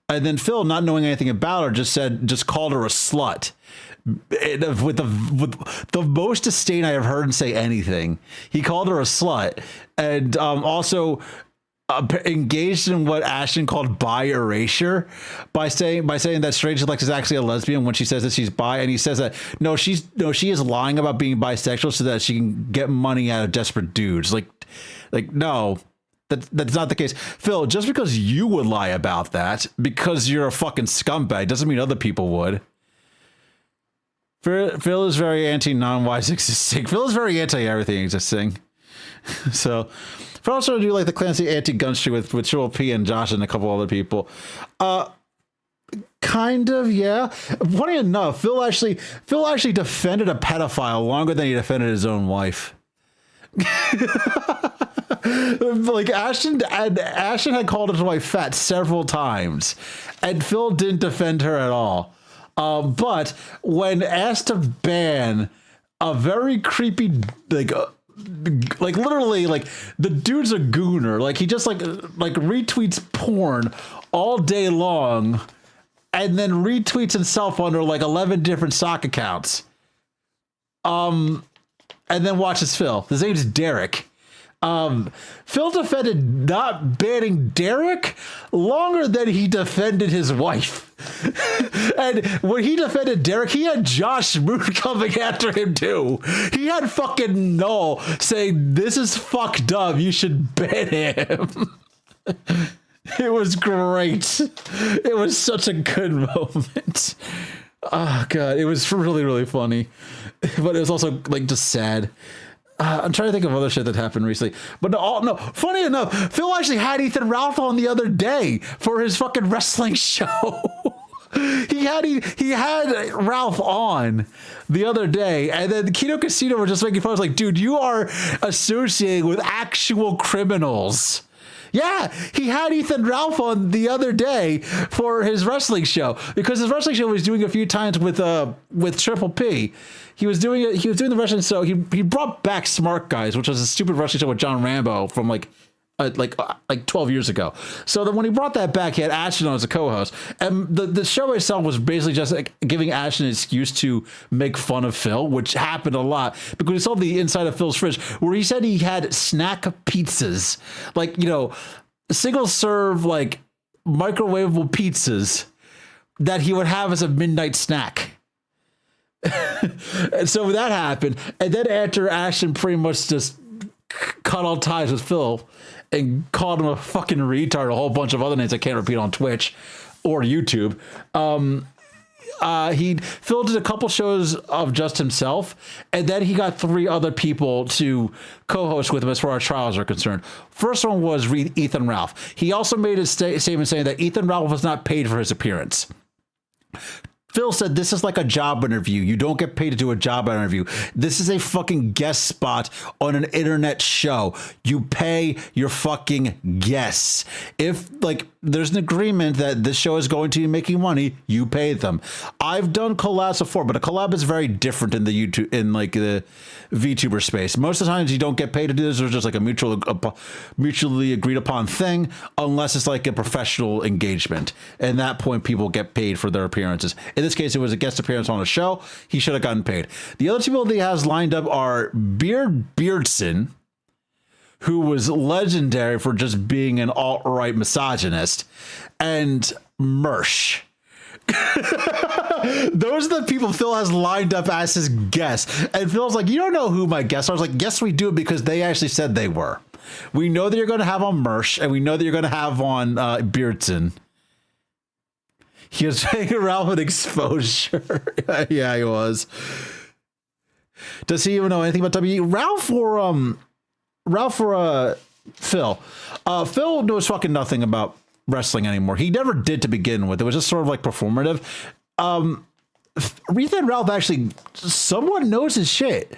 And then Phil, not knowing anything about her, just called her a slut. With the most disdain I have heard him say anything. He called her a slut. And also engaged in what Ashton called bi erasure by saying that Strange Lex is actually a lesbian when she says that she's bi, and he says that she is lying about being bisexual so that she can get money out of desperate dudes. No, that's not the case. Phil, just because you would lie about that because you're a fucking scumbag doesn't mean other people would. Phil is very anti non-wise existing. Phil is very anti everything existing. So Phil also do the Clancy anti-gun stream with Triple P and Josh and a couple other people. Kind of, yeah. Funny enough, Phil actually defended a pedophile longer than he defended his own wife. Like Ashton had called his wife fat several times, and Phil didn't defend her at all. But when asked to ban a very creepy, like literally, like the dude's a gooner. Like he just like retweets porn all day long, and then retweets himself under like 11 different sock accounts. And then watches Phil. His name's Derek. Phil defended not banning Derek longer than he defended his wife. And when he defended Derek, he had Josh Smoot coming after him too. He had fucking Null saying, "This is fucked up. You should ban him." It was great. It was such a good moment. Oh god, it was really, really funny. But it was also like just sad. I'm trying to think of other shit that happened recently. But no, funny enough, Phil actually had Ethan Ralph on the other day for his fucking wrestling show. He had Ralph on the other day, and then Kino Casino were just making fun. I was like, dude, you are associating with actual criminals. Yeah, he had Ethan Ralph on the other day for his wrestling show, because his wrestling show was doing a few times with Triple P. He was doing the wrestling show. He brought back Smart Guys, which was a stupid wrestling show with John Rambo from like 12 years ago. So then when he brought that back, he had Ashton on as a co-host, and the show itself was basically just like giving Ashton an excuse to make fun of Phil, which happened a lot because we saw the inside of Phil's fridge where he said he had snack pizzas, like, you know, single serve, like microwavable pizzas that he would have as a midnight snack. And so that happened, and then after Ashton pretty much just cut all ties with Phil and called him a fucking retard, a whole bunch of other names I can't repeat on Twitch or YouTube. Phil did a couple shows of just himself, and then he got 3 other people to co-host with him as far as trials are concerned. First one was Ethan Ralph. He also made a statement saying that Ethan Ralph was not paid for his appearance. Phil said, "This is like a job interview. You don't get paid to do a job interview. This is a fucking guest spot on an internet show. You pay your fucking guests. If like there's an agreement that this show is going to be making money, you pay them." I've done collabs before, but a collab is very different in the the VTuber space. Most of the times you don't get paid to do this. There's just like a mutually agreed upon thing, unless it's like a professional engagement. And at that point, people get paid for their appearances. In this case, it was a guest appearance on a show. He should have gotten paid. The other two people that he has lined up are Beardson, who was legendary for just being an alt-right misogynist, and Mersh. Those are the people Phil has lined up as his guests. And Phil's like, "You don't know who my guests are." I was like, "Yes, we do, because they actually said they were. We know that you're going to have on Mersh, and we know that you're going to have on Beardson." He was hanging around with Exposure. Yeah, he was. Does he even know anything about WWE? Ralph or Phil? Phil knows fucking nothing about wrestling anymore. He never did to begin with. It was just sort of like performative. Ethan Ralph actually somewhat knows his shit.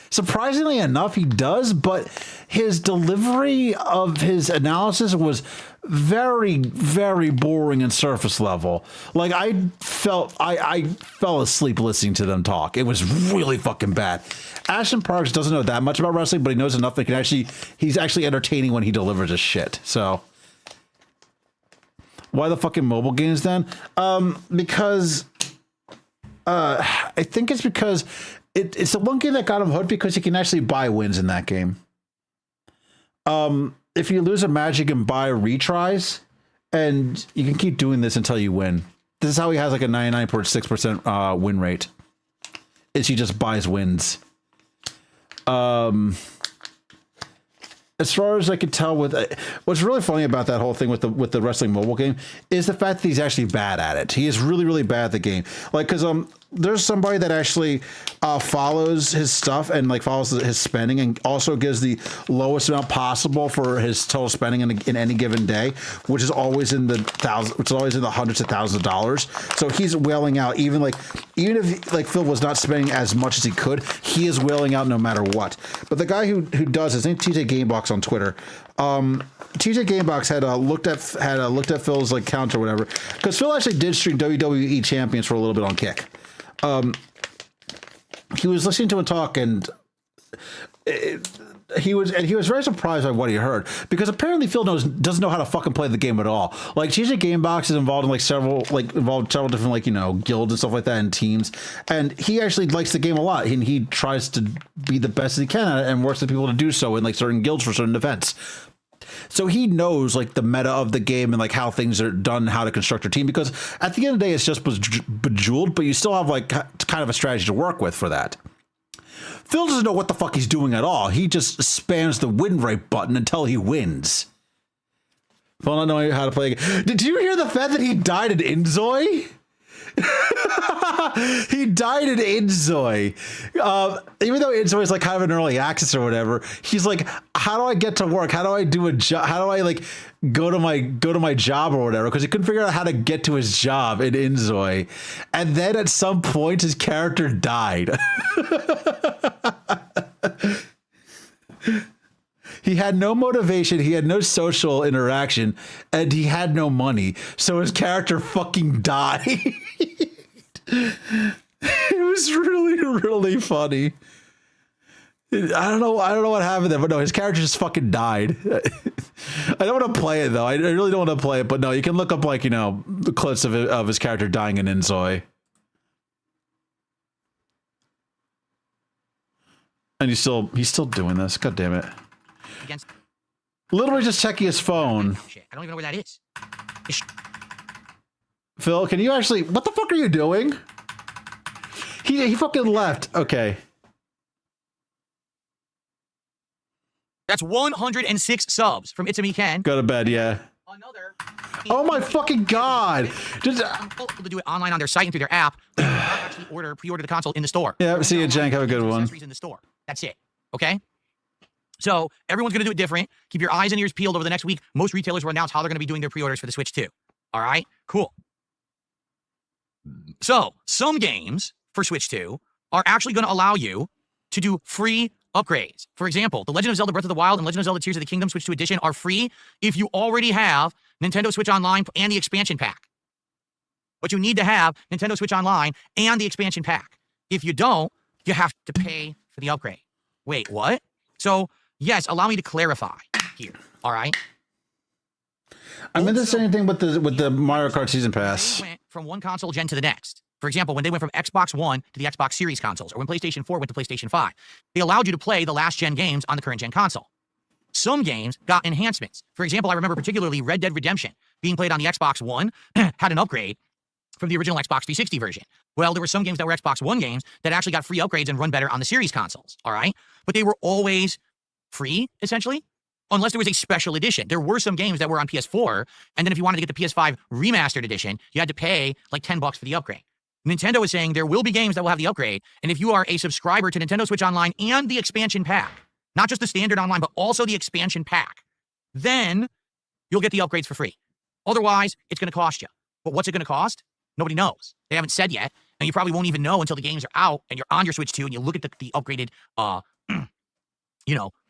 Surprisingly enough, he does, but his delivery of his analysis was very, very boring and surface level. Like I fell asleep listening to them talk. It was really fucking bad. Ashton Parks doesn't know that much about wrestling, but he knows enough that he's actually entertaining when he delivers his shit. So why the fucking mobile games then? Because I think it's because it's the one game that got him hooked, because you can actually buy wins in that game. If you lose a match, you can buy retries, and you can keep doing this until you win. This is how he has like a 99.6% win rate. Is he just buys wins. As far as I could tell, with what's really funny about that whole thing with the wrestling mobile game is the fact that he's actually bad at it. He is really, really bad at the game. Like, because there's somebody that actually follows his stuff and like follows his spending and also gives the lowest amount possible for his total spending in any given day, which is always in the hundreds of thousands of dollars. So he's wailing out, even if like Phil was not spending as much as he could, he is wailing out no matter what. But the guy who does his name TJ Gamebox on Twitter. TJ Gamebox had looked at Phil's like count or whatever, because Phil actually did stream WWE Champions for a little bit on Kick. He was listening to him talk, and he was very surprised by what he heard, because apparently Phil doesn't know how to fucking play the game at all. Like TJ Gamebox is involved in several different guilds and stuff like that and teams, and he actually likes the game a lot, and he tries to be the best he can at it and works with people to do so in like certain guilds for certain events. So he knows like the meta of the game and like how things are done, how to construct your team, because at the end of the day, it's just Bejeweled, but you still have like kind of a strategy to work with for that. Phil doesn't know what the fuck he's doing at all. He just spams the win rate button until he wins. Phil not knowing how to play. Did you hear the fact that he died in Inzoi? He died in Inzoi. Even though Inzoi is like kind of an early access or whatever, he's like, how do I get to work? How do I do a job? How do I like go to my job or whatever? Because he couldn't figure out how to get to his job in Inzoi. And then at some point his character died. He had no motivation, he had no social interaction, and he had no money. So his character fucking died. It was really, really funny. I don't know what happened there, but no, his character just fucking died. I don't want to play it though. I really don't want to play it, but no, you can look up the clips of his character dying in Inzoi. And he's still doing this. God damn it. Literally just checking his phone. Shit, I don't even know where that is. Phil, can you actually... What the fuck are you doing? He fucking left. Okay. That's 106 subs from It's Me Ken. Go to bed, yeah. Oh my fucking god! Just able to do it online on their site and through their app. But you cannot actually pre-order the console in the store. Yeah, see you, Jank. Have a good one. In the store. That's it. Okay. So everyone's going to do it different. Keep your eyes and ears peeled over the next week. Most retailers will announce how they're going to be doing their pre-orders for the Switch 2. All right, cool. So some games for Switch 2 are actually going to allow you to do free upgrades. For example, The Legend of Zelda Breath of the Wild and Legend of Zelda Tears of the Kingdom Switch 2 Edition are free if you already have Nintendo Switch Online and the expansion pack. But you need to have Nintendo Switch Online and the expansion pack. If you don't, you have to pay for the upgrade. Wait, what? So, yes, allow me to clarify here. All right. I meant the same thing with the Mario Kart Season Pass. They went from one console gen to the next. For example, when they went from Xbox One to the Xbox Series consoles, or when PlayStation 4 went to PlayStation 5, they allowed you to play the last gen games on the current gen console. Some games got enhancements. For example, I remember particularly Red Dead Redemption being played on the Xbox One had an upgrade from the original Xbox 360 version. Well, there were some games that were Xbox One games that actually got free upgrades and run better on the Series consoles, all right? But they were always free, essentially, unless there was a special edition. There were some games that were on PS4, and then if you wanted to get the PS5 remastered edition, you had to pay like $10 for the upgrade. Nintendo is saying there will be games that will have the upgrade, and if you are a subscriber to Nintendo Switch Online and the expansion pack, not just the standard online, but also the expansion pack, then you'll get the upgrades for free. Otherwise, it's going to cost you. But what's it going to cost? Nobody knows. They haven't said yet, and you probably won't even know until the games are out and you're on your Switch 2 and you look at the upgraded, the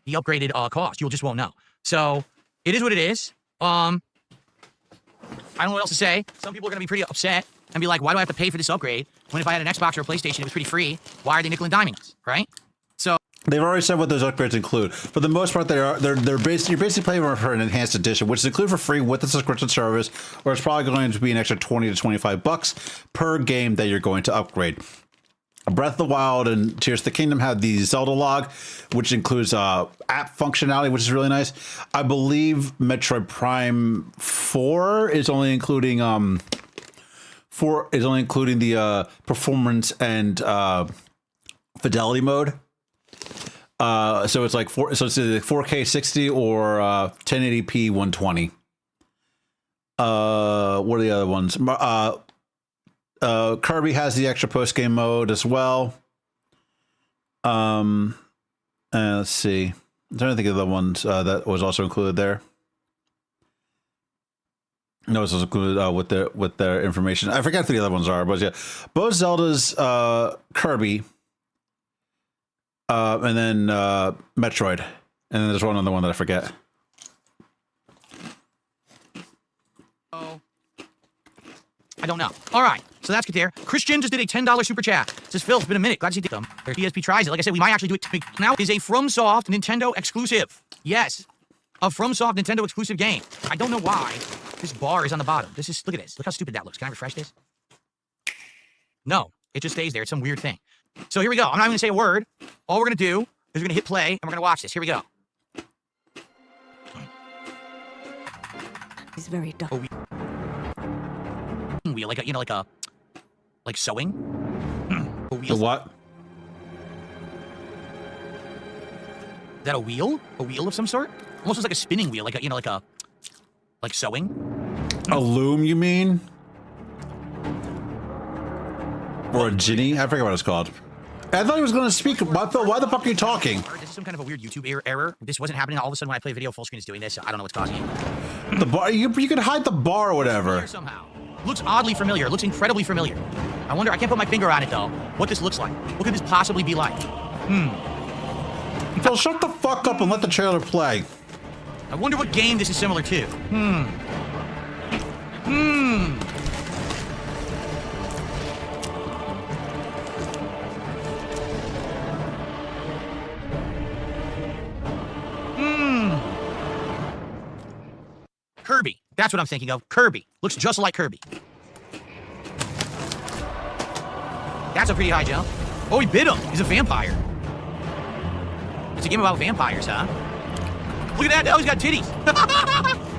upgraded cost. You just won't know. So it is what it is. I don't know what else to say. Some people are going to be pretty upset and be like, why do I have to pay for this upgrade when if I had an Xbox or a PlayStation, it was pretty free? Why are they nickel and diming us, right? So they've already said what those upgrades include. For the most part, they're basically you're basically paying for an enhanced edition, which is included for free with the subscription service, or it's probably going to be an extra $20 to $25 per game that you're going to upgrade. Breath of the Wild and Tears of the Kingdom have the Zelda log, which includes app functionality, which is really nice. I believe Metroid Prime 4 is only including the performance and fidelity mode. So it's like it's either 4K 60 or 1080p 120. What are the other ones? Kirby has the extra post game mode as well. Let's see. I'm trying to think of the ones that was also included there. No, it's also included with their information. I forget who the other ones are, but yeah, both Zelda's, Kirby, and then Metroid, and then there's one other one that I forget. Oh, I don't know. All right, so that's good there. Christian just did a $10 super chat. Says Phil, it's been a minute. Glad to see them. PSP tries it. Like I said, we might actually do it now. Is a FromSoft Nintendo exclusive. Yes, a FromSoft Nintendo exclusive game. I don't know why. This bar is on the bottom. Look at this. Look how stupid that looks. Can I refresh this? No, it just stays there. It's some weird thing. So here we go. I'm not even gonna say a word. All we're gonna do is we're gonna hit play and we're gonna watch this. Here we go. It's very dark. Wheel, like a, like sewing. A wheel. The what? Is that a wheel? A wheel of some sort? Almost looks like a spinning wheel, like a, like sewing. A loom, you mean? Or a Ginny? I forget what it's called. I thought he was going to speak. Why the fuck are you talking? This is some kind of a weird YouTube error. This wasn't happening. All of a sudden, when I play video, full screen is doing this. So I don't know what's causing it. The bar. You can hide the bar or whatever. Somehow. Looks oddly familiar. Looks incredibly familiar. I wonder. I can't put my finger on it though. What this looks like. What could this possibly be like? Phil, shut the fuck up and let the trailer play. I wonder what game this is similar to. Kirby. That's what I'm thinking of. Kirby. Looks just like Kirby. That's a pretty high jump. Oh, he bit him. He's a vampire. It's a game about vampires, huh? Look at that. Now he's got titties.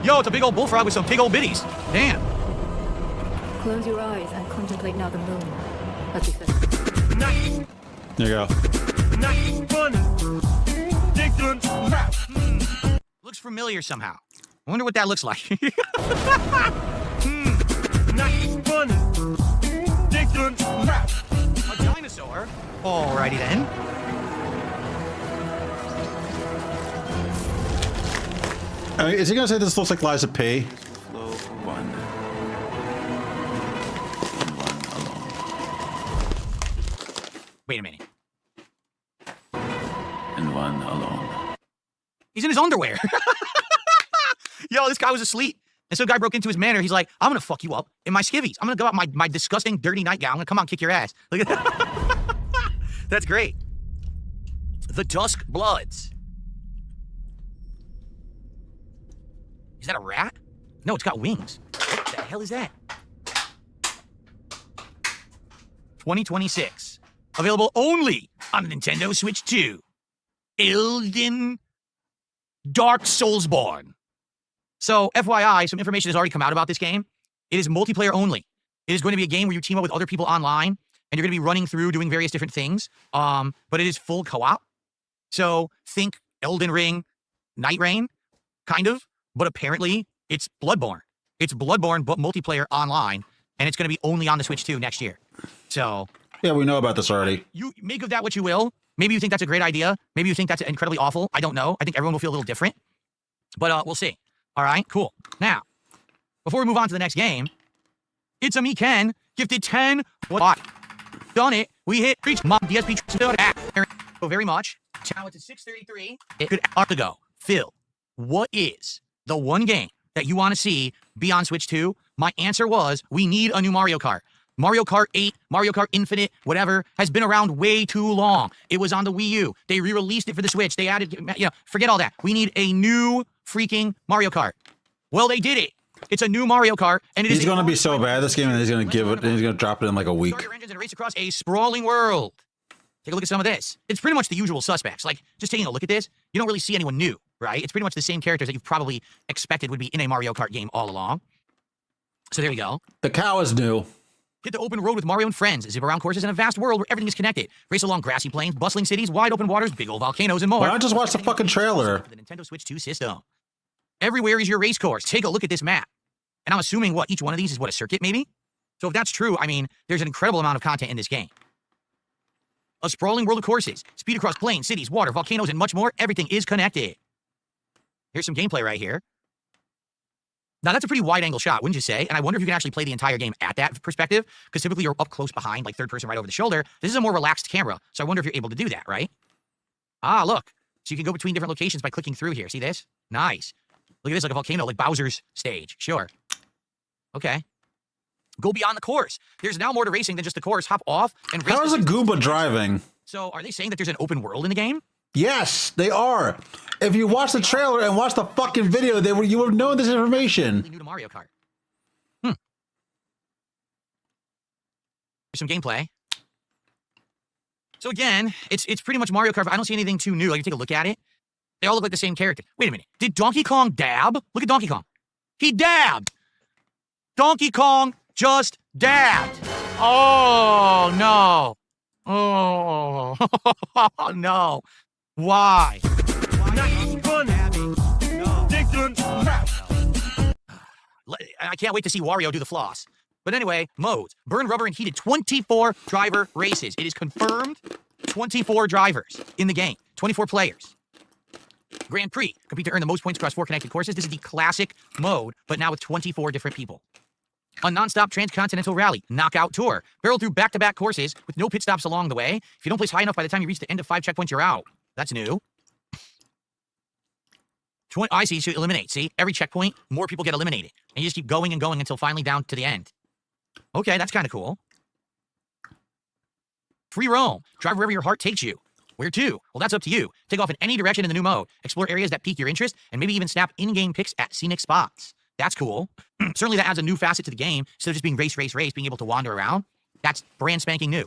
Yo, it's a big old bullfrog with some big old bitties. Damn. Close your eyes and contemplate now the moon. That's it. There you go. Looks familiar somehow. I wonder what that looks like. A dinosaur? Alrighty then. Is he gonna say this looks like Liza P? Flow for one. Wait a minute. And one alone. He's in his underwear. Yo, this guy was asleep. And some guy broke into his manor. He's like, I'm going to fuck you up in my skivvies. I'm going to go out my disgusting, dirty nightgown. I'm going to come out and kick your ass. Look at that. That's great. The Dusk Bloods. Is that a rat? No, it's got wings. What the hell is that? 2026. Available only on the Nintendo Switch 2. Elden Dark Soulsborne. So, FYI, some information has already come out about this game. It is multiplayer only. It is going to be a game where you team up with other people online, and you're going to be running through doing various different things. But it is full co-op. So, think Elden Ring, Night Rain, kind of. But apparently, it's Bloodborne. It's Bloodborne, but multiplayer online, and it's going to be only on the Switch 2 next year. So... yeah, we know about this already. You make of that what you will. Maybe you think that's a great idea. Maybe you think that's incredibly awful. I don't know. I think everyone will feel a little different. But we'll see. All right, cool. Now, before we move on to the next game, It's a Me Ken gifted 10. What? Done it. We hit reach mom DSP. So very much. Now it's at 6:33. It could hour to go. Phil, what is the one game that you want to see be on Switch 2? My answer was we need a new Mario Kart. Mario Kart 8, Mario Kart Infinite, whatever, has been around way too long. It was on the Wii U. They re-released it for the Switch. They added, forget all that. We need a new freaking Mario Kart. Well, they did it. It's a new Mario Kart, and He's going to be so bad this game, and he's going to give it. And he's going to drop it in like a week. Engines and race across a sprawling world. Take a look at some of this. It's pretty much the usual suspects. Like, just taking a look at this, you don't really see anyone new, right? It's pretty much the same characters that you've probably expected would be in a Mario Kart game all along. So there we go. The cow is new. Hit the open road with Mario and friends. Zip around courses in a vast world where everything is connected. Race along grassy plains, bustling cities, wide open waters, big old volcanoes, and more. Why not just watch the fucking trailer? The Nintendo Switch 2 system. Everywhere is your race course. Take a look at this map. And I'm assuming, each one of these is a circuit, maybe? So if that's true, I mean, there's an incredible amount of content in this game. A sprawling world of courses, speed across plains, cities, water, volcanoes, and much more. Everything is connected. Here's some gameplay right here. Now, that's a pretty wide-angle shot, wouldn't you say? And I wonder if you can actually play the entire game at that perspective, because typically you're up close behind, like third person right over the shoulder. This is a more relaxed camera, so I wonder if you're able to do that, right? Ah, look. So you can go between different locations by clicking through here. See this? Nice. Look at this, like a volcano, like Bowser's stage. Sure. Okay. Go beyond the course. There's now more to racing than just the course. Hop off and race. How is a Goomba driving? So are they saying that there's an open world in the game? Yes, they are. If you watch the trailer and watch the fucking video, you would have known this information. New to Mario Kart. Here's some gameplay. So again, it's pretty much Mario Kart, but I don't see anything too new. Like, you take a look at it. They all look like the same character. Wait a minute. Did Donkey Kong dab? Look at Donkey Kong. He dabbed. Donkey Kong just dabbed. Oh, no. Oh, no. Why? I can't wait to see Wario do the floss. But anyway, modes. Burn rubber and heated 24 driver races. It is confirmed 24 drivers in the game. 24 players. Grand Prix. Compete to earn the most points across 4 connected courses. This is the classic mode, but now with 24 different people. A non-stop transcontinental rally. Knockout tour. Barrel through back-to-back courses with no pit stops along the way. If you don't place high enough by the time you reach the end of 5 checkpoints, you're out. That's new. I see, so eliminate. See, every checkpoint, more people get eliminated. And you just keep going and going until finally down to the end. Okay, that's kind of cool. Free roam. Drive wherever your heart takes you. Where to? Well, that's up to you. Take off in any direction in the new mode. Explore areas that pique your interest, and maybe even snap in-game pics at scenic spots. That's cool. Certainly that adds a new facet to the game. Instead of just being race, being able to wander around. That's brand spanking new.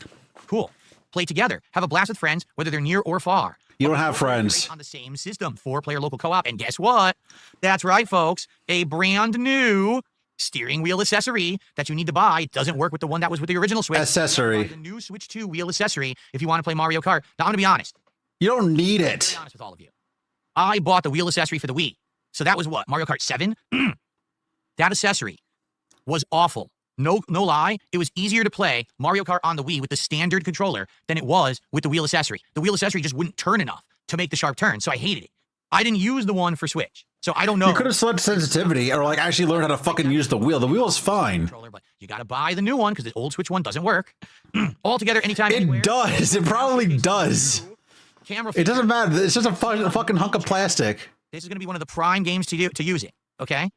Cool. Play together. Have a blast with friends, whether they're near or far. You don't have friends. On the same system, 4-player local co-op. And guess what? That's right, folks. A brand new steering wheel accessory that you need to buy. It doesn't work with the one that was with the original Switch. Accessory. The new Switch 2 wheel accessory if you want to play Mario Kart. Now, I'm going to be honest. You don't need it. I'm going to be honest with all of you. I bought the wheel accessory for the Wii. So that was what? Mario Kart 7? That accessory was awful. No lie. It was easier to play Mario Kart on the Wii with the standard controller than it was with the wheel accessory. The wheel accessory just wouldn't turn enough to make the sharp turn, so I hated it. I didn't use the one for Switch, so I don't know. You could have selected sensitivity or like actually learn how to fucking use the wheel. The wheel is fine. But you got to buy the new one because the old Switch one doesn't work. Altogether, anytime. It does. It probably does. Camera. It doesn't matter. It's just a fucking hunk of plastic. This is going to be one of the prime games to use it. Okay.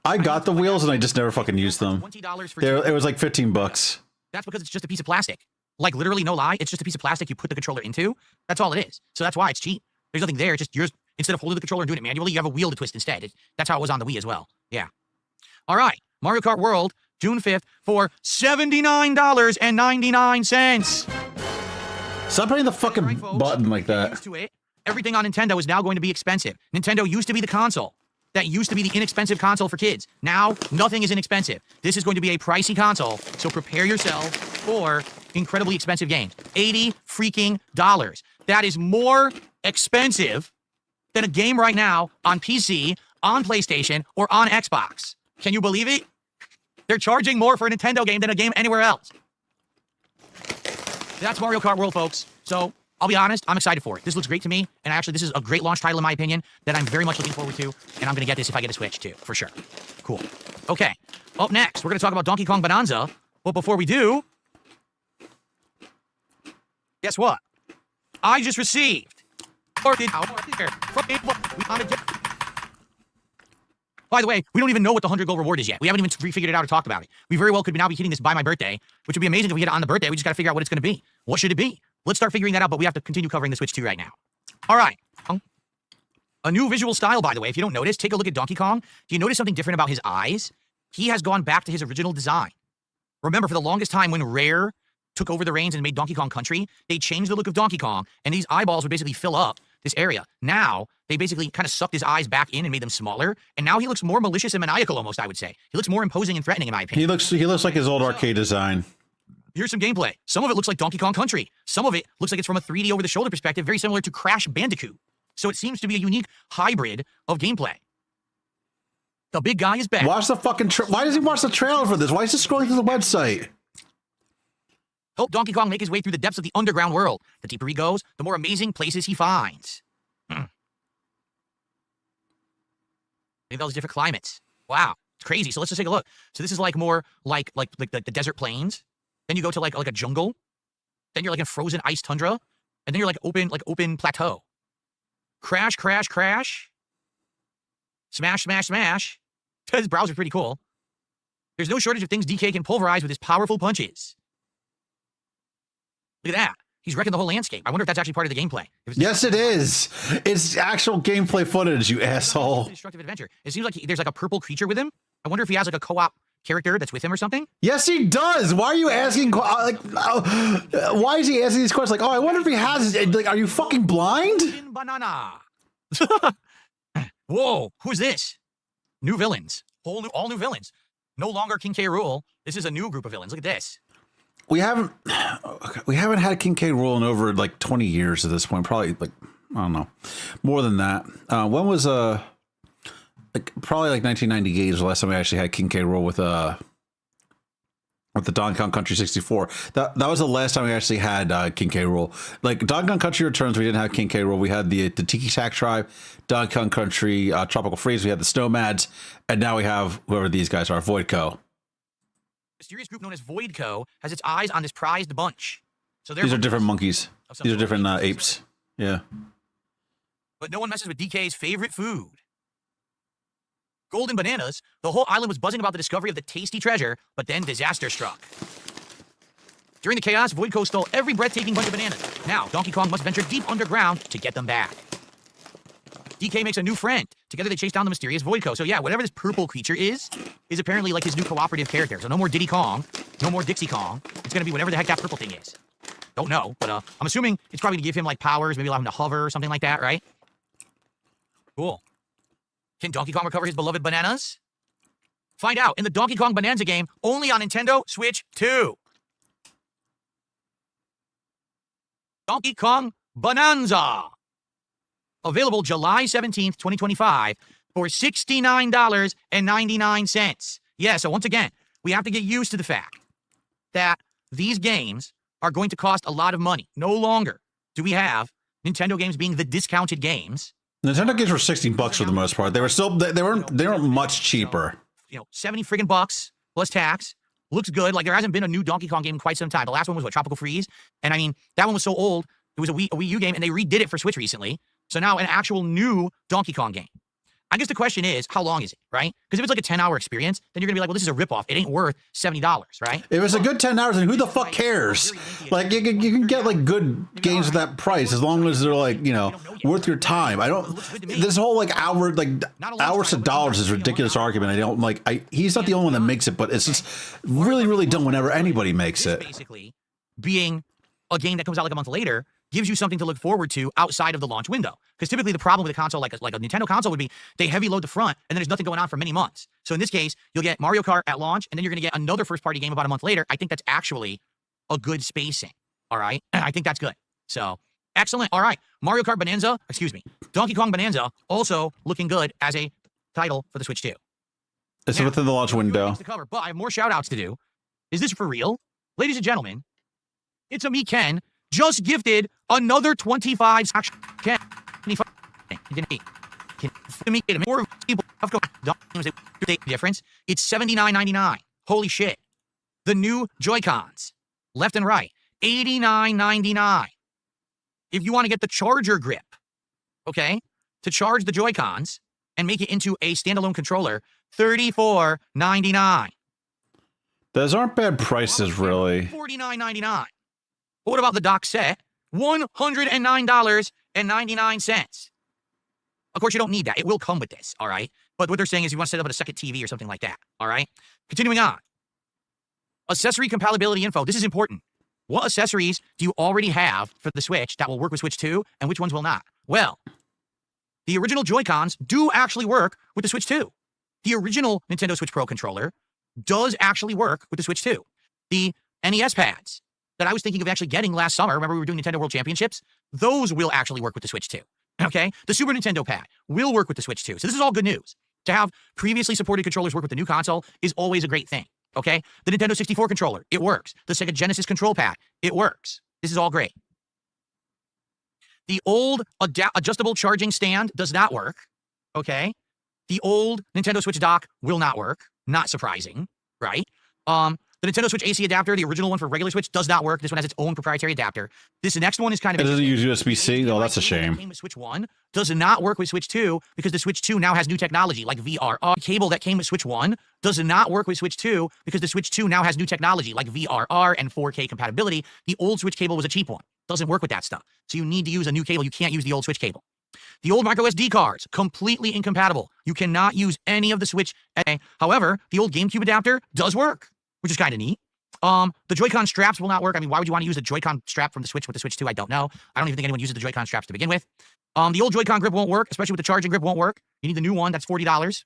I got the wheels and I just never fucking used them. It was like $15. That's because it's just a piece of plastic. Like literally, no lie, it's just a piece of plastic you put the controller into. That's all it is. So that's why it's cheap. There's nothing there. It's just yours. Instead of holding the controller and doing it manually, you have a wheel to twist instead. That's how it was on the Wii as well. Yeah. All right. Mario Kart World, June 5th for $79.99. Stop hitting the fucking button like that. Everything on Nintendo is now going to be expensive. Nintendo used to be the console. That used to be the inexpensive console for kids. Now, nothing is inexpensive. This is going to be a pricey console, so prepare yourself for incredibly expensive games. $80 freaking dollars. That is more expensive than a game right now on PC, on PlayStation, or on Xbox. Can you believe it? They're charging more for a Nintendo game than a game anywhere else. That's Mario Kart World, folks. So, I'll be honest, I'm excited for it. This looks great to me, and actually, this is a great launch title, in my opinion, that I'm very much looking forward to, and I'm going to get this if I get a Switch, too, for sure. Cool. Okay, up next, we're going to talk about Donkey Kong Bonanza, but before we do, guess what? I just received... By the way, we don't even know what the 100 gold reward is yet. We haven't even figured it out or talked about it. We very well could now be hitting this by my birthday, which would be amazing if we hit it on the birthday. We just got to figure out what it's going to be. What should it be? Let's start figuring that out, but we have to continue covering the Switch 2 right now. All right. A new visual style, by the way. If you don't notice, take a look at Donkey Kong. Do you notice something different about his eyes? He has gone back to his original design. Remember, for the longest time when Rare took over the reins and made Donkey Kong Country, they changed the look of Donkey Kong, and these eyeballs would basically fill up this area. Now, they basically kind of sucked his eyes back in and made them smaller, and now he looks more malicious and maniacal almost, I would say. He looks more imposing and threatening, in my opinion. He looks like his old arcade design. Here's some gameplay. Some of it looks like Donkey Kong Country. Some of it looks like it's from a 3D over-the-shoulder perspective, very similar to Crash Bandicoot. So it seems to be a unique hybrid of gameplay. The big guy is back. Watch the fucking. Why does he watch the trailer for this? Why is he scrolling through the website? Help Donkey Kong make his way through the depths of the underground world. The deeper he goes, the more amazing places he finds. Maybe those different climates. Wow, it's crazy. So let's just take a look. So this is like more like the desert plains. Then you go to like a jungle. Then you're like in frozen ice tundra, and then you're like open plateau. Crash, crash, crash. Smash, smash, smash. His browser's pretty cool. There's no shortage of things DK can pulverize with his powerful punches. Look at that. He's wrecking the whole landscape. I wonder if that's actually part of the gameplay. Yes, it is. It's actual gameplay footage, you asshole. Destructive adventure. It seems like there's like a purple creature with him. I wonder if he has like a co-op character that's with him or something. Yes, he does. Why are you asking? Like, why is he asking these questions? Like, oh, I wonder if he has. Like, are you fucking blind? Banana. Whoa, who's this? New villains. All new villains. No longer King K. Rool. This is a new group of villains. Look at this. We haven't had King K. Rool in over like 20 years at this point. Probably like, I don't know, more than that. When was probably like 1998 was the last time we actually had King K. Rool with the Donkey Kong Country 64. That was the last time we actually had King K. Rool. Like Donkey Kong Country Returns, we didn't have King K. Rool. We had the Tiki Tak Tribe, Donkey Kong Country Tropical Freeze. We had the Snowmads, and now we have whoever these guys are, Voidco. Mysterious group known as Voidco has its eyes on this prized bunch. So These are different monkeys. These are different apes. Yeah. But no one messes with DK's favorite food. Golden bananas. The whole island was buzzing about the discovery of the tasty treasure, but then disaster struck. During the chaos, Voidco stole every breathtaking bunch of bananas. Now, Donkey Kong must venture deep underground to get them back. DK makes a new friend. Together they chase down the mysterious Voidco. So yeah, whatever this purple creature is apparently like his new cooperative character. So no more Diddy Kong, no more Dixie Kong. It's gonna be whatever the heck that purple thing is. Don't know, but I'm assuming it's probably to give him like powers, maybe allow him to hover or something like that, right? Cool. Can Donkey Kong recover his beloved bananas? Find out in the Donkey Kong Bonanza game, only on Nintendo Switch 2. Donkey Kong Bonanza. Available July 17th, 2025 for $69.99. Yeah, so once again, we have to get used to the fact that these games are going to cost a lot of money. No longer do we have Nintendo games being the discounted games. Nintendo games were $16 for the most part. They were still they weren't much cheaper. 70 friggin' bucks plus tax. Looks good. Like there hasn't been a new Donkey Kong game in quite some time. The last one was what, Tropical Freeze? And I mean, that one was so old. It was a Wii U game, and they redid it for Switch recently. So now an actual new Donkey Kong game. I guess the question is, how long is it, right? Because if it's like a 10-hour experience, then you're gonna be like, well, this is a ripoff. It ain't worth $70, right? If it's a good 10 hours, then who the fuck cares? Like you can get like good games at that price as long as they're like, worth your time. I don't. This whole like hours to dollars is a ridiculous argument. I don't like. He's not the only one that makes it, but it's just really, really dumb whenever anybody makes it. Basically, being a game that comes out like a month later gives you something to look forward to outside of the launch window. Because typically the problem with a console like a Nintendo console would be they heavy load the front and then there's nothing going on for many months. So in this case, you'll get Mario Kart at launch and then you're going to get another first-party game about a month later. I think that's actually a good spacing. All right? I think that's good. So excellent. All right. Mario Kart Bonanza, Donkey Kong Bonanza also looking good as a title for the Switch 2. It's within the launch window. To cover, but I have more shout-outs to do. Is this for real? Ladies and gentlemen, it's a me, Ken, just gifted another 25 Ken. More people difference. It's $79.99. Holy shit. The new Joy-Cons, left and right, $89.99. If you want to get the charger grip, okay, to charge the Joy-Cons and make it into a standalone controller, $34.99. Those aren't bad prices, really. $49.99. But what about the dock set? $109.99. Of course, you don't need that. It will come with this, all right? But what they're saying is you want to set up a second TV or something like that, all right? Continuing on. Accessory compatibility info. This is important. What accessories do you already have for the Switch that will work with Switch 2, and which ones will not? Well, the original Joy-Cons do actually work with the Switch 2. The original Nintendo Switch Pro controller does actually work with the Switch 2. The NES pads that I was thinking of actually getting last summer, remember we were doing Nintendo World Championships? Those will actually work with the Switch 2, okay? The Super Nintendo pad will work with the Switch 2. So this is all good news. To have previously supported controllers work with the new console is always a great thing, okay? The Nintendo 64 controller, it works. The Sega Genesis control pad, it works. This is all great. The old adjustable charging stand does not work, okay? The old Nintendo Switch dock will not work. Not surprising, right? The Nintendo Switch AC adapter, the original one for regular Switch, does not work. This one has its own proprietary adapter. This next one is kind of... It doesn't use USB-C? Oh, that's a shame. Came with Switch 1 does not work with Switch 2 because the Switch 2 now has new technology like VRR. The cable that came with Switch 1 does not work with Switch 2 because the Switch 2 now has new technology like VRR and 4K compatibility. The old Switch cable was a cheap one. Doesn't work with that stuff. So you need to use a new cable. You can't use the old Switch cable. The old micro SD cards, completely incompatible. You cannot use any of the Switch. However, the old GameCube adapter does work, which is kind of neat. The Joy-Con straps will not work. I mean, why would you want to use a Joy-Con strap from the Switch with the Switch 2? I don't know. I don't even think anyone uses the Joy-Con straps to begin with. The old Joy-Con grip won't work, especially with the charging grip won't work. You need the new one. That's $40.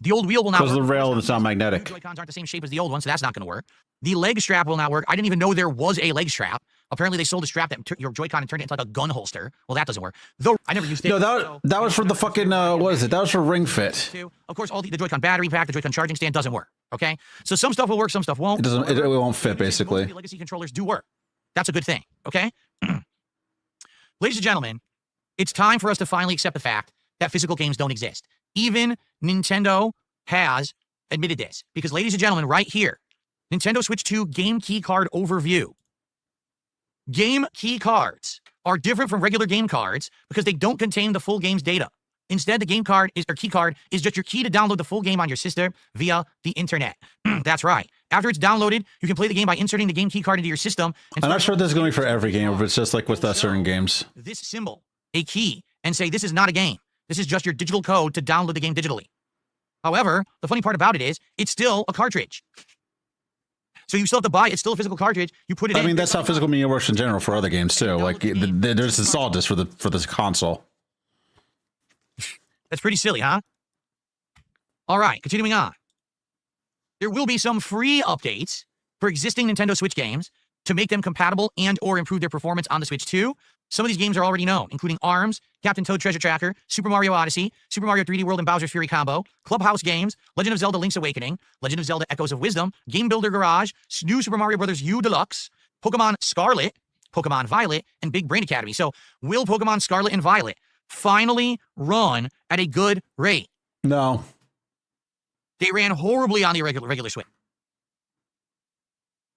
The old wheel will not work. Because the rail is not magnetic. The Joy-Cons aren't the same shape as the old one, so that's not going to work. The leg strap will not work. I didn't even know there was a leg strap. Apparently, they sold a strap that your Joy-Con and turned it into like a gun holster. Well, that doesn't work. Though I never used it. No, that was for the fucking, what is it? That was for Ring Fit. Of course, all the Joy-Con battery pack, the Joy-Con charging stand doesn't work, okay? So some stuff will work, some stuff won't. It won't fit, basically. The legacy controllers do work. That's a good thing, okay? Ladies and gentlemen, it's time for us to finally accept the fact that physical games don't exist. Even Nintendo has admitted this. Because, ladies and gentlemen, right here, Nintendo Switch 2 game key card overview. Game key cards are different from regular game cards because they don't contain the full game's data. Instead, the game card or key card is just your key to download the full game on your system via the internet. That's right. After it's downloaded, you can play the game by inserting the game key card into your system. I'm not sure this is going to be for every game, but it's just like with certain games. This symbol, a key, and say this is not a game. This is just your digital code to download the game digitally. However, the funny part about it is it's still a cartridge. So you still have to buy it. It's still a physical cartridge. You put it in. I mean, that's how physical media works in general for other games too. Like there's installed this for this console. That's pretty silly, huh? All right, continuing on. There will be some free updates for existing Nintendo Switch games to make them compatible and or improve their performance on the Switch 2. Some of these games are already known, including ARMS, Captain Toad Treasure Tracker, Super Mario Odyssey, Super Mario 3D World and Bowser's Fury Combo, Clubhouse Games, Legend of Zelda Link's Awakening, Legend of Zelda Echoes of Wisdom, Game Builder Garage, New Super Mario Bros. U Deluxe, Pokemon Scarlet, Pokemon Violet, and Big Brain Academy. So, will Pokemon Scarlet and Violet finally run at a good rate? No. They ran horribly on the regular Switch.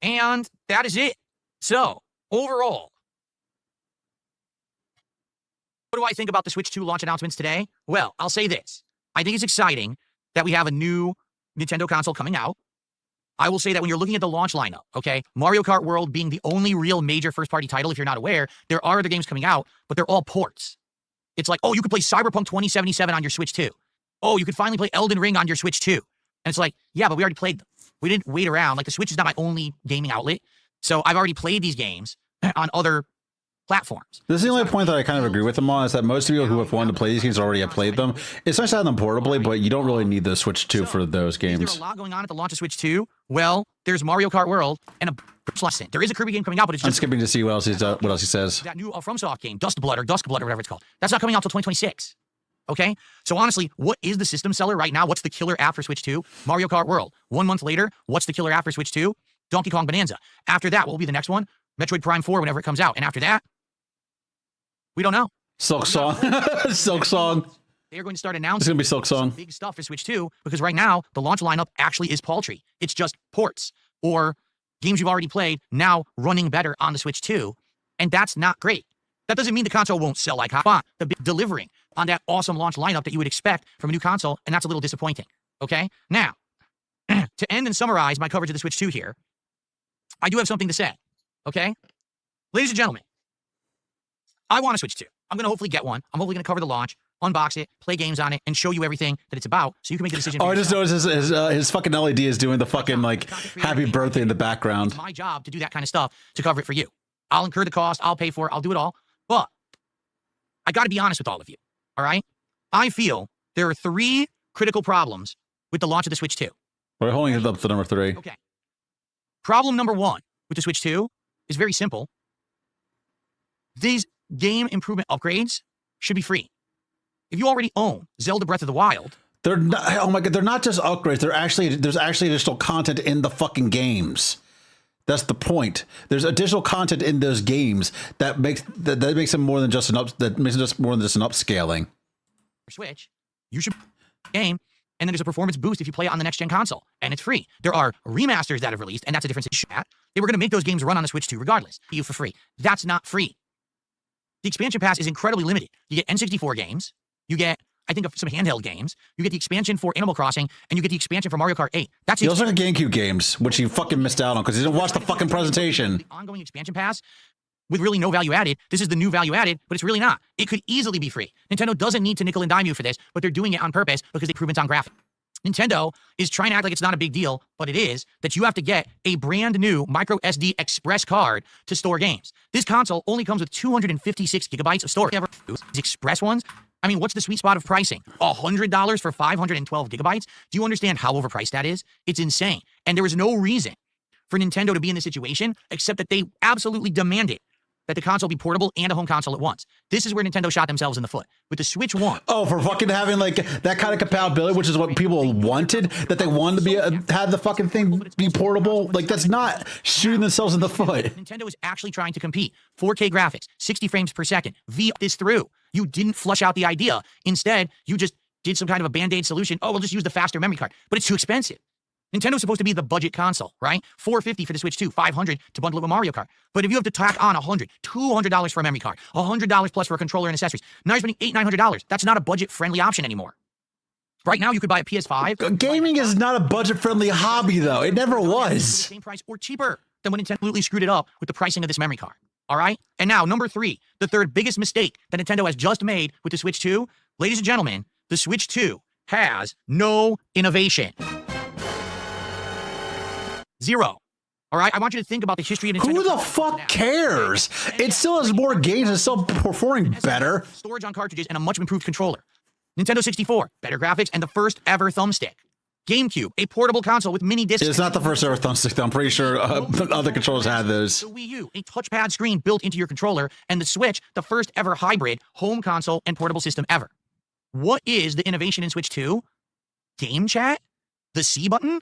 And that is it. So, overall, what do I think about the Switch 2 launch announcements today? Well, I'll say this. I think it's exciting that we have a new Nintendo console coming out. I will say that when you're looking at the launch lineup, okay, Mario Kart World being the only real major first-party title, if you're not aware, there are other games coming out, but they're all ports. It's like, oh, you could play Cyberpunk 2077 on your Switch 2. Oh, you could finally play Elden Ring on your Switch 2. And it's like, yeah, but we already played them. We didn't wait around. Like, the Switch is not my only gaming outlet. So I've already played these games on other platforms. This is the only point that I kind of agree with them on, is that most people who have wanted to play these games already have played them. It's nice to have them portably, but you don't really need the Switch 2 for those games. Is there a lot going on at the launch of Switch 2? Well, there's Mario Kart World and a lesson. There is a Kirby game coming out, but it's just... I'm skipping to see what else he says. That new FromSoft game, Duskblood or whatever it's called. That's not coming out until 2026. Okay? So honestly, what is the system seller right now? What's the killer app for Switch 2? Mario Kart World. 1 month later, what's the killer app for Switch 2? Donkey Kong Bonanza. After that, what will be the next one? Metroid Prime 4 whenever it comes out. And after that, we don't know. Silk Song. Silk Song. They are going to start announcing it's going to be Silk Song. Big stuff for Switch 2 because right now, the launch lineup actually is paltry. It's just ports or games you've already played now running better on the Switch 2. And that's not great. That doesn't mean the console won't sell like hot. Delivering on that awesome launch lineup that you would expect from a new console, and that's a little disappointing. Okay? Now, to end and summarize my coverage of the Switch 2 here, I do have something to say. Okay? Ladies and gentlemen, I want a Switch 2. I'm going to hopefully get one. I'm hopefully going to cover the launch, unbox it, play games on it, and show you everything that it's about so you can make a decision. Oh, I just noticed his fucking LED is doing the fucking, like, happy birthday in the background. It's my job to do that kind of stuff to cover it for you. I'll incur the cost. I'll pay for it. I'll do it all. But I got to be honest with all of you. All right? I feel there are 3 critical problems with the launch of the Switch 2. We're holding it up to number 3. Okay. Problem number 1 with the Switch 2 is very simple. These game improvement upgrades should be free. If you already own Zelda Breath of the Wild, They're not, oh my god, they're not just upgrades. There's actually additional content in the fucking games. That's the point. There's additional content in those games that makes them more than just an upscaling. Switch, you should game, and then there's a performance boost if you play it on the next gen console, and it's free. There are remasters that have released, and that's a difference in chat. They were going to make those games run on the Switch 2 regardless, for free. That's not free. The expansion pass is incredibly limited. You get N64 games, you get, I think, some handheld games, you get the expansion for Animal Crossing, and you get the expansion for Mario Kart 8. That's he also got GameCube games, which he fucking missed out on because he didn't watch the fucking presentation. The ongoing expansion pass with really no value added. This is the new value added, but it's really not. It could easily be free. Nintendo doesn't need to nickel and dime you for this, but they're doing it on purpose because they prove it's on graphics. Nintendo is trying to act like it's not a big deal, but it is, that you have to get a brand new micro SD express card to store games. This console only comes with 256 gigabytes of storage. These express ones, I mean, what's the sweet spot of pricing? $100 for 512 gigabytes? Do you understand how overpriced that is? It's insane. And there is no reason for Nintendo to be in this situation except that they absolutely demanded that the console be portable and a home console at once. This is where Nintendo shot themselves in the foot. With the Switch 1. Oh, for fucking having like that kind of compatibility, which is what people wanted, that they wanted to be have the fucking thing be portable. Like, that's not shooting themselves in the foot. Nintendo is actually trying to compete. 4K graphics, 60 frames per second. This through. You didn't flush out the idea. Instead, you just did some kind of a band-aid solution. Oh, we'll just use the faster memory card. But it's too expensive. Nintendo's supposed to be the budget console, right? $450 for the Switch 2, $500 to bundle it with Mario Kart. But if you have to tack on $200 for a memory card, $100 plus for a controller and accessories, now you're spending $900. That's not a budget-friendly option anymore. Right now, you could buy a PS5. Gaming is not a budget-friendly hobby, though. It never was. Same price or cheaper than when Nintendo absolutely screwed it up with the pricing of this memory card. All right? And now, number 3, the third biggest mistake that Nintendo has just made with the Switch 2. Ladies and gentlemen, the Switch 2 has no innovation. Zero. All right? I want you to think about the history of Nintendo. Who the fuck cares? It still has more games. It's still performing better. Storage on cartridges and a much improved controller. Nintendo 64, better graphics and the first ever thumbstick. GameCube, a portable console with mini discs. It's not the first ever thumbstick, though. I'm pretty sure other controllers had those. The Wii U, a touchpad screen built into your controller, and the Switch, the first ever hybrid home console and portable system ever. What is the innovation in Switch 2? Game chat? The C button?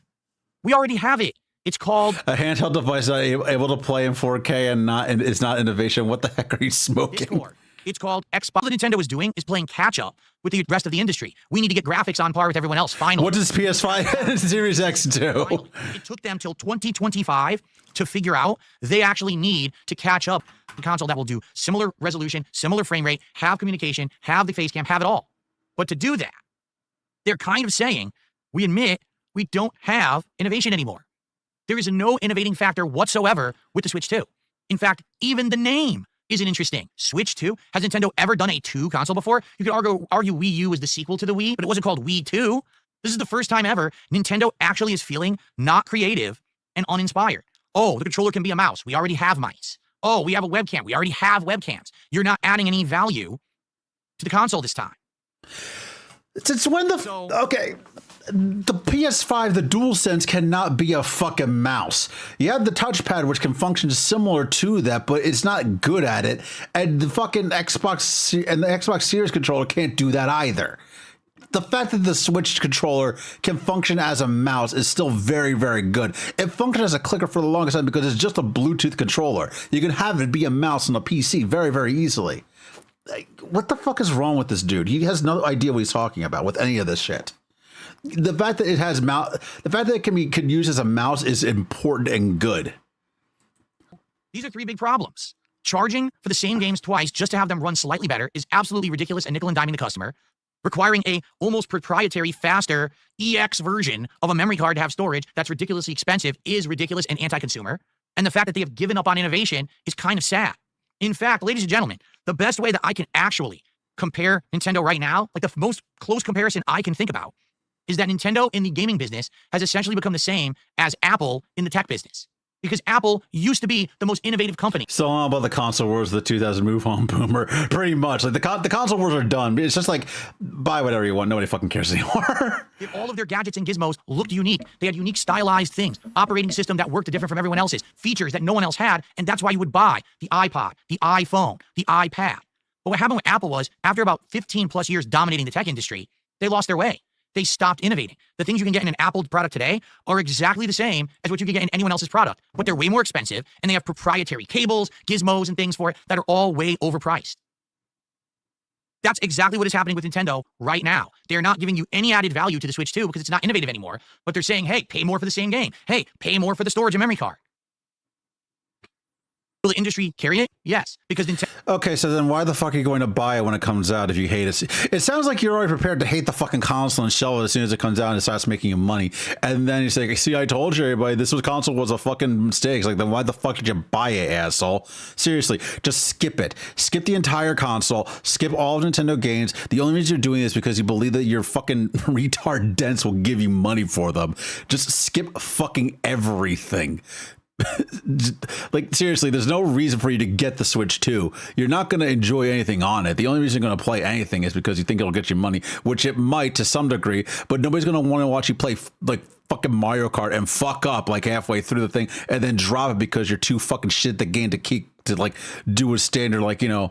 We already have it. It's called a handheld device that able to play in 4K and it's not innovation. What the heck are you smoking? Discord. It's called Xbox. What Nintendo is doing is playing catch up with the rest of the industry. We need to get graphics on par with everyone else. Finally. What does PS5 and Series X do? Finally. It took them till 2025 to figure out they actually need to catch up the console that will do similar resolution, similar frame rate, have communication, have the face cam, have it all. But to do that, they're kind of saying, we admit we don't have innovation anymore. There is no innovating factor whatsoever with the Switch 2. In fact, even the name isn't interesting. Switch 2? Has Nintendo ever done a 2 console before? You could argue Wii U was the sequel to the Wii, but it wasn't called Wii 2. This is the first time ever Nintendo actually is feeling not creative and uninspired. Oh, the controller can be a mouse. We already have mice. Oh, we have a webcam. We already have webcams. You're not adding any value to the console this time. Since when the PS5, the DualSense cannot be a fucking mouse. You have the touchpad, which can function similar to that, but it's not good at it. And the fucking Xbox and the Xbox Series controller can't do that either. The fact that the Switch controller can function as a mouse is still very, very good. It functioned as a clicker for the longest time because it's just a Bluetooth controller. You can have it be a mouse on a PC very, very easily. Like, what the fuck is wrong with this dude? He has no idea what he's talking about with any of this shit. The fact that it has the fact that it can be used as a mouse is important and good. These are 3 big problems. Charging for the same games twice just to have them run slightly better is absolutely ridiculous and nickel and diming the customer. Requiring a almost proprietary, faster EX version of a memory card to have storage that's ridiculously expensive is ridiculous and anti-consumer. And the fact that they have given up on innovation is kind of sad. In fact, ladies and gentlemen, the best way that I can actually compare Nintendo right now, like the most close comparison I can think about, is that Nintendo in the gaming business has essentially become the same as Apple in the tech business. Because Apple used to be the most innovative company. So on about the console wars of the 2000 move on boomer, pretty much. Like the console wars are done. It's just like, buy whatever you want. Nobody fucking cares anymore. All of their gadgets and gizmos looked unique. They had unique stylized things, operating system that worked different from everyone else's, features that no one else had, and that's why you would buy the iPod, the iPhone, the iPad. But what happened with Apple was, after about 15 plus years dominating the tech industry, they lost their way. They stopped innovating. The things you can get in an Apple product today are exactly the same as what you can get in anyone else's product, but they're way more expensive, and they have proprietary cables, gizmos, and things for it that are all way overpriced. That's exactly what is happening with Nintendo right now. They're not giving you any added value to the Switch 2 because it's not innovative anymore, but they're saying, hey, pay more for the same game. Hey, pay more for the storage and memory card. Will the industry carry it? Yes, because Nintendo... Okay, so then why the fuck are you going to buy it when it comes out if you hate it? It sounds like you're already prepared to hate the fucking console and shelve it as soon as it comes out and it starts making you money. And then you say, see, I told you, everybody, this console was a fucking mistake. It's like, then why the fuck did you buy it, asshole? Seriously, just skip it. Skip the entire console. Skip all of Nintendo games. The only reason you're doing this is because you believe that your fucking retard dents will give you money for them. Just skip fucking everything. Like, seriously, there's no reason for you to get the Switch 2. You're not going to enjoy anything on it. The only reason you're going to play anything is because you think it'll get you money, which it might to some degree, but nobody's going to want to watch you play like fucking Mario Kart and fuck up like halfway through the thing and then drop it because you're too fucking shit at the game to like do a standard, like, you know,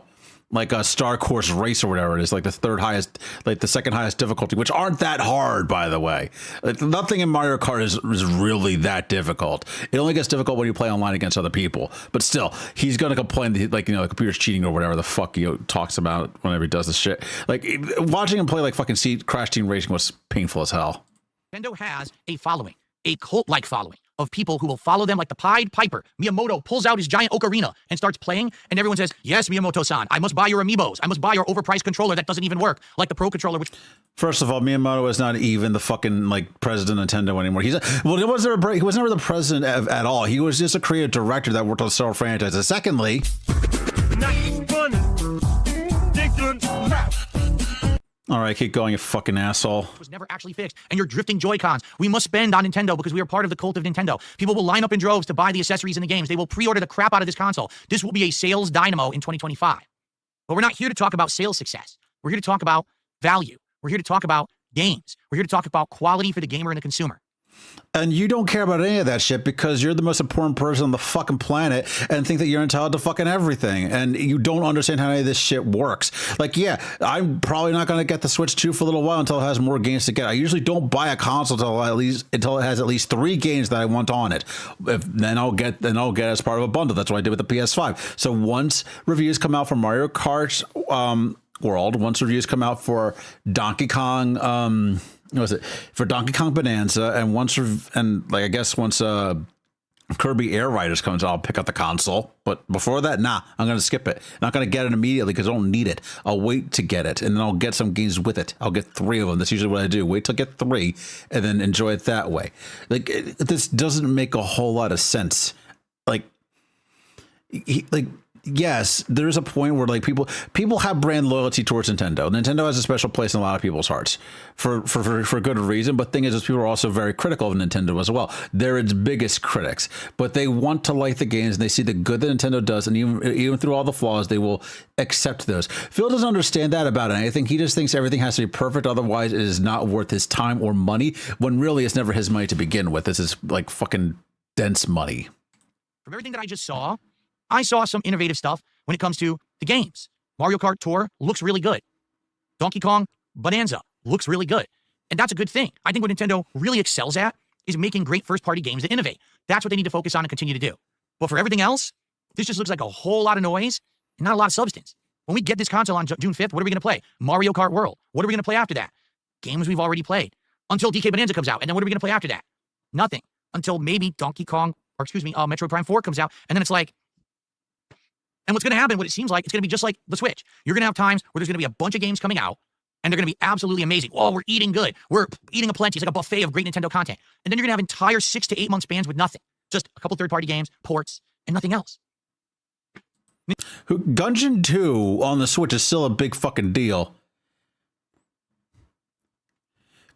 like a Star Course Race or whatever it is, like the third highest, like the second highest difficulty, which aren't that hard, by the way. Like, nothing in Mario Kart is really that difficult. It only gets difficult when you play online against other people. But still, he's going to complain that, like, you know, the computer's cheating or whatever the fuck he talks about whenever he does this shit. Like, watching him play like fucking Crash Team Racing was painful as hell. Nintendo has a following, a cult-like following of people who will follow them like the Pied Piper. Miyamoto pulls out his giant ocarina and starts playing, and everyone says, yes, Miyamoto-san, I must buy your amiibos. I must buy your overpriced controller that doesn't even work, like the Pro Controller, which... First of all, Miyamoto is not even the fucking, like, president of Nintendo anymore. He was never the president at all. He was just a creative director that worked on several franchises. Secondly... All right, keep going, you fucking asshole. Was never actually fixed, and you're drifting Joy-Cons. We must spend on Nintendo because we are part of the cult of Nintendo. People will line up in droves to buy the accessories and the games. They will pre-order the crap out of this console. This will be a sales dynamo in 2025. But we're not here to talk about sales success. We're here to talk about value. We're here to talk about games. We're here to talk about quality for the gamer and the consumer. And you don't care about any of that shit because you're the most important person on the fucking planet and think that you're entitled to fucking everything. And you don't understand how any of this shit works. Like, yeah, I'm probably not going to get the Switch 2 for a little while until it has more games to get. I usually don't buy a console until it has at least 3 games that I want on it. Then I'll get as part of a bundle. That's what I did with the PS5. So once reviews come out for Mario Kart World, once reviews come out for Donkey Kong, for Donkey Kong Bonanza, and once Kirby Air Riders comes out, I'll pick up the console. But before that, nah, I'm going to skip it. Not going to get it immediately because I don't need it. I'll wait to get it, and then I'll get some games with it. I'll get 3 of them. That's usually what I do. Wait till I get 3, and then enjoy it that way. Like, this doesn't make a whole lot of sense. Yes, there's a point where like people have brand loyalty towards Nintendo. Nintendo has a special place in a lot of people's hearts for good reason. But the thing is people are also very critical of Nintendo as well. They're its biggest critics, but they want to like the games and they see the good that Nintendo does, and even through all the flaws, they will accept those. Phil doesn't understand that about anything. He just thinks everything has to be perfect, otherwise it is not worth his time or money. When really it's never his money to begin with. This is like fucking dense money. From everything that I just saw, I saw some innovative stuff when it comes to the games. Mario Kart Tour looks really good. Donkey Kong Bonanza looks really good. And that's a good thing. I think what Nintendo really excels at is making great first-party games that innovate. That's what they need to focus on and continue to do. But for everything else, this just looks like a whole lot of noise and not a lot of substance. When we get this console on June 5th, what are we going to play? Mario Kart World. What are we going to play after that? Games we've already played. Until DK Bonanza comes out. And then what are we going to play after that? Nothing. Until maybe Metroid Prime 4 comes out. And then it's like, and what's going to happen, what it seems like, it's going to be just like the Switch. You're going to have times where there's going to be a bunch of games coming out, and they're going to be absolutely amazing. Oh, we're eating good. We're eating a plenty. It's like a buffet of great Nintendo content. And then you're going to have entire 6 to 8 month spans with nothing. Just a couple third-party games, ports, and nothing else. Gungeon 2 on the Switch is still a big fucking deal.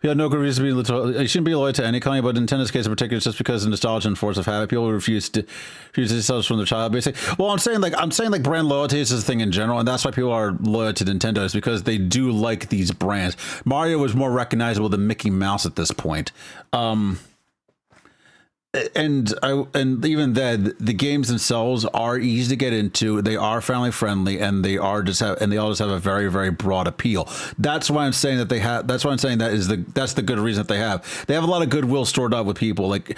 You have no good reason to be loyal. You shouldn't be loyal to any company, but in Nintendo's case in particular, it's just because of nostalgia and force of habit. People refuse themselves from their child, basically. Well, I'm saying like brand loyalty is a thing in general, and that's why people are loyal to Nintendo, is because they do like these brands. Mario was more recognizable than Mickey Mouse at this point. and even then, the games themselves are easy to get into. They are family friendly, and they all just have a very, very broad appeal. That's why I'm saying that they have. That's why I'm saying that's the good reason that they have. They have a lot of goodwill stored up with people. Like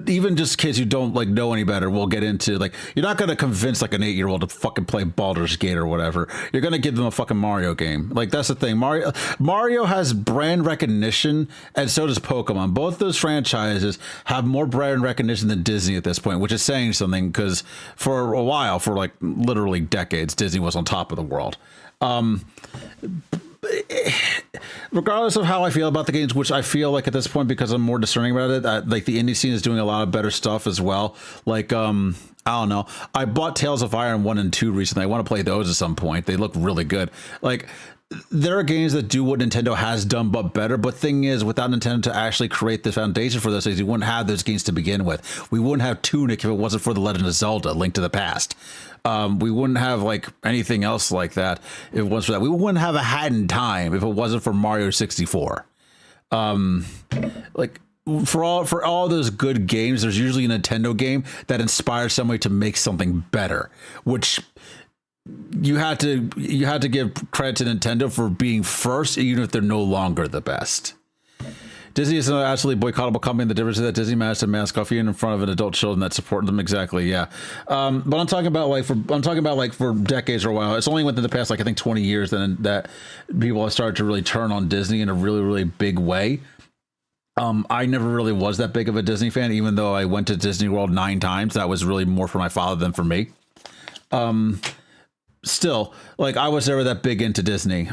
even just kids who don't like know any better will get into. Like you're not going to convince like an 8-year-old to fucking play Baldur's Gate or whatever. You're going to give them a fucking Mario game. Like that's the thing. Mario has brand recognition, and so does Pokemon. Both those franchises have more brand recognition than Disney at this point, which is saying something because for a while, for like literally decades, Disney was on top of the world. Regardless of how I feel about the games, which I feel like at this point, because I'm more discerning about it, like the indie scene is doing a lot of better stuff as well. Like, I don't know. I bought Tales of Iron 1 and 2 recently. I want to play those at some point. They look really good. Like, there are games that do what Nintendo has done, but better. But thing is, without Nintendo to actually create the foundation for those things, we wouldn't have those games to begin with. We wouldn't have Tunic if it wasn't for The Legend of Zelda: Link to the Past. We wouldn't have like anything else like that if it wasn't for that. We wouldn't have A Hat in Time if it wasn't for Mario 64. Like for all those good games, there's usually a Nintendo game that inspires somebody to make something better, which you had to give credit to Nintendo for being first, even if they're no longer the best. Disney is an absolutely boycottable company. The difference is that Disney managed to mask off even in front of an adult children that support them. Exactly, yeah. But I'm talking about for decades or a while. It's only within the past, like I think 20 years, that people have started to really turn on Disney in a really, really big way. I never really was that big of a Disney fan, even though I went to Disney World 9 times. That was really more for my father than for me. Still, like I was never that big into Disney.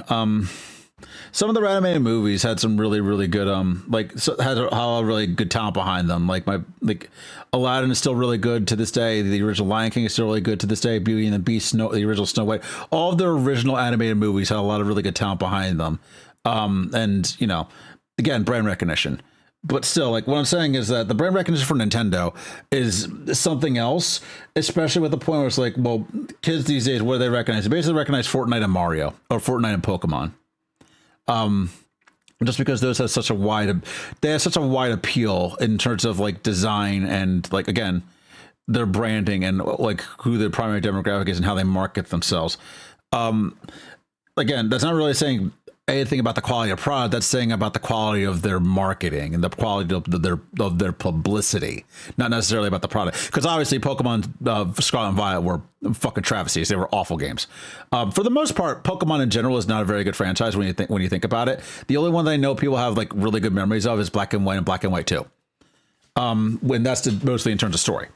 Some of the animated movies had some really, really good, had a really good talent behind them. Like Aladdin is still really good to this day. The original Lion King is still really good to this day. Beauty and the Beast, the original Snow White, all of the original animated movies had a lot of really good talent behind them. And you know, again, brand recognition. But still, like what I'm saying is that the brand recognition for Nintendo is something else, especially with the point where it's like, well, kids these days, what do they recognize? They basically recognize Fortnite and Mario, or Fortnite and Pokemon. Just because those have such a wide appeal in terms of like design and like, again, their branding and like who their primary demographic is and how they market themselves. Again, that's not really saying anything about the quality of product. That's saying about the quality of their marketing and the quality of their publicity, not necessarily about the product. Because obviously Pokemon Scarlet and Violet were fucking travesties. They were awful games. For the most part, Pokemon in general is not a very good franchise when you think about it. The only one that I know people have like really good memories of is Black and White and Black and White 2. When that's mostly in terms of story.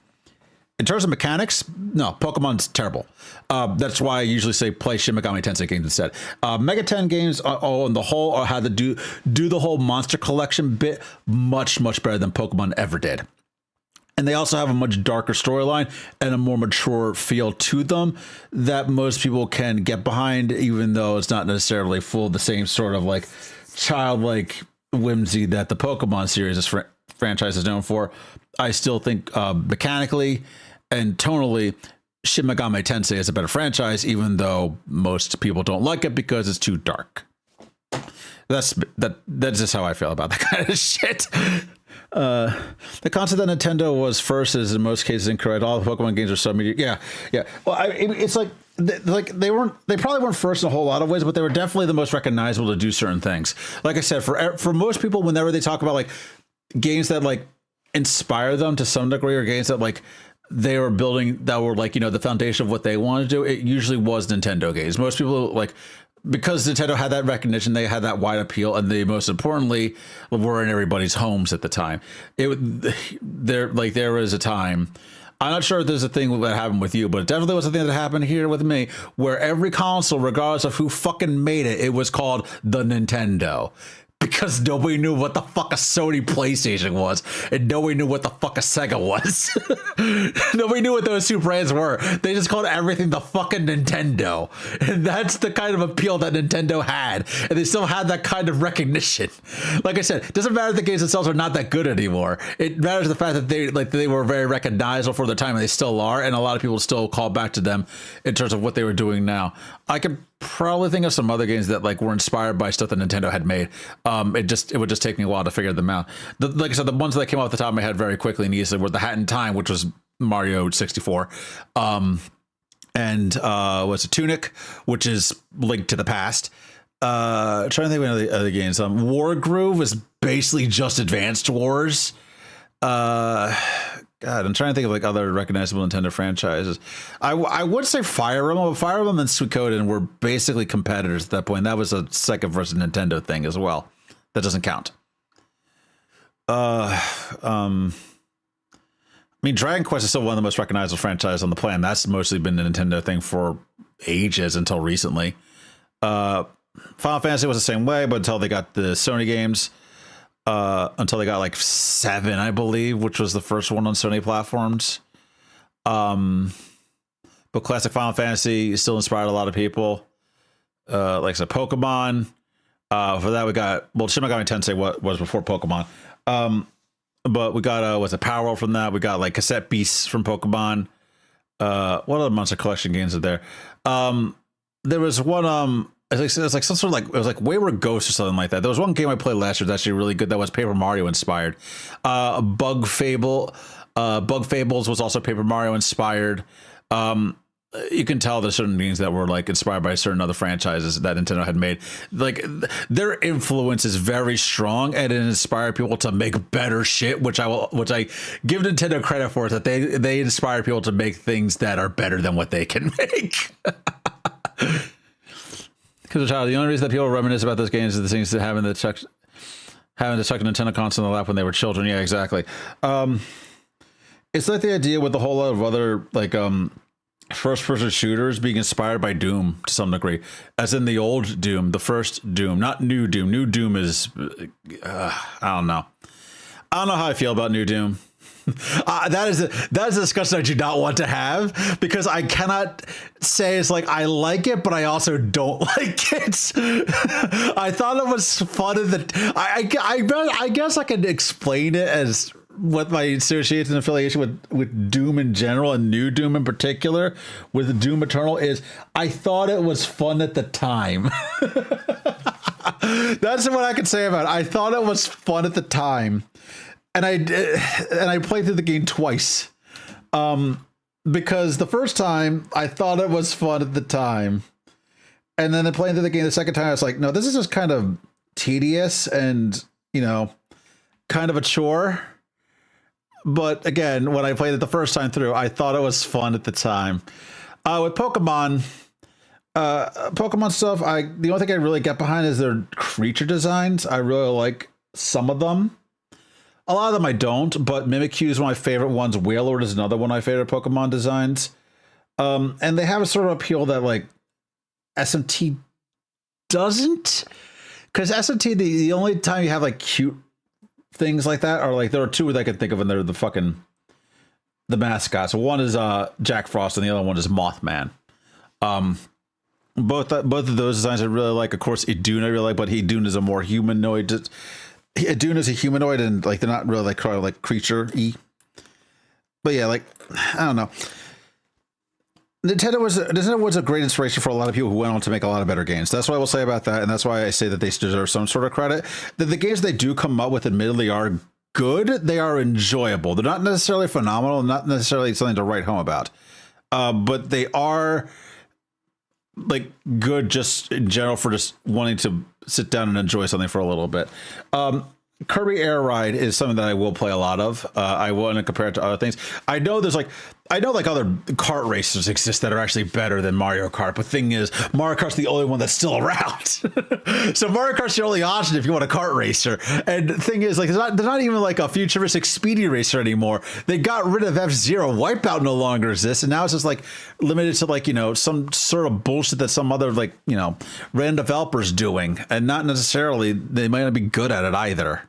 In terms of mechanics, no, Pokemon's terrible. That's why I usually say play Shin Megami Tensei games instead. Mega 10 games on the whole are how to do the whole monster collection bit much, much better than Pokemon ever did. And they also have a much darker storyline and a more mature feel to them that most people can get behind, even though it's not necessarily full of the same sort of like childlike whimsy that the Pokemon series franchise is known for. I still think mechanically and tonally, Shin Megami Tensei is a better franchise, even though most people don't like it because it's too dark. That's just how I feel about that kind of shit. The concept that Nintendo was first is in most cases incorrect. All the Pokemon games are sub-media. Yeah. Well, it's like they probably weren't first in a whole lot of ways, but they were definitely the most recognizable to do certain things. Like I said, for most people, whenever they talk about like games that like inspire them to some degree, or games that like they were building that were like, you know, the foundation of what they wanted to do, it usually was Nintendo games. Most people like, because Nintendo had that recognition, they had that wide appeal, and they most importantly were in everybody's homes at the time. There was a time, I'm not sure if there's a thing that happened with you, but it definitely was a thing that happened here with me, where every console, regardless of who fucking made it, it was called the Nintendo. Because nobody knew what the fuck a Sony PlayStation was, and nobody knew what the fuck a Sega was. Nobody knew what those two brands were. They just called everything the fucking Nintendo. And that's the kind of appeal that Nintendo had. And they still had that kind of recognition. Like I said, it doesn't matter if the games themselves are not that good anymore. It matters the fact that they were very recognizable for their time, and they still are. And a lot of people still call back to them in terms of what they were doing now. I could probably think of some other games that like were inspired by stuff that Nintendo had made. It would just take me a while to figure them out. Like I said, the ones that came off the top of my head very quickly and easily were the Hat in Time, which was Mario 64. And what's a Tunic, which is Link to the Past. Trying to think of any other games. War Groove is basically just Advanced Wars. God, I'm trying to think of like other recognizable Nintendo franchises. I would say Fire Emblem, but Fire Emblem and Suikoden were basically competitors at that point. That was a Sega versus Nintendo thing as well. That doesn't count. I mean, Dragon Quest is still one of the most recognizable franchises on the planet. That's mostly been a Nintendo thing for ages until recently. Final Fantasy was the same way, but until they got the Sony games. Until they got like 7, I believe, which was the first one on Sony platforms. But classic Final Fantasy still inspired a lot of people. Like I said, Pokemon. For that we got, well, Shin Megami Tensei was before Pokemon. But we got what's a Power World from that. We got like Cassette Beasts from Pokemon. What other Monster Collection games are there? There was one it's like some sort of like, it was like Wayward Ghost or something like that. There was one game I played last year that's actually really good that was Paper Mario inspired. Bug Fables was also Paper Mario inspired. You can tell there's certain games that were like inspired by certain other franchises that Nintendo had made. Like their influence is very strong, and it inspired people to make better shit, which I give Nintendo credit for, is that they inspire people to make things that are better than what they can make. Because the only reason that people reminisce about those games is the things that having to chuck a Nintendo console in the lap when they were children. Yeah, exactly. It's like the idea with a whole lot of other like first-person shooters being inspired by Doom to some degree, as in the old Doom, the first Doom, not New Doom. New Doom is I don't know how I feel about New Doom. That is a discussion I do not want to have, because I cannot say it's like I like it, but I also don't like it. I thought it was fun. I guess I could explain it as what my association and affiliation with Doom in general, and New Doom in particular, with Doom Eternal, is I thought it was fun at the time. That's what I can say about it. I thought it was fun at the time. And I played through the game twice, because the first time I thought it was fun at the time, and then I played through the game the second time I was like, no, this is just kind of tedious and, you know, kind of a chore. But again, when I played it the first time through, I thought it was fun at the time. With Pokemon stuff, the only thing I really get behind is their creature designs. I really like some of them. A lot of them I don't, but Mimikyu is one of my favorite ones. Wailord is another one of my favorite Pokemon designs. And they have a sort of appeal that like SMT doesn't. Because SMT, the only time you have like cute things like that are like, there are two that I can think of, and they're the mascots. One is Jack Frost, and the other one is Mothman. Both of those designs I really like. Of course, Iduna I really like, but Iduna is a more humanoid. Iduna is a humanoid, and like they're not really like kind of like creature-y. But yeah, like I don't know. Nintendo was a great inspiration for a lot of people who went on to make a lot of better games. That's what I will say about that, and that's why I say that they deserve some sort of credit. That the games they do come up with, admittedly, are good. They are enjoyable. They're not necessarily phenomenal, not necessarily something to write home about, but they are like good just in general for just wanting to sit down and enjoy something for a little bit. Kirby Air Ride is something that I will play a lot of. I want to compare it to other things. I know other kart racers exist that are actually better than Mario Kart, but thing is, Mario Kart's the only one that's still around. So Mario Kart's your only option if you want a kart racer. And the thing is, like, there's not even like a futuristic speedy racer anymore. They got rid of F-Zero. Wipeout no longer exists, and now it's just like limited to like, you know, some sort of bullshit that some other like, you know, random developers doing, and not necessarily they might not be good at it either.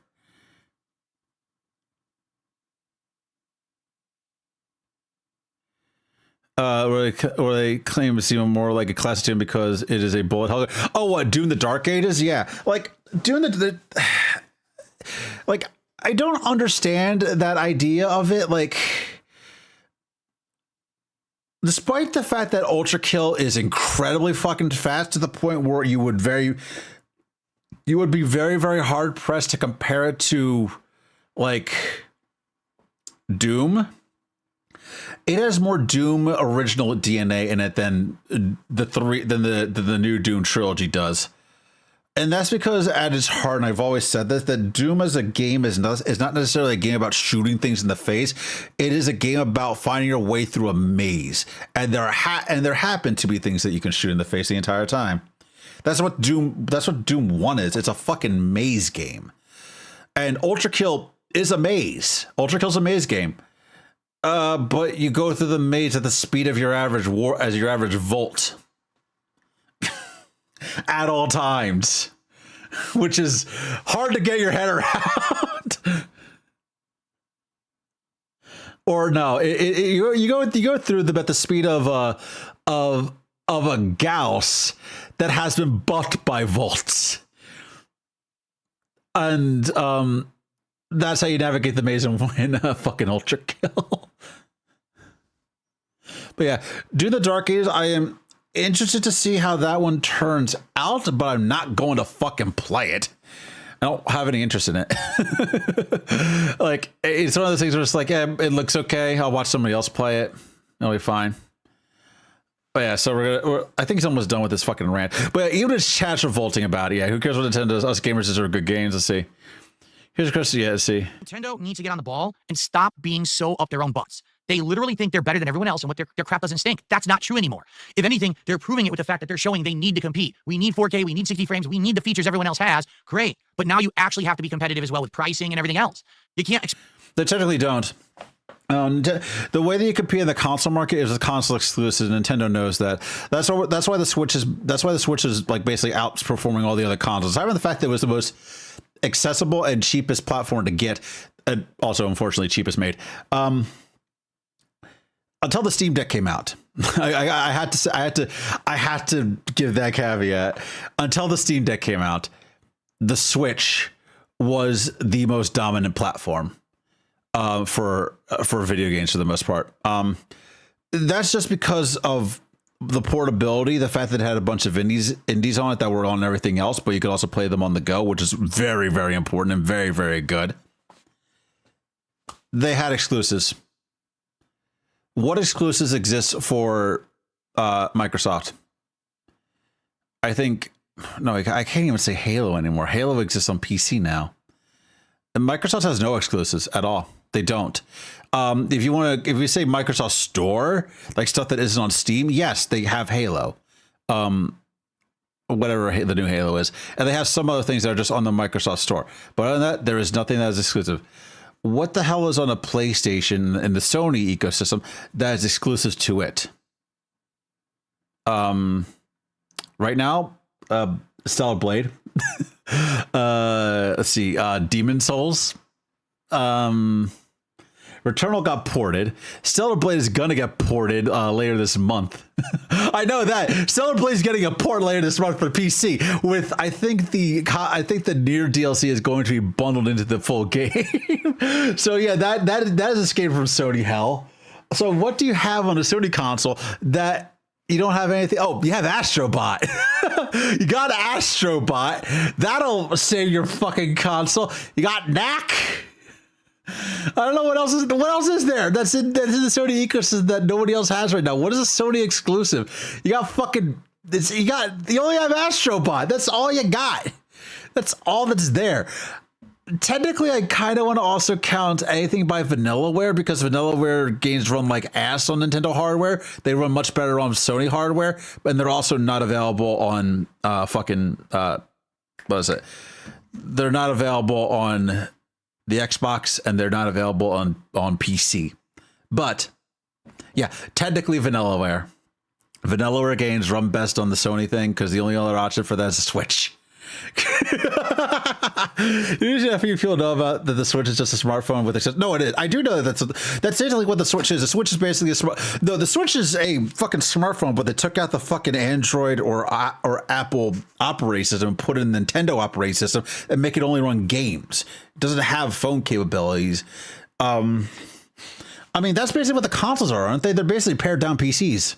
Or they claim it's even more like a classic tune because it is a bullet hell. Oh, what, Dune the Dark Ages? Yeah, like Dune like I don't understand that idea of it. Like, despite the fact that Ultra Kill is incredibly fucking fast to the point where you would you would be very, very hard pressed to compare it to like Doom. It has more Doom original DNA in it than the new Doom trilogy does. And that's because at its heart, and I've always said this, that Doom as a game is not necessarily a game about shooting things in the face. It is a game about finding your way through a maze. And there happen to be things that you can shoot in the face the entire time. That's what Doom 1 is. It's a fucking maze game. And Ultra Kill is a maze. Ultra Kill's a maze game. But you go through the maze at the speed of your average volt. At all times, which is hard to get your head around. Or no, you go through them at the speed of a Gauss that has been bucked by volts, and that's how you navigate the maze and win a fucking Ultra Kill. But yeah, Dune the Dark Ages, I am interested to see how that one turns out, but I'm not going to fucking play it. I don't have any interest in it. Like, it's one of those things where it's like, yeah, it looks okay. I'll watch somebody else play it. It'll be fine. But yeah, so I think he's almost done with this fucking rant. But even his chat's revolting about it. Yeah, who cares what Nintendo does? Us gamers deserve good games. Let's see. Here's a question. Yeah, let's see. Nintendo needs to get on the ball and stop being so up their own butts. They literally think they're better than everyone else and what their crap doesn't stink. That's not true anymore. If anything, they're proving it with the fact that they're showing they need to compete. We need 4K, we need 60 frames, we need the features everyone else has. Great. But now you actually have to be competitive as well with pricing and everything else. You can't... They technically don't. The way that you compete in the console market is with console exclusives. Nintendo knows that. That's why the Switch is like basically outperforming all the other consoles. Having the fact that it was the most accessible and cheapest platform to get, and also unfortunately cheapest made. Until the Steam Deck came out, I had to give that caveat. Until the Steam Deck came out, the Switch was the most dominant platform for video games for the most part. That's just because of the portability, the fact that it had a bunch of indies on it that were on everything else, but you could also play them on the go, which is very, very important and very, very good. They had exclusives. What exclusives exist for Microsoft? I think, no, I can't even say Halo anymore. Halo exists on PC now. And Microsoft has no exclusives at all. They don't. If you say Microsoft Store, like stuff that isn't on Steam, yes, they have Halo. Whatever the new Halo is. And they have some other things that are just on the Microsoft Store. But other than that, there is nothing that is exclusive. What the hell is on a PlayStation and the Sony ecosystem that is exclusive to it? Right now, Stellar Blade. Let's see, Demon Souls. Returnal got ported. Stellar Blade is gonna get ported later this month. I know that Stellar Blade is getting a port later this month for PC. With I think the Nier DLC is going to be bundled into the full game. So yeah, that is Escape from Sony hell. So what do you have on a Sony console that you don't have anything? Oh, you have Astrobot. You got Astrobot. That'll save your fucking console. You got Knack. I don't know what else is there that's in the Sony ecosystem that nobody else has right now. What is a Sony exclusive? You got you only have Astrobot. That's all you got. That's all that's there. Technically, I kind of want to also count anything by Vanillaware, because Vanillaware games run like ass on Nintendo hardware. They run much better on Sony hardware, and they're also not available on what is it? They're not available on the Xbox, and they're not available on PC. But yeah, technically Vanillaware games run best on the Sony thing, because the only other option for that is a Switch. Usually, I think people know about that the Switch is just a smartphone with access. No, it is. I do know that's basically what the Switch is. The Switch is basically the Switch is a fucking smartphone, but they took out the fucking Android or Apple operating system and put in Nintendo operating system and make it only run games. It doesn't have phone capabilities. I mean, that's basically what the consoles are, aren't they? They're basically pared down PCs.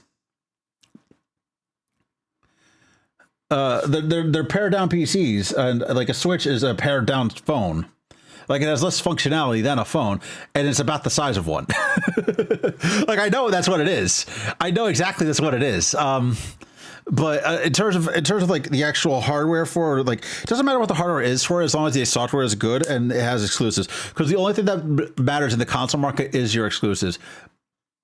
they're pared down PCs, and like a Switch is a pared down phone. Like it has less functionality than a phone, and it's about the size of one. Like I know that's what it is. I know exactly that's what it is. But in terms of like the actual hardware for it, like it doesn't matter what the hardware is for, as long as the software is good and it has exclusives. Because the only thing that matters in the console market is your exclusives.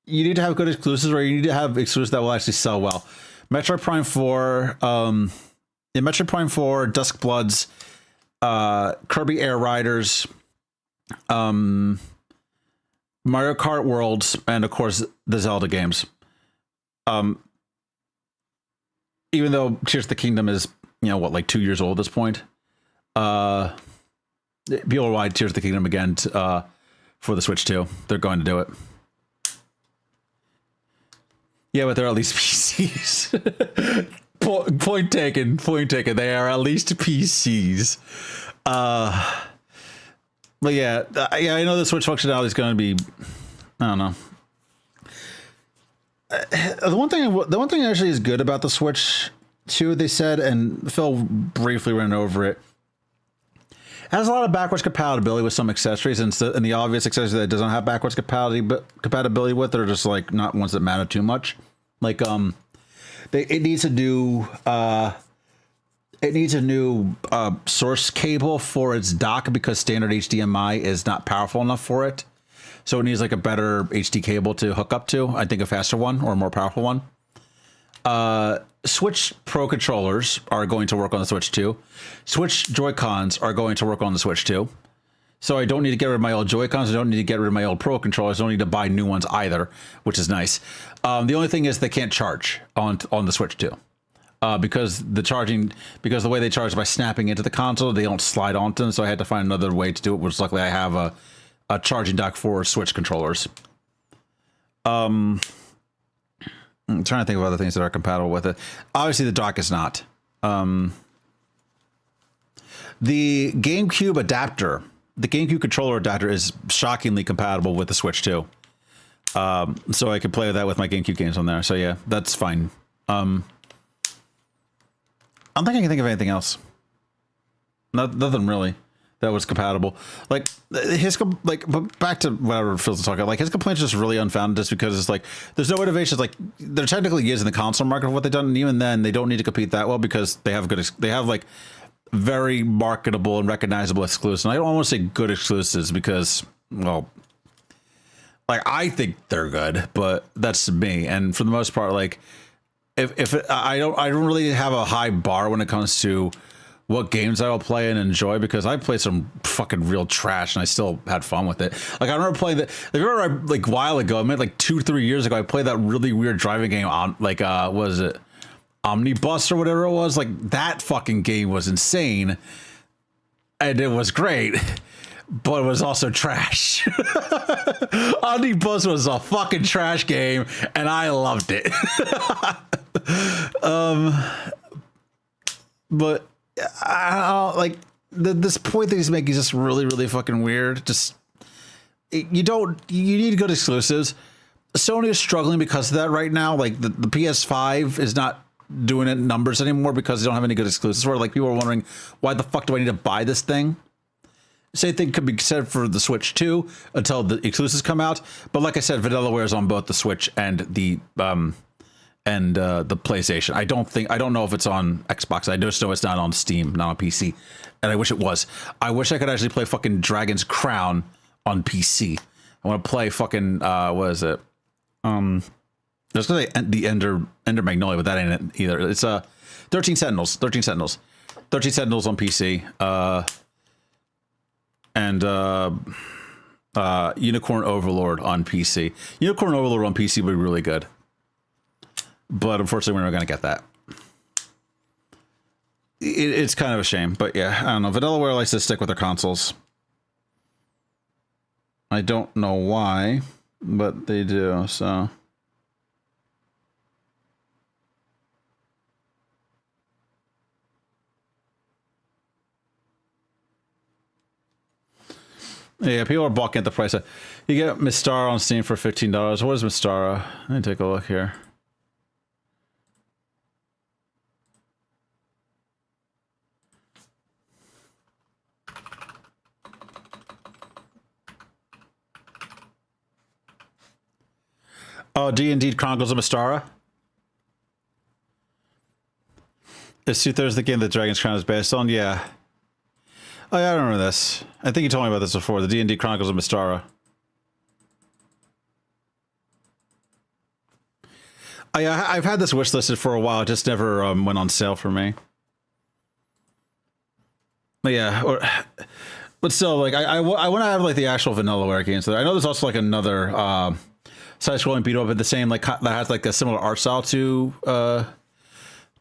You need to have good exclusives, or you need to have exclusives that will actually sell well. Metroid Prime 4, Metroid Prime 4, Dusk Bloods, Kirby Air Riders, Mario Kart Worlds, and of course the Zelda games. Even though Tears of the Kingdom is, like 2 years old at this point, people are buying Tears of the Kingdom again for the Switch 2. They're going to do it. Yeah, but they're at least PCs. Point taken. They are at least PCs. But yeah, I know the Switch functionality is going to be, I don't know. The one thing actually is good about the Switch 2, they said, and Phil briefly ran over it. It has a lot of backwards compatibility with some accessories, and the obvious accessories that it doesn't have backwards compatibility with are just like not ones that matter too much. Like it needs a new source cable for its dock because standard HDMI is not powerful enough for it. So it needs like a better HD cable to hook up to. I think a faster one or a more powerful one. Switch Pro controllers are going to work on the Switch 2. Switch Joy-Cons are going to work on the Switch 2. So I don't need to get rid of my old Joy-Cons. I don't need to get rid of my old Pro controllers. I don't need to buy new ones either, which is nice. The only thing is they can't charge on the Switch 2. Because the way they charge by snapping into the console, they don't slide onto them. So I had to find another way to do it, which luckily I have a charging dock for Switch controllers. I'm trying to think of other things that are compatible with it. Obviously, the dock is not. The GameCube adapter, the GameCube controller adapter, is shockingly compatible with the Switch 2. So I could play that with my GameCube games on there. So yeah, that's fine. I don't think I can think of anything else. Nothing really that was compatible. Like but back to whatever Phil's talking about, like his complaints are just really unfounded, just because it's like there's no innovations. Like there technically is in the console market of what they've done, and even then they don't need to compete that well because they have like very marketable and recognizable exclusives. And I don't want to say good exclusives because, well, like I think they're good, but that's me. And for the most part, like I don't really have a high bar when it comes to what games I will play and enjoy, because I played some fucking real trash and I still had fun with it. Like I remember playing that. I remember like a while ago, I mean like 2-3 years ago, I played that really weird driving game on like what was it, Omnibus or whatever it was. Like that fucking game was insane, and it was great, but it was also trash. Omnibus was a fucking trash game, and I loved it. But I don't like this point that he's making is just really, really fucking weird. Just you need good exclusives. Sony is struggling because of that right now. Like the PS5 is not doing it in numbers anymore because they don't have any good exclusives. Where like people are wondering, why the fuck do I need to buy this thing? Same thing could be said for the Switch 2 until the exclusives come out. But like I said, Vanillaware is on both the Switch and the PlayStation. I don't know if it's on Xbox. I just know it's not on Steam, not on PC. And I wish it was. I wish I could actually play fucking Dragon's Crown on PC. I want to play fucking what is it? I was gonna say the Ender Magnolia, but that ain't it either. It's 13 Sentinels. 13 Sentinels on PC. And Unicorn Overlord on PC. Unicorn Overlord on PC would be really good. But unfortunately, we're not going to get that. It's kind of a shame, but yeah, I don't know. Vanillaware likes to stick with their consoles. I don't know why, but they do, so. Yeah, people are balking at the price. You get Mystara on Steam for $15. What is Mystara? Let me take a look here. Oh, D&D Chronicles of Mystara. Is Two-Thirds the game that Dragon's Crown is based on? Yeah. Oh, yeah, I remember this. I think you told me about this before. The D&D Chronicles of Mystara. I've had this wish listed for a while. It just never went on sale for me. But yeah, but still, like I want to have like the actual Vanillaware games. I know there's also like another side-scrolling beat up at the same like that has like a similar art style to a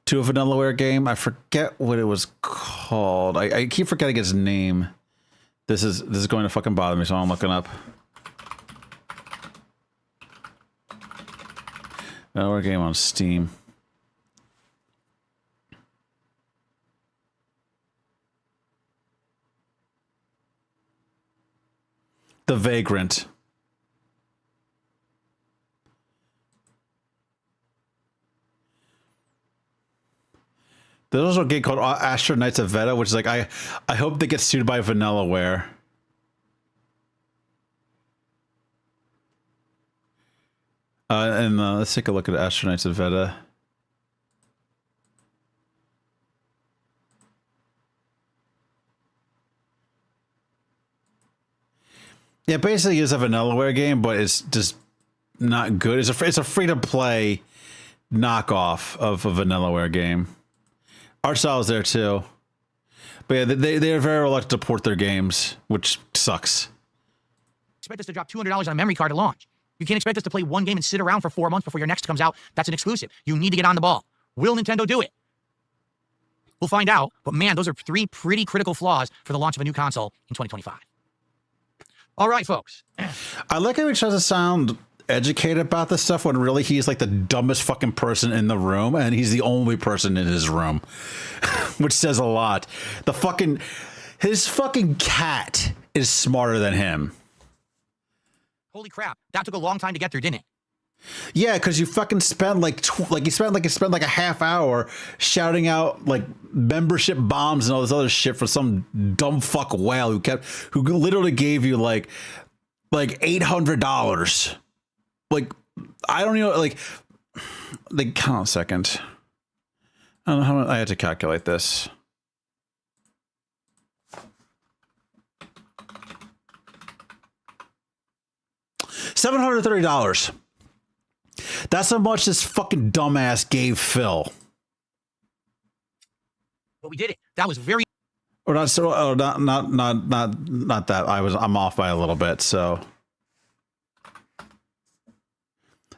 Vanillaware game. I forget what it was called. I keep forgetting its name. This is going to fucking bother me, so I'm looking up. Vanillaware game on Steam. The Vagrant. There's also a game called Astro Knights of Veda, which is like I hope they get sued by Vanillaware. And let's take a look at Astro Knights of Veda. Yeah, basically it's a Vanillaware game, but it's just not good. It's a free-to-play knockoff of a Vanillaware game. Art style is there too. But yeah, they're very reluctant to port their games, which sucks. Expect us to drop $200 on a memory card to launch. You can't expect us to play one game and sit around for 4 months before your next comes out. That's an exclusive. You need to get on the ball. Will Nintendo do it? We'll find out, but man, those are 3 pretty critical flaws for the launch of a new console in 2025. All right, folks. I like how he tries to sound educated about this stuff when really he's like the dumbest fucking person in the room, and he's the only person in his room, which says a lot. His fucking cat is smarter than him. Holy crap. That took a long time to get through, didn't it? Yeah, because you fucking spent you spent like a half hour shouting out like membership bombs and all this other shit for some dumb fuck whale who literally gave you like $800. Like I don't know, like count on a second. I don't know how I had to calculate this. $730. That's how much this fucking dumbass gave Phil. But we did it. That was very. Or not so. Oh, not that. I'm off by a little bit. So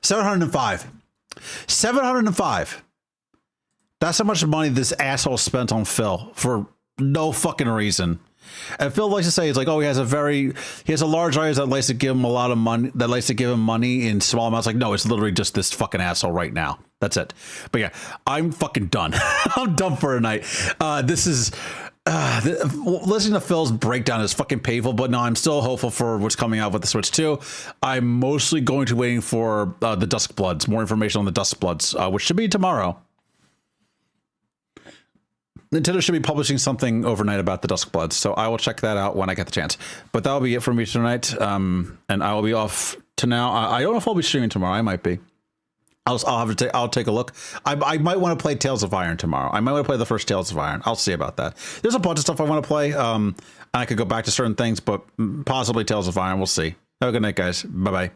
705. 705. That's how much money this asshole spent on Phil for no fucking reason. And Phil likes to say, it's like, oh, he has a large audience that likes to give him a lot of money, that likes to give him money in small amounts. Like, no, it's literally just this fucking asshole right now. That's it. But yeah, I'm fucking done. I'm done for a night. Listening to Phil's breakdown is fucking painful, but no, I'm still hopeful for what's coming out with the Switch 2. I'm mostly going to waiting for the Duskbloods, more information on the Duskbloods, which should be tomorrow. Nintendo should be publishing something overnight about the Duskbloods, so I will check that out when I get the chance. But that'll be it for me tonight, and I will be off to now. I don't know if I'll be streaming tomorrow. I might be. I'll take a look. I might want to play Tales of Iron tomorrow. I might want to play the first Tales of Iron. I'll see about that. There's a bunch of stuff I want to play. I could go back to certain things, but possibly Tales of Iron. We'll see. Have a good night, guys. Bye-bye.